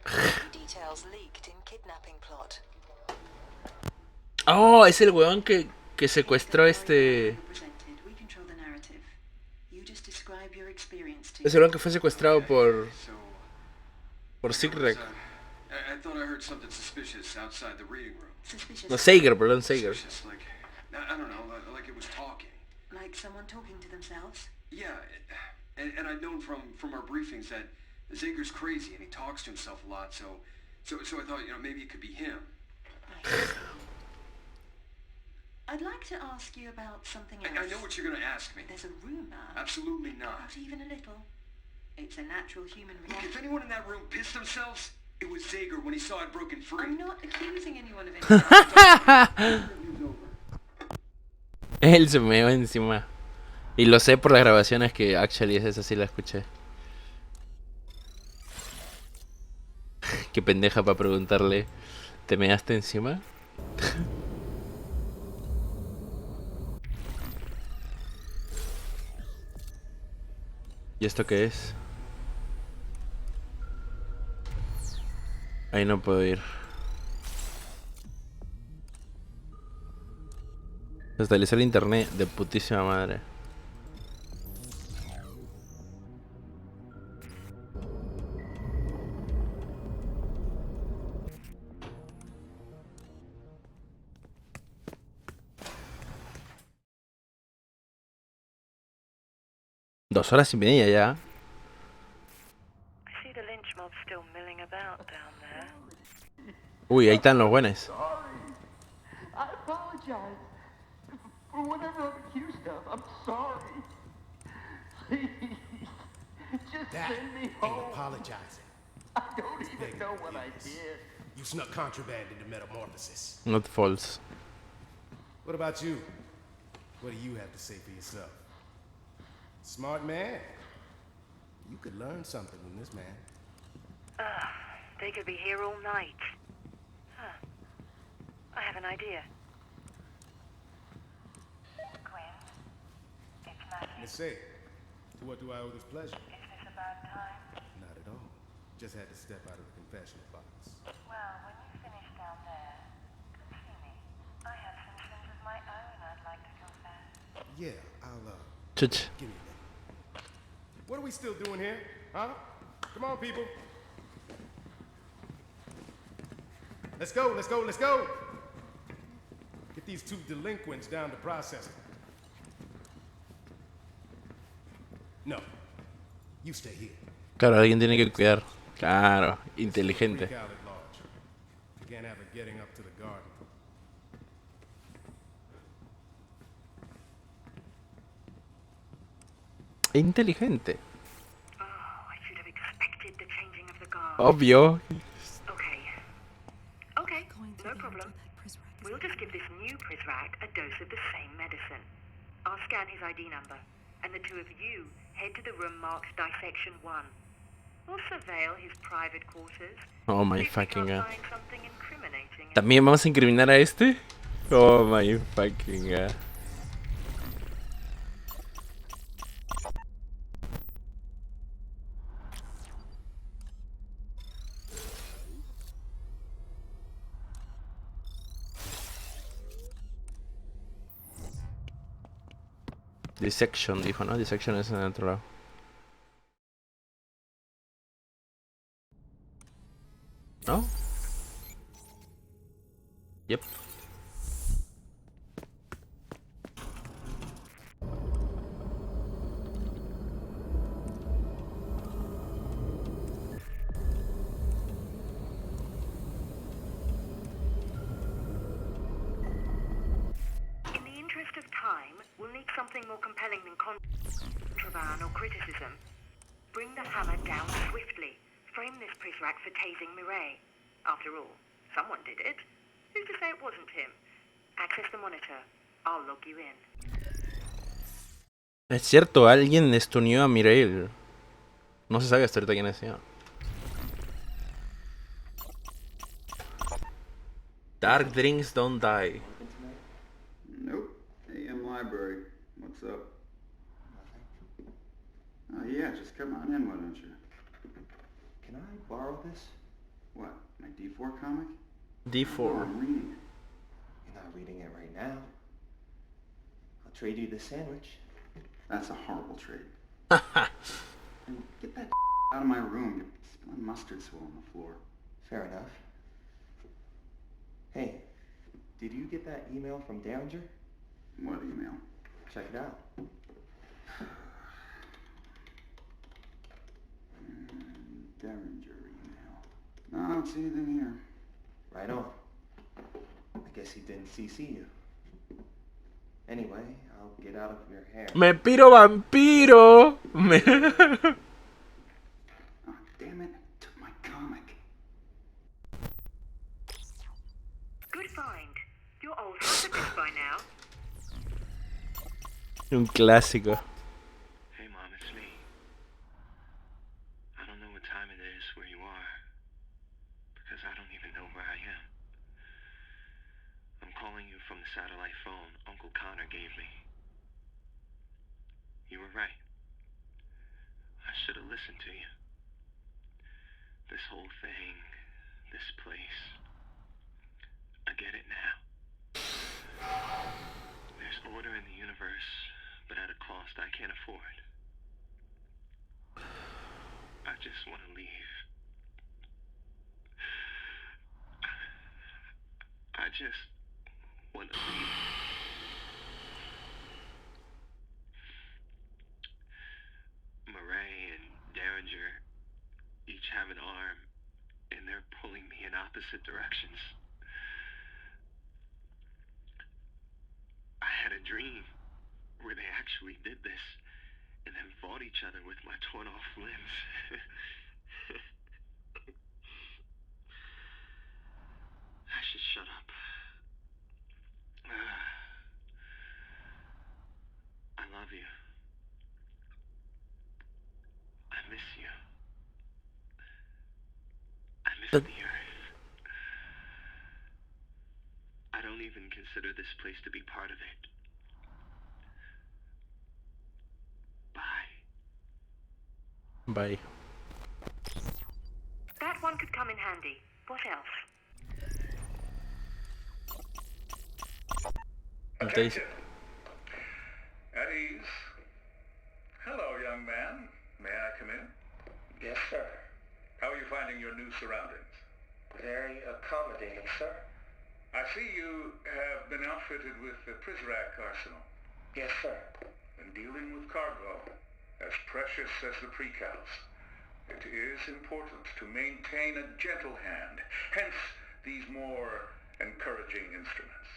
New details leaked in kidnapping plot. Oh, es el weón que secuestró este... We control the narrative. You just describe your experience to Es el weón que fue secuestrado por Sigrek. I thought I heard something suspicious outside the reading room. Suspicious. No, Sager, perdón, Sager. Suspicious, like, I don't know, like it was talking. Like someone talking to themselves? Yeah, and I'd known from our briefings that Zager's crazy and he talks to himself a lot, so I thought, maybe it could be him. I'd like to ask you about something else. I know what you're going to ask me. There's a rumor. Absolutely not. Not even a little. It's a natural human Look, reaction. if anyone in that room pissed themselves, it was Zager when he saw I'd broken free. I'm not accusing anyone of anything. Él se me va encima. Y lo sé por las grabaciones que actually esa sí la escuché. Qué pendeja para preguntarle, ¿te measte encima? ¿Y esto qué es? Ahí no puedo ir. Restablecer el internet de putísima madre. Dos horas y media ya. I see about down there. Uy, ahí están los buenos. I apologize for whatever I'm accused of. I'm sorry. Please, just send me home. Ain't apologizing. I don't even know what I did. You snuck contraband into Metamorphosis. Not false. What about you? What do you have to say for yourself? Smart man. You could learn something from this man. They could be here all night. Huh. I have an idea. Quinn, it's Matthew. Let's say, to what do I owe this pleasure? Is this a bad time? Not at all. Just had to step out of the confessional box. Well, when you finish down there, come see me. I have some sins of my own I'd like to confess. Yeah, I'll, Chuch. give me a minute. What are we still doing here? Huh? Come on, people. Let's go, let's go, let's go! Get these two delinquents down to processing. No. You stay here. Claro, alguien tiene que cuidar. Claro, inteligente. Freak out at large. You can't have it getting up to the garden. Inteligente. Oh, I should have expected the changing of the guard. Obvio. Okay. Okay, no problem. We'll just give this new Prisrac a dose of the same medicine. I'll scan his ID number, and the two of you head to the room marked Dissection 1. We'll surveil his private quarters. Oh my See if we fucking can't god. find something incriminating. ¿También vamos a incriminar a este? Oh my fucking god. Dissection dijo, ¿no? Dissection es en el otro lado. ¿No? Yep. In the interest of time, we'll need something more compelling than contraband or criticism. Bring the hammer down swiftly. Frame this Prisrac for tasing Mireille. After all, someone did it. Who's to say it wasn't him? Access the monitor. I'll log you in. Es cierto, alguien estunió a Mireille. No se sabe hasta ahorita quién es ya. Dark drinks don't die. Nope. AM library. What's up? Oh yeah, just come on in, why don't you? Can I borrow this? What, my D4 comic? D4. Oh, I'm reading it. You're not reading it right now. I'll trade you the sandwich. That's a horrible trade. And get that out of my room. You're spilling mustard swill on the floor. Fair enough. Hey, did you get that email from Derringer? What email? Check it out. Derringer email. No, I don't see anything here. Right on. I guess he didn't CC you. Anyway, I'll get out of your hair. Me piro vampiro. Oh, damn it. Took my comic. Good find. You're old hat at this by now. Un clásico. Hey, Mom, it's me. I don't know what time it is where you are, because I don't even know where I am. I'm calling you from the satellite phone Uncle Connor gave me. You were right. I should have listened to you. This whole thing, this place, I get it now. There's order in the universe, but at a cost I can't afford. I just want to leave. I just want to leave. Mireille and Derringer each have an arm opposite directions. I had a dream where they actually did this and then fought each other with my torn off limbs. I should shut up. I love you. I miss you. I miss the earth. I don't even consider this place to be part of it. Bye. That one could come in handy. What else? Attention. At ease. Hello, young man. May I come in? Yes, sir. How are you finding your new surroundings? Very accommodating, sir. I see you have been outfitted with the Prizrak arsenal. Yes, sir. In dealing with cargo, as precious as the precals, it is important to maintain a gentle hand, hence these more encouraging instruments.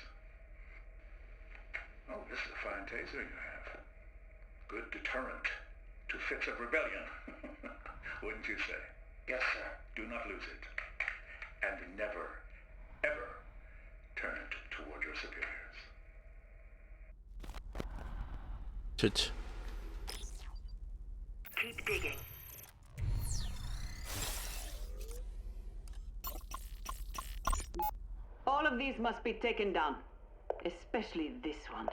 Oh, this is a fine taser you have. Good deterrent to fits of rebellion, wouldn't you say? Yes, sir. Do not lose it. And never, ever turn it toward your superiors. Chut. Keep digging. All of these must be taken down. Especially this one.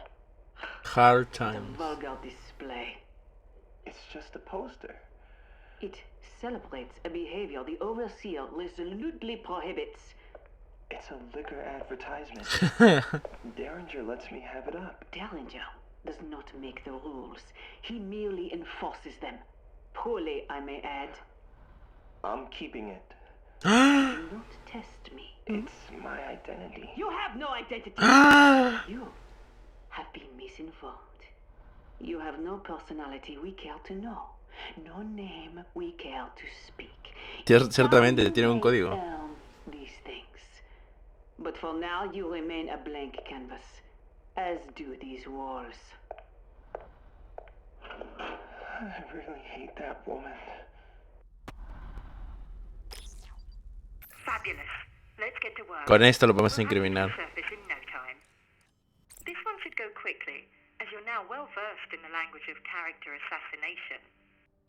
Hard The times. vulgar display. It's just a poster. It celebrates a behavior the overseer resolutely prohibits. It's a liquor advertisement. Derringer lets me have it up. Derringer does not make the rules. He merely enforces them. Poorly, I may add. I'm keeping it. Do not test me. It's my identity. You have no identity. You have been misinformed. You have no personality we care to know. No name we care to speak. Ciertamente tiene un código. These things. But for now you remain a blank canvas. As do these walls. I really hate that woman. Fabulous. Let's get to work. Con esto lo podemos We'll have incriminar. it to the surface in no time. This one should go quickly, as you're now well versed in the language of character assassination.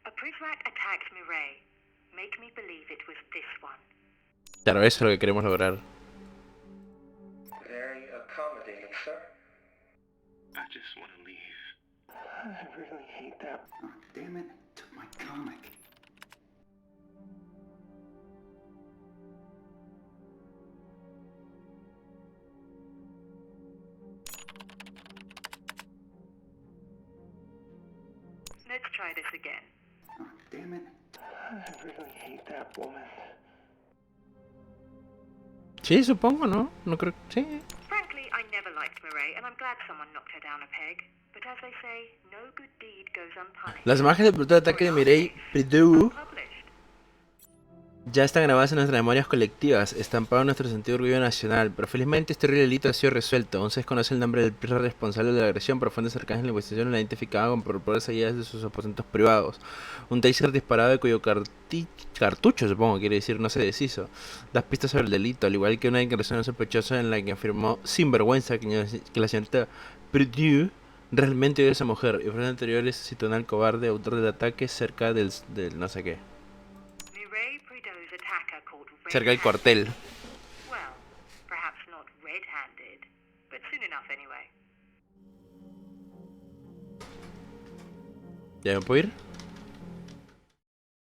A Prizrak attacked Mireille. Make me believe it was this one. Claro, eso es lo que queremos lograr. Very accommodating, sir. I just want to leave. I really hate that. Oh, damn it. Took my comic. Let's try this again. Oh, damn it. I really hate that woman. Sí, supongo, ¿no? No creo. Sí. Frankly, I never liked Mireille, and I'm glad someone knocked her down a peg. But as they say, no good deed goes unpunished. Las imágenes del brutal ataque de Mireille Prideaux ya están grabadas en nuestras memorias colectivas, estampado en nuestro sentido de orgullo nacional, pero felizmente este horrible delito ha sido resuelto. Aún se desconoce el nombre del responsable de la agresión, pero fuentes cercanas en la investigación lo han identificado con propias hallazgos de sus aposentos privados. Un taser disparado de cuyo cartucho, supongo, quiere decir, no se deshizo. Das pistas sobre el delito, al igual que una declaración sospechosa en la que afirmó sin vergüenza que la señorita Prideaux realmente odió a esa mujer, y frases anteriores citó al cobarde autor del ataque cerca del no sé qué. Cerca del cuartel. Well, perhaps not red-handed, but soon enough anyway. ¿Ya me puedo ir?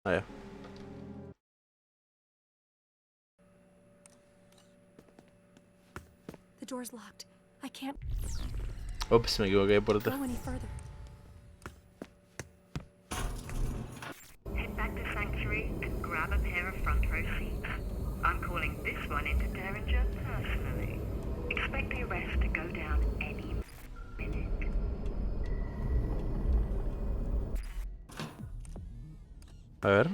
Ah, ya. The door's locked. I can't Ups, me equivoqué de puerta. go any further. Head back to Sanctuary and grab a pair of front row seats. I'm calling this one into Derringer personally. Expect the arrest to go down any minute. A ver.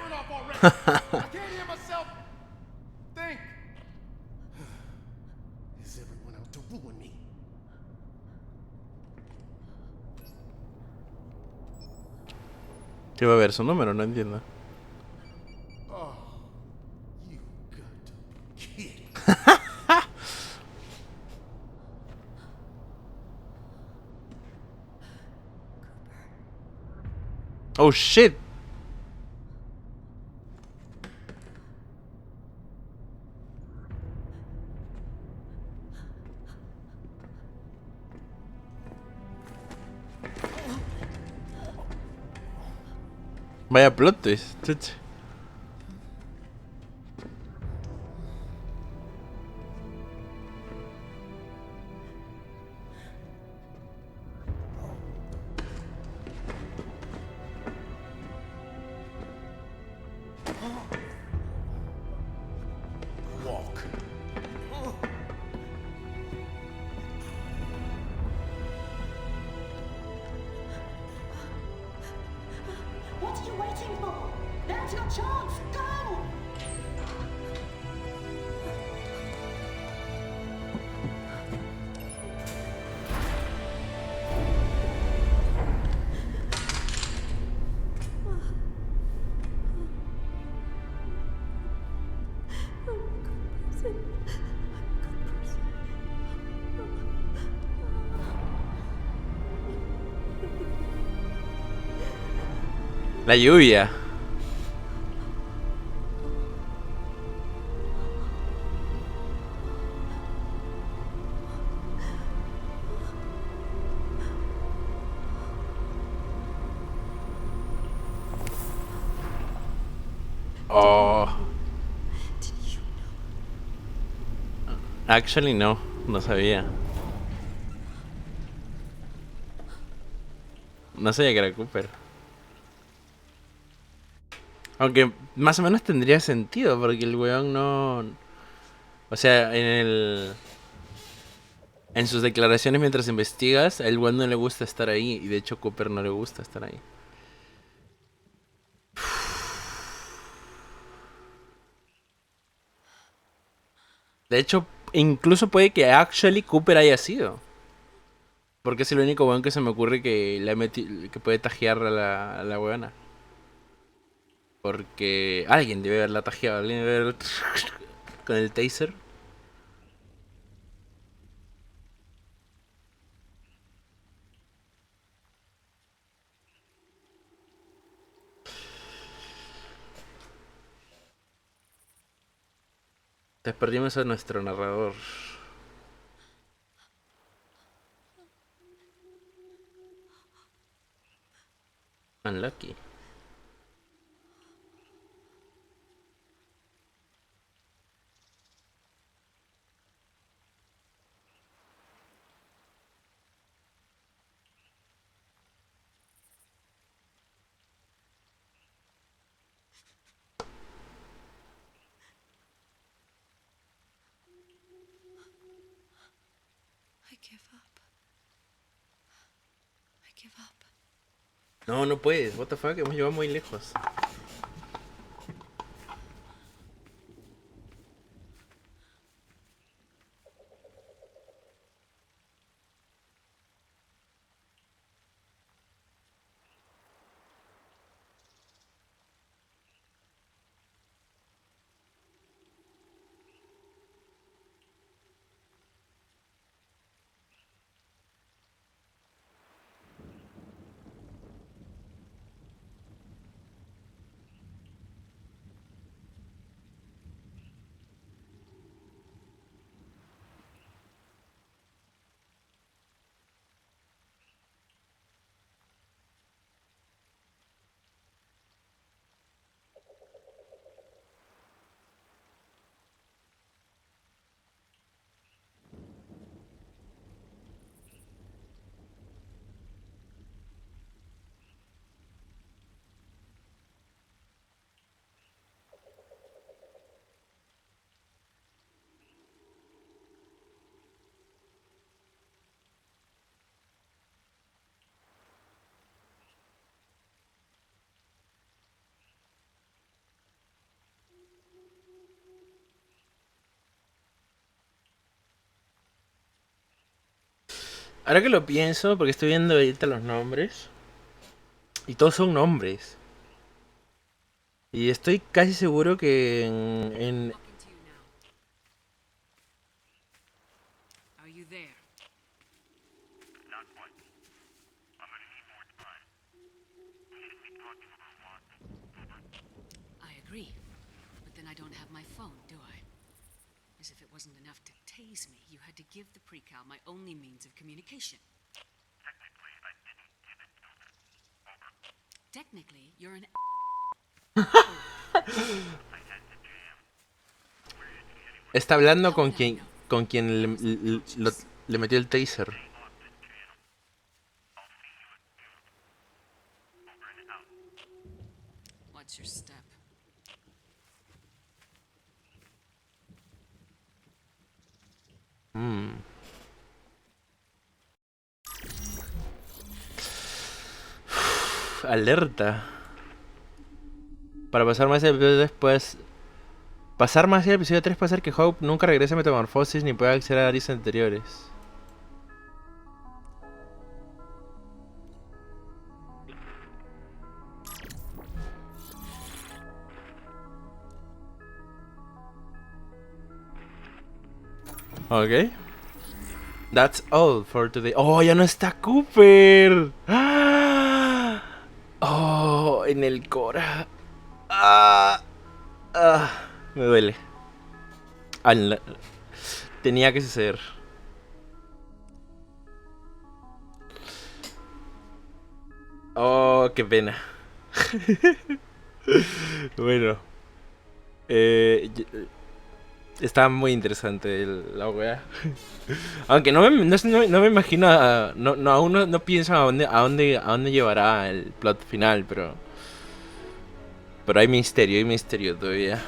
firing off already. I can't hear myself think. Is everyone out to ruin me? ¿Qué va a ver su número? No entiendo. Oh, you got to be kidding. Oh shit. Vaya plot twist. Chuch. Walk. What are you waiting for? Now's your chance. Go! La lluvia. Oh. Actually no, no sabía. No sabía que era Cooper. Aunque más o menos tendría sentido, porque el weón no... O sea, en sus declaraciones mientras investigas, a el weón no le gusta estar ahí. Y de hecho Cooper no le gusta estar ahí. De hecho, incluso puede que actually Cooper haya sido. Porque es el único weón que se me ocurre que que puede tajear a la weona. Porque alguien debe haberla tajeado, alguien debe haber... con el taser. Desperdimos a nuestro narrador. Unlucky. I give up. I give up. No, no puedes. What the fuck, hemos llegado muy lejos. Ahora que lo pienso, porque estoy viendo ahorita los nombres. Y todos son nombres. Y estoy casi seguro que en... Are you there? Not quite. I'm gonna need more time. We need to talk to her a lot. I agree. But then I don't have my phone, do I? As if it wasn't enough to tase me, you had to give the pre-cal my only means of communication. Technically, I didn't give it to her. Over. Technically, you're an I had to jam. Where is he anyway? Está hablando con quien le metió el taser. What's your step? Alerta. Para pasar más el episodio 3 puedes... Pasar más el episodio 3 puede hacer que Hope nunca regrese a Metamorfosis ni pueda acceder a áreas anteriores. Ok. That's all for today. Oh, ya no está Cooper. ¡Ah! Oh, en el Cora. Me duele. Tenía que suceder. Oh, qué pena. Bueno. Está muy interesante la wea. Aunque no me imagino, aún no pienso a dónde llevará el plot final, pero hay misterio todavía.